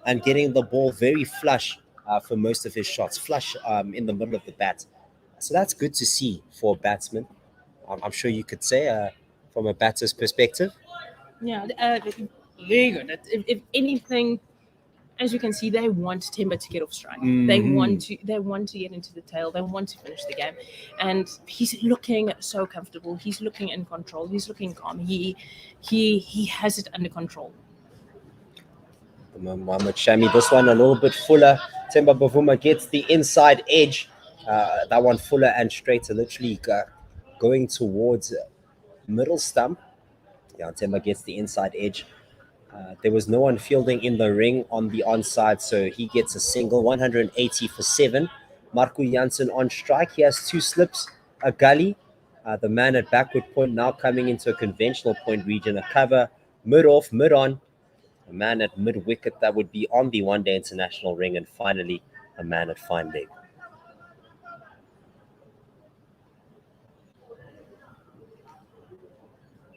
and getting the ball very flush for most of his shots. Flush in the middle of the bat. So that's good to see for a batsman. I'm sure you could say from a batter's perspective. Yeah, very good. If anything, as you can see, they want Themba to get off strike. They want to get into the tail. They want to finish the game, and he's looking so comfortable. He's looking in control. He's looking calm. He has it under control. Mohammad Shami, this one a little bit fuller. Themba Bavuma gets the inside edge. That one fuller and straighter, literally going towards middle stump. Yeah, Themba gets the inside edge. There was no one fielding in the ring on the onside, so he gets a single, 180 for 7. Marco Janssen on strike. He has 2 slips, a gully. The man at backward point now coming into a conventional point region, a cover, mid off, mid on. A man at mid wicket that would be on the one-day international ring, and finally a man at fine leg.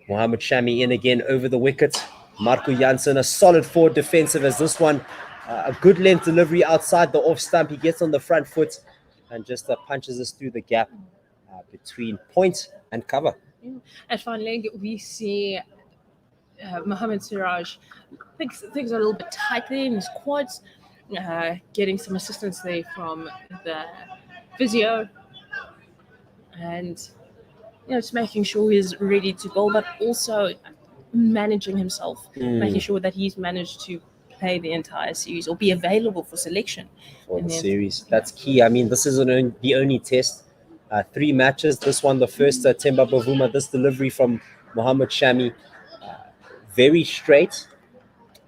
Mohammed Shami in again over the wicket. Marco Janssen, a solid forward defensive as this one. A good length delivery outside the off stump. He gets on the front foot and just punches us through the gap between point and cover. At fine leg, we see Mohammed Siraj. Things are a little bit tight there in his quads. Getting some assistance there from the physio. And just making sure he's ready to bowl, but also managing himself, making sure that he's managed to play the entire series or be available for selection for the series. That's key. I mean, this isn't the only test. 3 matches. This one, the first, Temba Bavuma. This delivery from Mohammed Shami, very straight.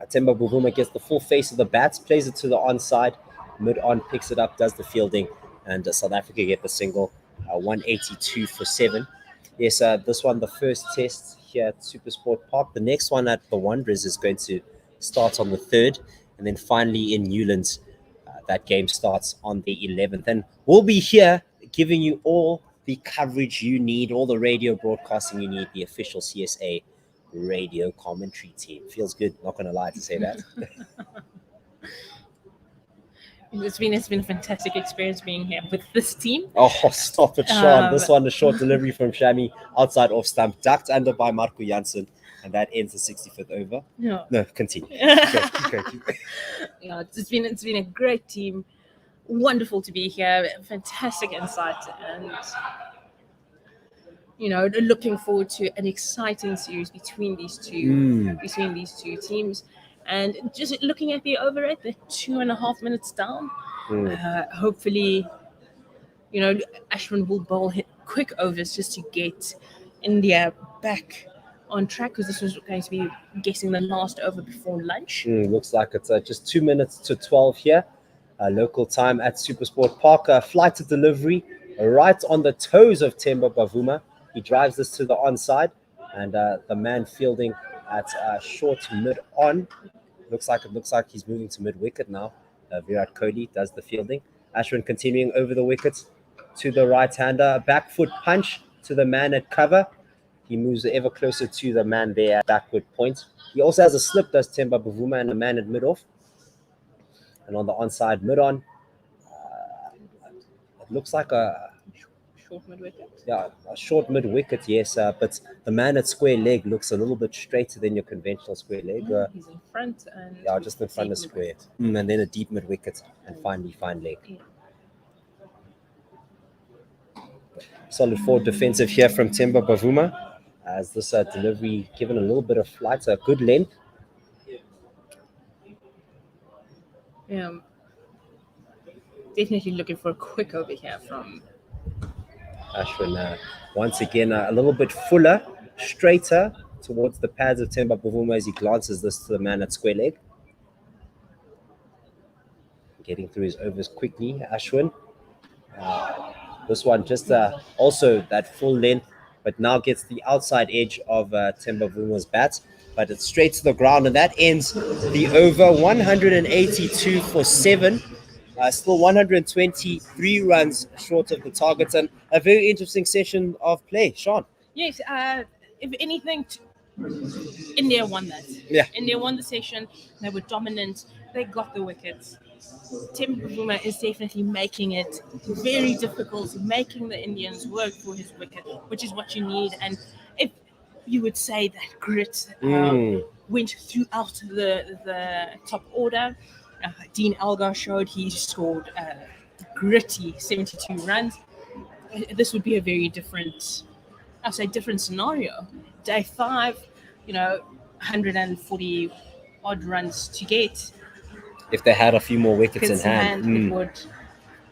Temba Bavuma gets the full face of the bats, plays it to the onside, mid-on, picks it up, does the fielding, and South Africa get the single, 182 for 7. Yes, this one, the first test here at Supersport Park. The next one at the Wanderers is going to start on the 3rd, and then finally in Newlands, that game starts on the 11th. And we'll be here giving you all the coverage you need, all the radio broadcasting you need, the official CSA radio commentary team. Feels good, not going to lie to say that. It's been a fantastic experience being here with this team. Oh, stop it, Sean. This one, a short delivery from Shami, outside off stump, ducked under by Marco Janssen, and that ends the 65th over. No, continue. Okay. Yeah, it's been a great team. Wonderful to be here. Fantastic insight, and looking forward to an exciting series between these two teams. And just looking at the over rate, they're 2.5 minutes down. Hopefully, Ashwin will bowl hit quick overs just to get India back on track, because this was going to be guessing the last over before lunch. Looks like it's just 2 minutes to 12 here. Local time at Supersport Park. Flight to delivery right on the toes of Temba Bavuma. He drives this to the onside, and the man fielding at short mid-on. Looks like he's moving to mid-wicket now. Virat Kohli does the fielding. Ashwin continuing over the wicket to the right-hander. Back foot punch to the man at cover. He moves ever closer to the man there at backward point. He also has a slip, does Temba Bavuma, and a man at mid-off. And on the onside mid-on, it looks like a short mid-wicket. Yeah, a short mid-wicket, yes. But the man at square leg looks a little bit straighter than your conventional square leg. He's in front. And just in front of square. And then a deep mid-wicket, and finally fine leg. Yeah. Solid forward defensive here from Temba Bavuma. As this delivery given a little bit of flight, a good length. Yeah, definitely looking for a quick over here from Ashwin. Once again, a little bit fuller, straighter towards the pads of Temba Bavuma as he glances this to the man at square leg. Getting through his overs quickly, Ashwin. This one just also that full length, but now gets the outside edge of Temba Bavuma's bat. But it's straight to the ground, and that ends the over. 182 for 7. Still 123 runs short of the target, and a very interesting session of play. Sean? Yes, if anything, India won that. Yeah. India won the session. They were dominant. They got the wickets. Temba Bavuma is definitely making it very difficult, making the Indians work for his wicket, which is what you need. And if you would say that grit went throughout the top order. Dean Elgar showed he scored gritty 72 runs. This would be a very different scenario. Day 5, 140 odd runs to get. If they had a few more wickets in hand.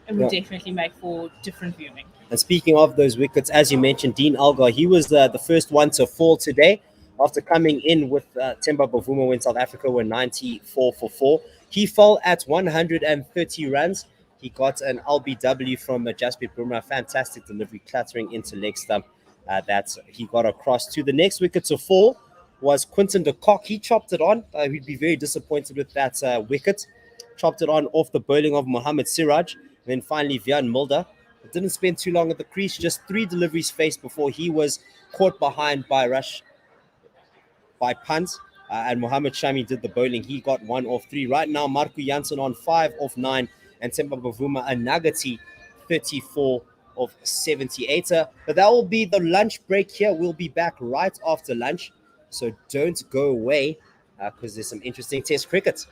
It would definitely make for different viewing. And speaking of those wickets, as you mentioned, Dean Elgar, he was the first one to fall today. after coming in with Temba Bavuma when South Africa were 94 for 4. He fell at 130 runs. He got an LBW from Jasprit Bumrah. Fantastic delivery, clattering into leg stump. That he got across to the next wicket to fall was Quinton de Kock. He chopped it on. He'd be very disappointed with that wicket. Chopped it on off the bowling of Mohammad Siraj. And then finally, Vian Mulder. It didn't spend too long at the crease, just 3 deliveries faced before he was caught behind by punt. And Mohammad Shami did the bowling. He got 1 off 3. Right now, Marco Janssen on 5 off 9. And Temba Bavuma a Nagati 34 of 78. But that will be the lunch break here. We'll be back right after lunch. So don't go away because there's some interesting test cricket.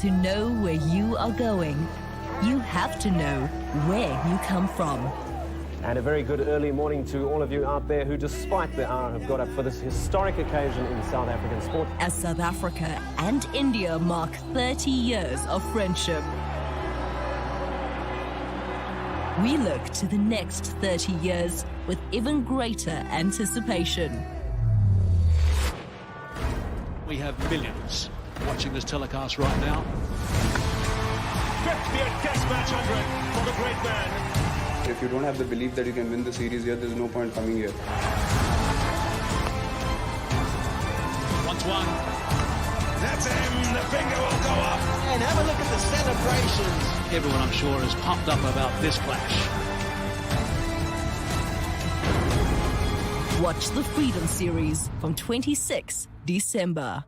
To know where you are going, you have to know where you come from. And a very good early morning to all of you out there who, despite the hour, have got up for this historic occasion in South African sport. As South Africa and India mark 30 years of friendship, we look to the next 30 years with even greater anticipation. We have millions watching this telecast right now. 50th Test match 100 for the great man. If you don't have the belief that you can win the series here, there's no point coming here. 1-1. That's him. The finger will go up. And have a look at the celebrations. Everyone, I'm sure, is pumped up about this clash. Watch the Freedom Series from 26 December.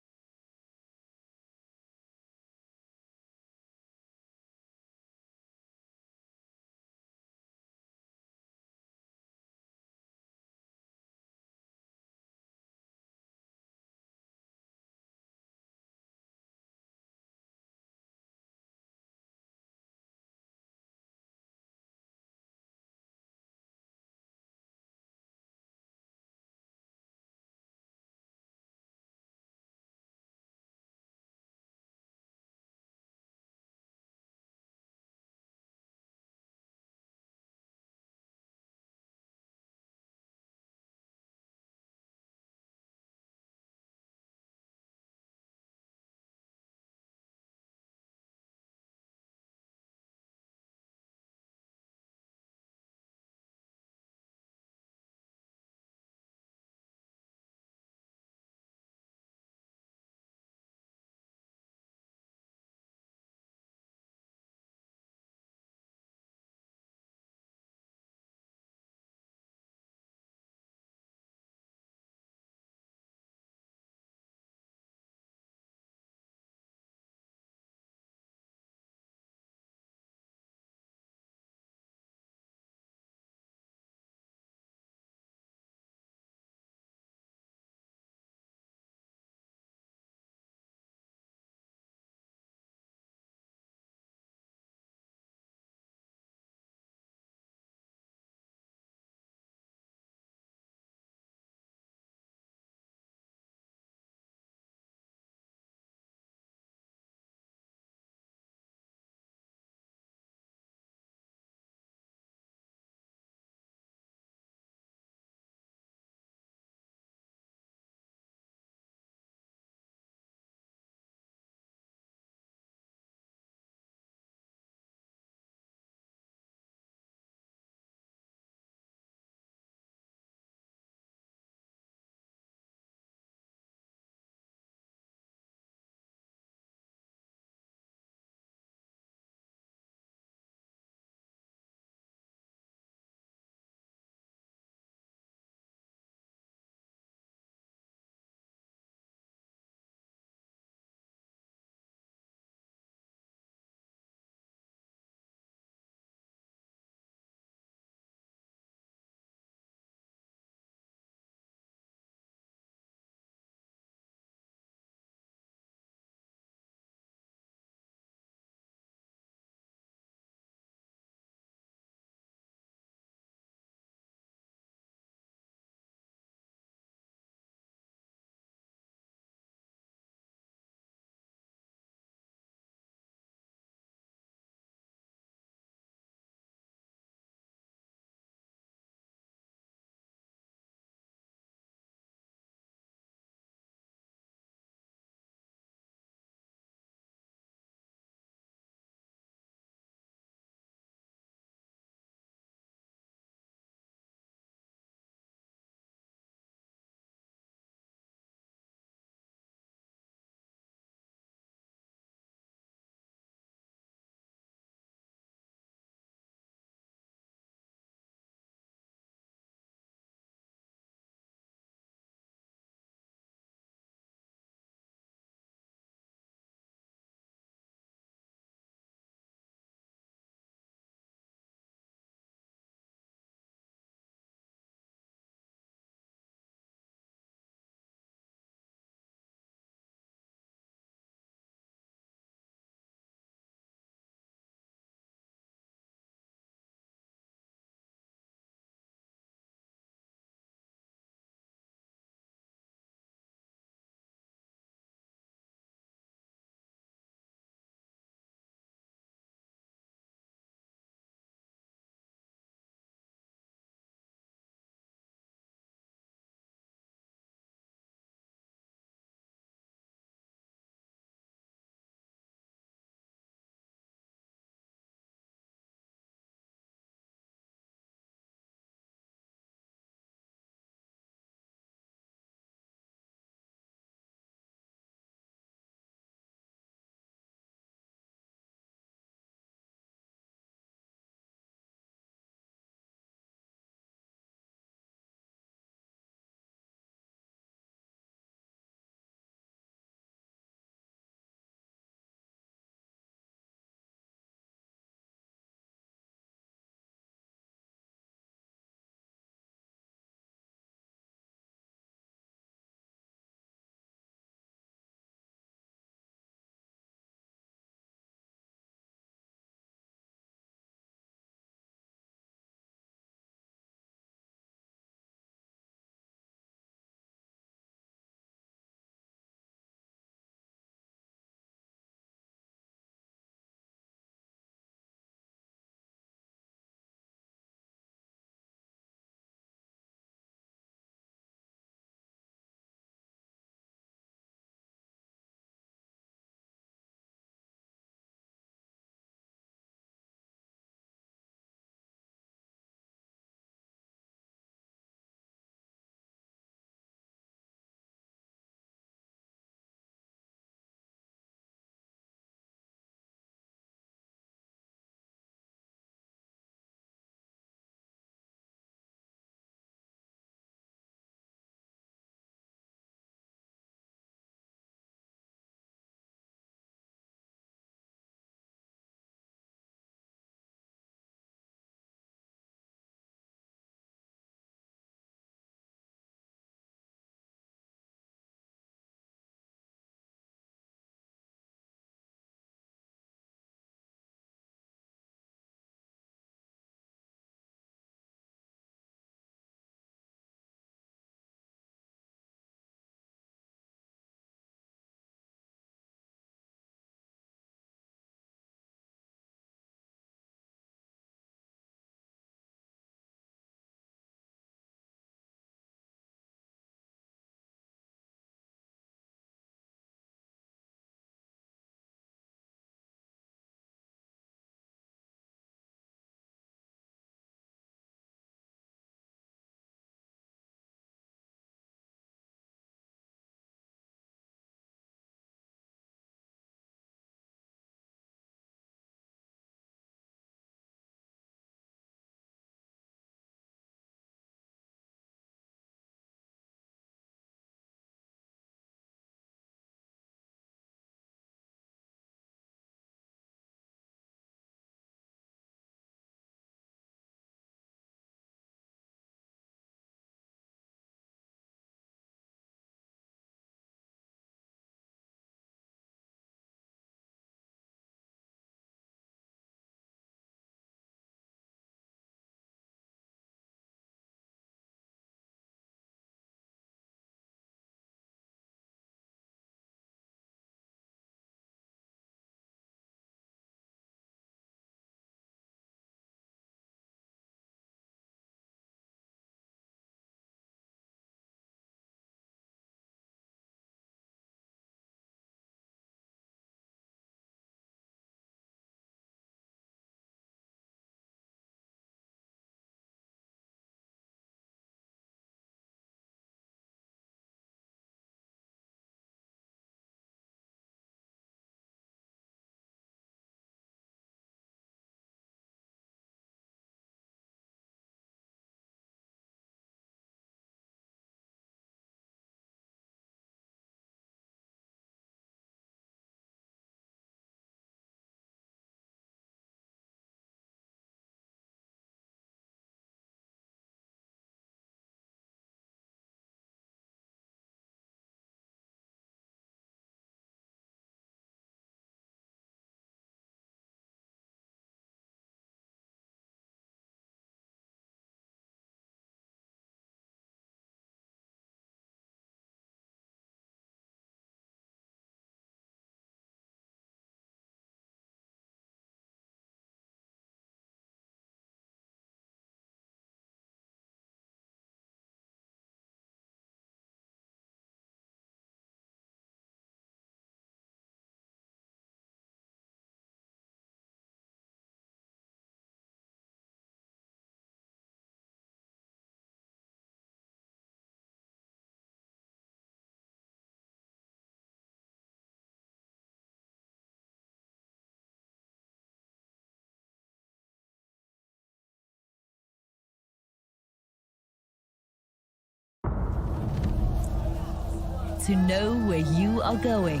To know where you are going,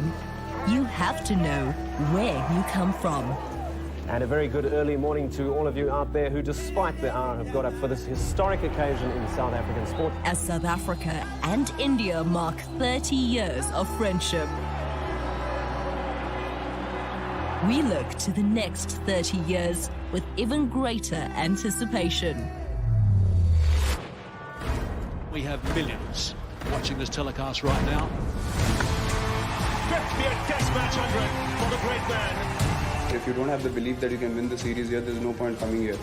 you have to know where you come from. And a very good early morning to all of you out there who, despite the hour, have got up for this historic occasion in South African sport. As South Africa and India mark 30 years of friendship, we look to the next 30 years with even greater anticipation. We have millions watching this telecast right now. 50th Test match 100 for the great man. If you don't have the belief that you can win the series here, there's no point coming here. 1-1.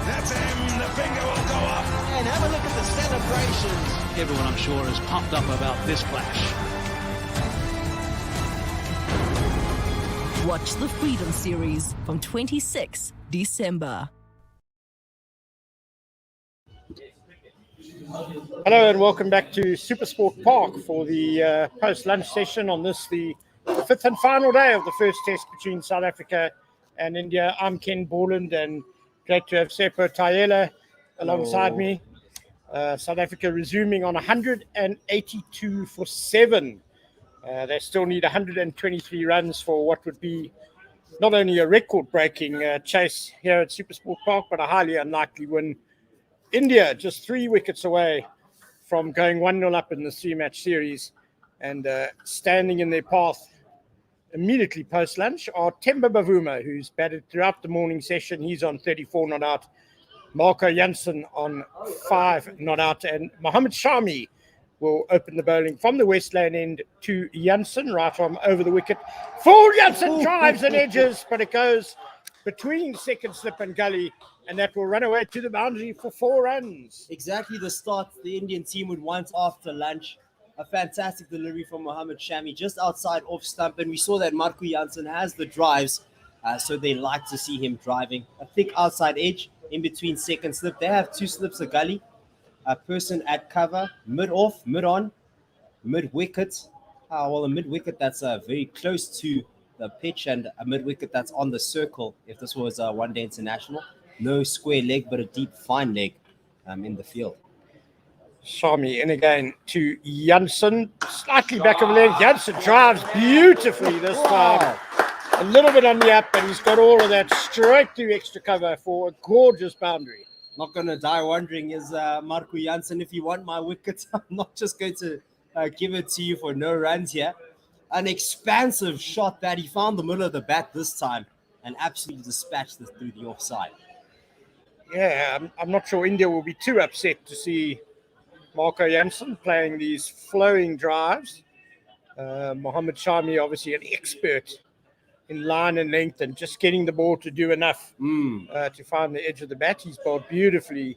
That's him. The finger will go up. And have a look at the celebrations. Everyone, I'm sure, is pumped up about this clash. Watch the Freedom Series from 26 December. Hello and welcome back to Supersport Park for the post-lunch session on this, the fifth and final day of the first test between South Africa and India. I'm Ken Borland and great to have Seppo Tayela alongside me. South Africa resuming on 182 for 7. They still need 123 runs for what would be not only a record-breaking chase here at Supersport Park, but a highly unlikely win. India just 3 wickets away from going 1-0 up in the 3-match series, and standing in their path immediately post-lunch are Temba Bavuma, who's batted throughout the morning session. He's on 34 not out. Marco Jansen on 5 not out, and Mohammad Shami will open the bowling from the West Lane end to Jansen, right arm over the wicket. Full Jansen drives and edges, but it goes between second slip and gully, and that will run away to the boundary for 4 runs. Exactly the start the Indian team would want after lunch. A fantastic delivery from Mohammad Shami just outside off stump, and we saw that Marco Jansen has the drives, so they like to see him driving. A thick outside edge in between second slip. They have 2 slips of gully. A person at cover, mid-off, mid-on, mid-wicket. Well, a mid-wicket that's very close to the pitch, and a mid-wicket that's on the circle if this was a one-day international. No square leg, but a deep, fine leg in the field. Shami in again to Jansen, slightly back of the leg. Jansen drives beautifully this time. A little bit on the up, and he's got all of that straight through extra cover for a gorgeous boundary. Not going to die wondering, is Marco Jansen, if you want my wicket, I'm not just going to give it to you for no runs here. An expansive shot that he found the middle of the bat this time and absolutely dispatched this through the offside. Yeah, I'm not sure India will be too upset to see Marco Jansen playing these flowing drives. Mohammad Shami, obviously an expert in line and length and just getting the ball to do enough to find the edge of the bat. He's bowled beautifully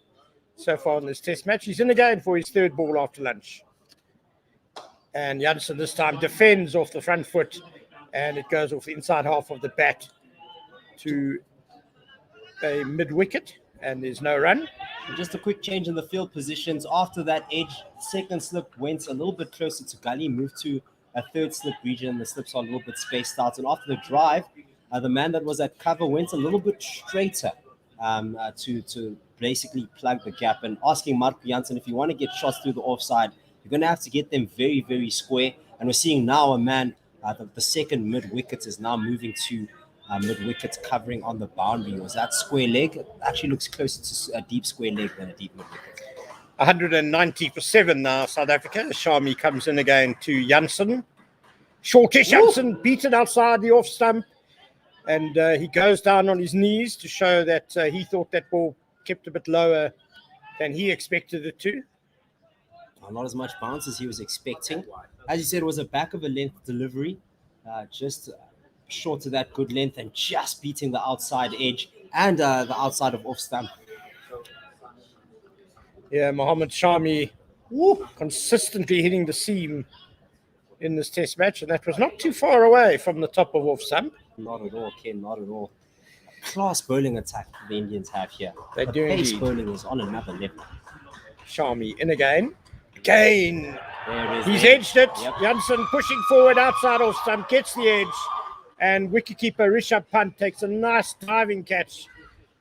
so far in this test match. He's in again for his 3rd ball after lunch. And Jansen this time defends off the front foot, and it goes off the inside half of the bat to a mid-wicket, and there's no run. And just a quick change in the field positions. After that edge, second slip went a little bit closer to gully, moved to a 3rd slip region. The slips are a little bit spaced out. And after the drive, the man that was at cover went a little bit straighter to basically plug the gap. And asking Marco Jansen, if you want to get shots through the offside, you're going to have to get them very, very square. And we're seeing now a man, the second mid-wicket is now moving to mid-wicket covering on the boundary. Was that square leg? It actually looks closer to a deep square leg than a deep mid-wicket. 190 for 7 now, South Africa. Shami comes in again to Jansen. Shortish Jansen beaten outside the off stump. And he goes down on his knees to show that he thought that ball kept a bit lower than he expected it to. Not as much bounce as he was expecting. As you said, it was a back of a length delivery, just short of that good length and just beating the outside edge and the outside of off stump. Yeah, Mohammad Shami consistently hitting the seam in this test match, and that was not too far away from the top of off stump. Not at all, Ken, not at all. Class bowling attack the Indians have here. They do pace indeed. Bowling is on another level. Shami in again. Again. There it is. He's edged it. Yep. Jansen pushing forward outside off stump, gets the edge, and wicketkeeper Rishabh Pant takes a nice diving catch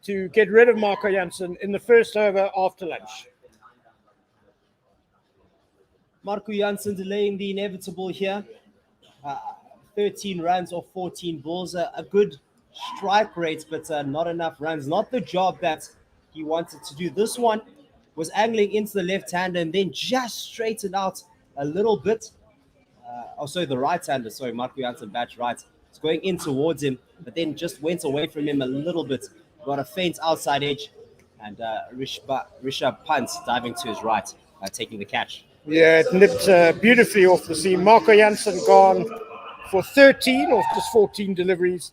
to get rid of Marco Jansen in the first over after lunch. Marco Jansen delaying the inevitable here. 13 runs off 14 balls. A good strike rate, but not enough runs. Not the job that he wanted to do. This one was angling into the left-hander and then just straightened out a little bit. The right-hander. Sorry, Marco Jansen bat right. It's going in towards him, but then just went away from him a little bit. Got a faint outside edge, and Rishabh Pant diving to his right, taking the catch. Yeah, it nipped beautifully off the seam. Marco Jansen gone for 13 off just 14 deliveries.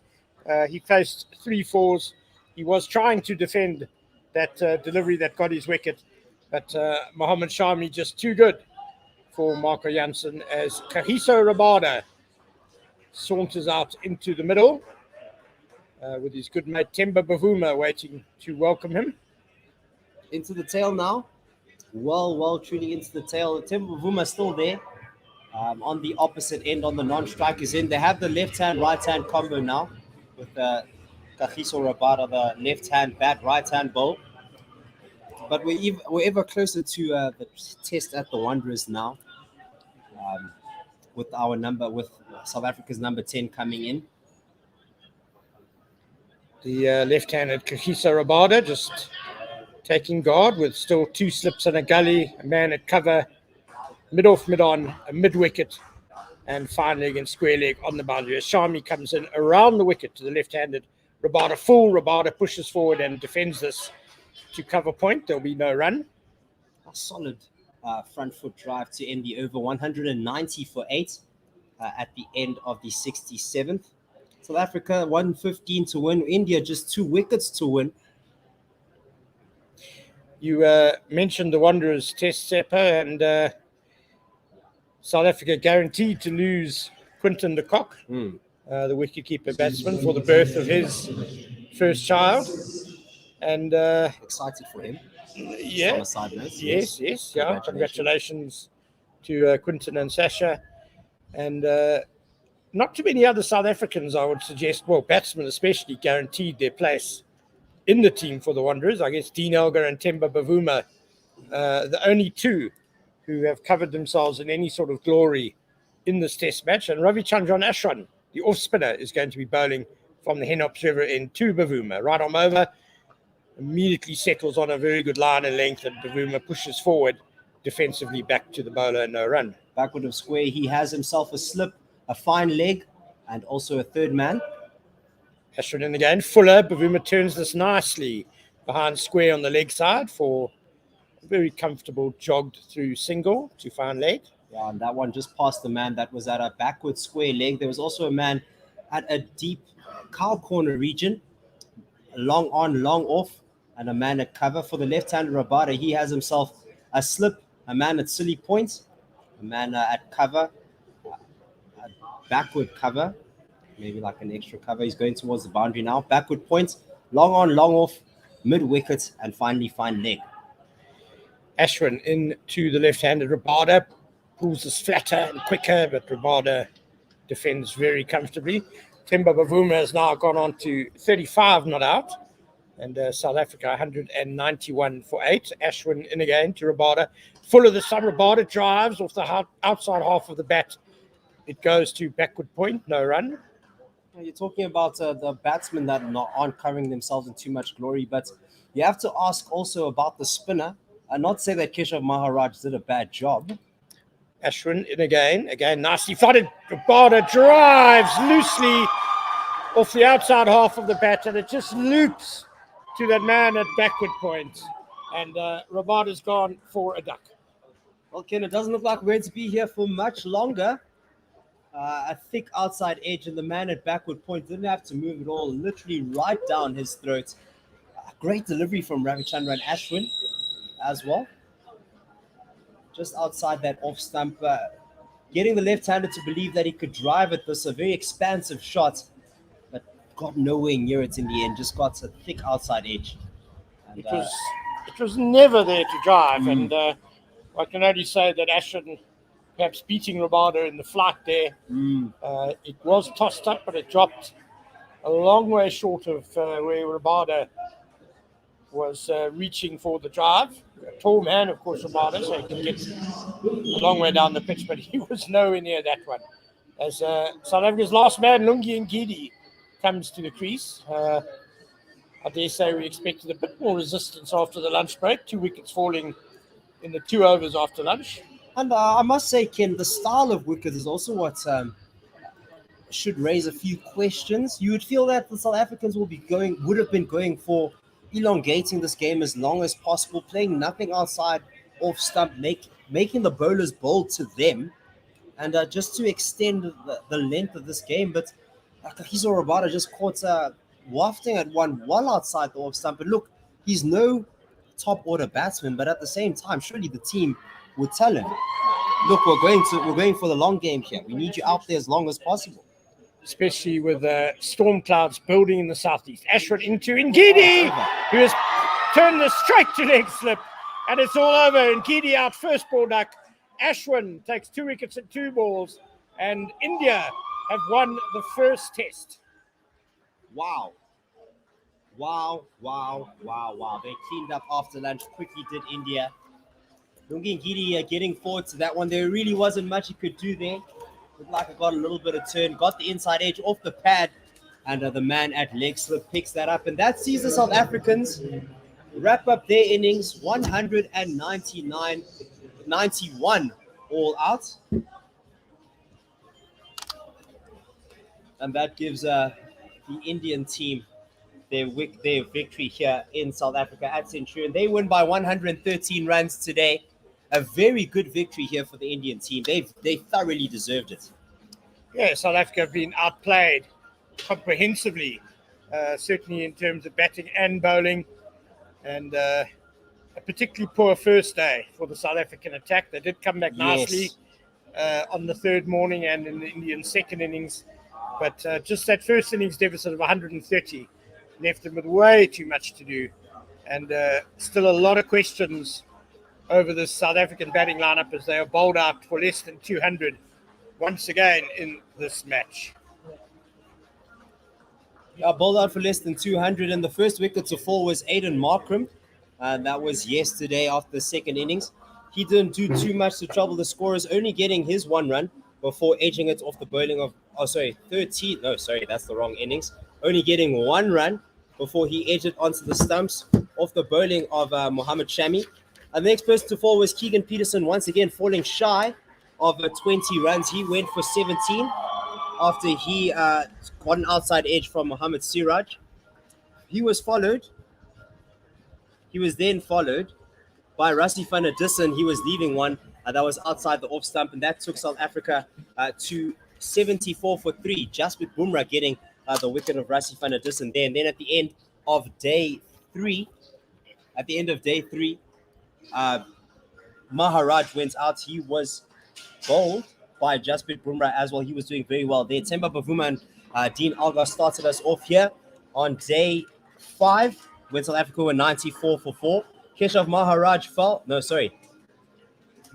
He faced 3 fours. He was trying to defend that delivery that got his wicket, but Mohammad Shami just too good for Marco Jansen as Kagiso Rabada saunters out into the middle with his good mate Themba Bavuma waiting to welcome him. Into the tail now. Well, truly into the tail. Themba Bavuma still there on the opposite end, on the non-strikers end. They have the left-hand, right-hand combo now with Kagiso Rabada, the left-hand bat, right-hand bowl. But we're ever closer to the test at the Wanderers now, with South Africa's number 10 coming in. The left-handed Kagiso Rabada just taking guard with still 2 slips and a gully, a man at cover, mid-off, mid-on, a mid-wicket, and finally against square leg on the boundary. As Shami comes in around the wicket to the left-handed Rabada full. Rabada pushes forward and defends this to cover point. There'll be no run. A solid front foot drive to end the over. 190 for 8 at the end of the 67th. South Africa 115 to win. India just 2 wickets to win. You mentioned the Wanderers test, Seppa, and South Africa guaranteed to lose Quinton de Kock, the wicketkeeper batsman, for the birth of his first child. And excited for him. Yeah. On a side note. Yes. Yeah. Congratulations to Quinton and Sasha. And not too many other South Africans, I would suggest, well, batsmen especially, guaranteed their place in the team for the Wanderers. I guess Dean Elgar and Themba Bavuma, the only 2 who have covered themselves in any sort of glory in this test match. And Ravichandran Ashwan, the off-spinner, is going to be bowling from the Henops River in to Bavuma. Right arm over, immediately settles on a very good line and length, and Bavuma pushes forward defensively back to the bowler, no run. Backward of square, he has himself a slip, a fine leg, and also a third man. Ashford in again. Fuller. Bavuma turns this nicely behind square on the leg side for a very comfortable jogged through single to fine leg. Yeah, and that one just passed the man that was at a backward square leg. There was also a man at a deep cow corner region, long on, long off, and a man at cover. For the left-hander Rabada, he has himself a slip, a man at silly point, a man at cover, a backward cover, maybe like an extra cover. He's going towards the boundary now. Backward point, long on, long off, mid-wicket, and finally fine leg. Ashwin into the left-handed Rabada, pulls this flatter and quicker, but Rabada defends very comfortably. Themba Bavuma has now gone on to 35 not out, and South Africa 191 for 8. Ashwin in again to Rabada. Full of the sun, Rabada drives off the outside half of the bat. It goes to backward point, no run. You're talking about the batsmen that aren't covering themselves in too much glory, but you have to ask also about the spinner and not say that Keshav Maharaj did a bad job. Ashwin in again nicely footed. Rabada drives loosely off the outside half of the bat, and it just loops to that man at backward point. And Rabada's gone for a duck. Well, Ken, it doesn't look like we're going to be here for much longer. A thick outside edge, and the man at backward point didn't have to move at all, literally right down his throat. Great delivery from Ravichandran Ashwin as well. Just outside that off stump, getting the left-hander to believe that he could drive at this, a very expansive shot, but got nowhere near it in the end, just got a thick outside edge. And, it was never there to drive, and I can only say that Ashwin perhaps beating Rabada in the flight there. It was tossed up, but it dropped a long way short of where Rabada was reaching for the drive. A tall man, of course, Romano, so he can get a long way down the pitch, but he was nowhere near that one. As South Africa's last man, Lungi Ngidi, comes to the crease. I dare say we expected a bit more resistance after the lunch break. 2 wickets falling in the 2 overs after lunch. And I must say, Ken, the style of wicket is also what should raise a few questions. You would feel that the South Africans would have been going for elongating this game as long as possible, playing nothing outside off stump, making the bowlers bowl to them, and just to extend the length of this game. But Kagiso Rabada just caught wafting at one well outside the off stump. But look, he's no top order batsman, but at the same time, surely the team would tell him, look, we're going for the long game here. We need you out there as long as possible. Especially with storm clouds building in the southeast. Ashford into Ngidi, who has turned this straight to leg slip, and it's all over. Ngidi out first ball duck. Ashwin takes 2 wickets and 2 balls, and India have won the first test. Wow. They cleaned up after lunch, quickly did India. Lungi Ngidi getting forward to that one. There really wasn't much he could do there. Looked like I got a little bit of turn, got the inside edge off the pad, and the man at leg slip picks that up. And that sees the South Africans wrap up their innings 191 all out. And that gives the Indian team their victory here in South Africa at Centurion. They win by 113 runs today. A very good victory here for the Indian team. They thoroughly deserved it. Yeah, South Africa have been outplayed comprehensively, certainly in terms of batting and bowling, and a particularly poor first day for the South African attack. They did come back nicely on the third morning and in the Indian second innings, but just that first innings deficit of 130 left them with way too much to do, and still a lot of questions over the South African batting lineup as they are bowled out for less than 200 once again in this match. Yeah, bowled out for less than 200, and the first wicket to fall was Aiden Markram. That was yesterday after the second innings. He didn't do too much to trouble the scorers, only getting his 1 run before edging it off the bowling of, 13. No, sorry, that's the wrong innings. Only getting 1 run before he edged it onto the stumps off the bowling of Mohammad Shami. And the next person to fall was Keegan Peterson, once again falling shy of 20 runs. He went for 17 after he got an outside edge from Mohammad Siraj. He was then followed by Rassie van der Dussen. He was leaving one that was outside the off stump, and that took South Africa to 74 for 3. Jasprit Bumrah getting the wicket of Rassie van der Dussen there. And then at the end of day 3, Maharaj went out. He was bowled by Jasprit Bumrah as well. He was doing very well there. Temba Bavuma and Dean Elgar started us off here on day 5 when South Africa were 94 for 4. Keshav Maharaj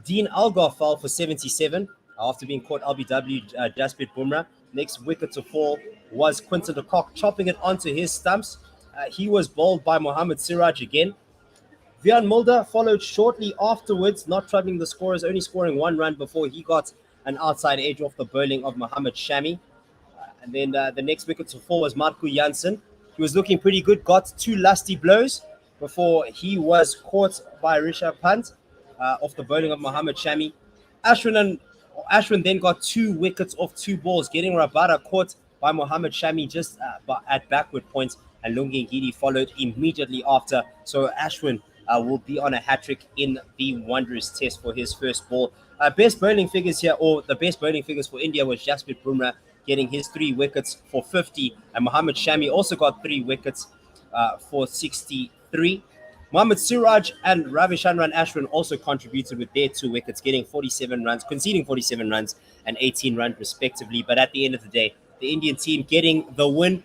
Dean Elgar fell for 77 after being caught LBW Jasprit Bumrah. Next wicket to fall was Quinton de Kock, chopping it onto his stumps. He was bowled by Mohammad Siraj again. Vian Mulder followed shortly afterwards, not troubling the scorers, only scoring 1 run before he got an outside edge off the bowling of Mohammad Shami. And then the next wicket to fall was Marco Janssen. He was looking pretty good, got 2 lusty blows before he was caught by Rishabh Pant off the bowling of Mohammad Shami. Ashwin then got 2 wickets off 2 balls, getting Rabada caught by Mohammad Shami just at backward points, and Lungi Ngidi followed immediately after. So Ashwin will be on a hat-trick in the Wanderers test for his first ball. Best bowling figures here, or the best bowling figures for India, was Jasprit Bumrah getting his 3 wickets for 50, and Mohammad Shami also got 3 wickets for 63. Mohammad Siraj and Ravichandran Ashwin also contributed with their 2 wickets, getting 47 runs, conceding 47 runs and 18 runs respectively. But at the end of the day, the Indian team getting the win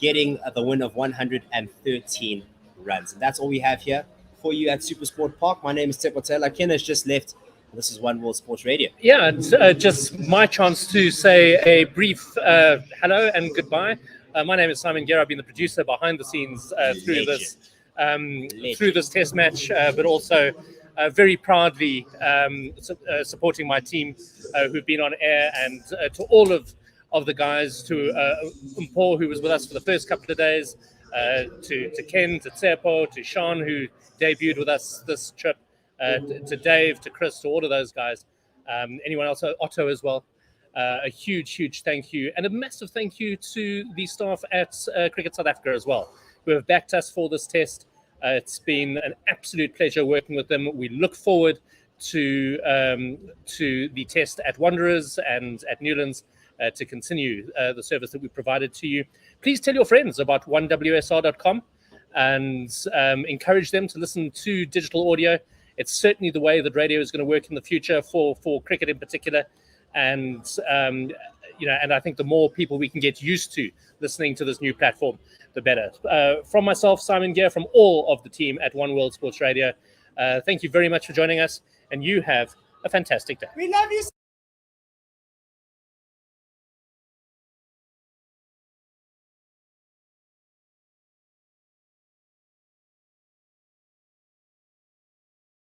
of 113 runs. And that's all we have here for you at Supersport Park. My name is Tepo Taylor. Ken has just left. This is One World Sports Radio. Yeah, it's just my chance to say a brief hello and goodbye. My name is Simon Guerra. I've been the producer behind the scenes through this. through this test match, but also very proudly supporting my team who've been on air, and to all of the guys, to Paul, who was with us for the first couple of days, to Ken, to Tsepo, to Sean, who debuted with us this trip, to Dave, to Chris, to all of those guys, anyone else, Otto as well. A huge thank you, and a massive thank you to the staff at Cricket South Africa as well, who have backed us for this test. It's been an absolute pleasure working with them. We look forward to the test at Wanderers and at Newlands to continue the service that we provided to you. Please tell your friends about 1WSR.com and encourage them to listen to digital audio. It's certainly the way that radio is going to work in the future for cricket in particular. And and I think the more people we can get used to listening to this new platform, the better. From myself, Simon Gear, from all of the team at One World Sports Radio, thank you very much for joining us, and you have a fantastic day. We love you.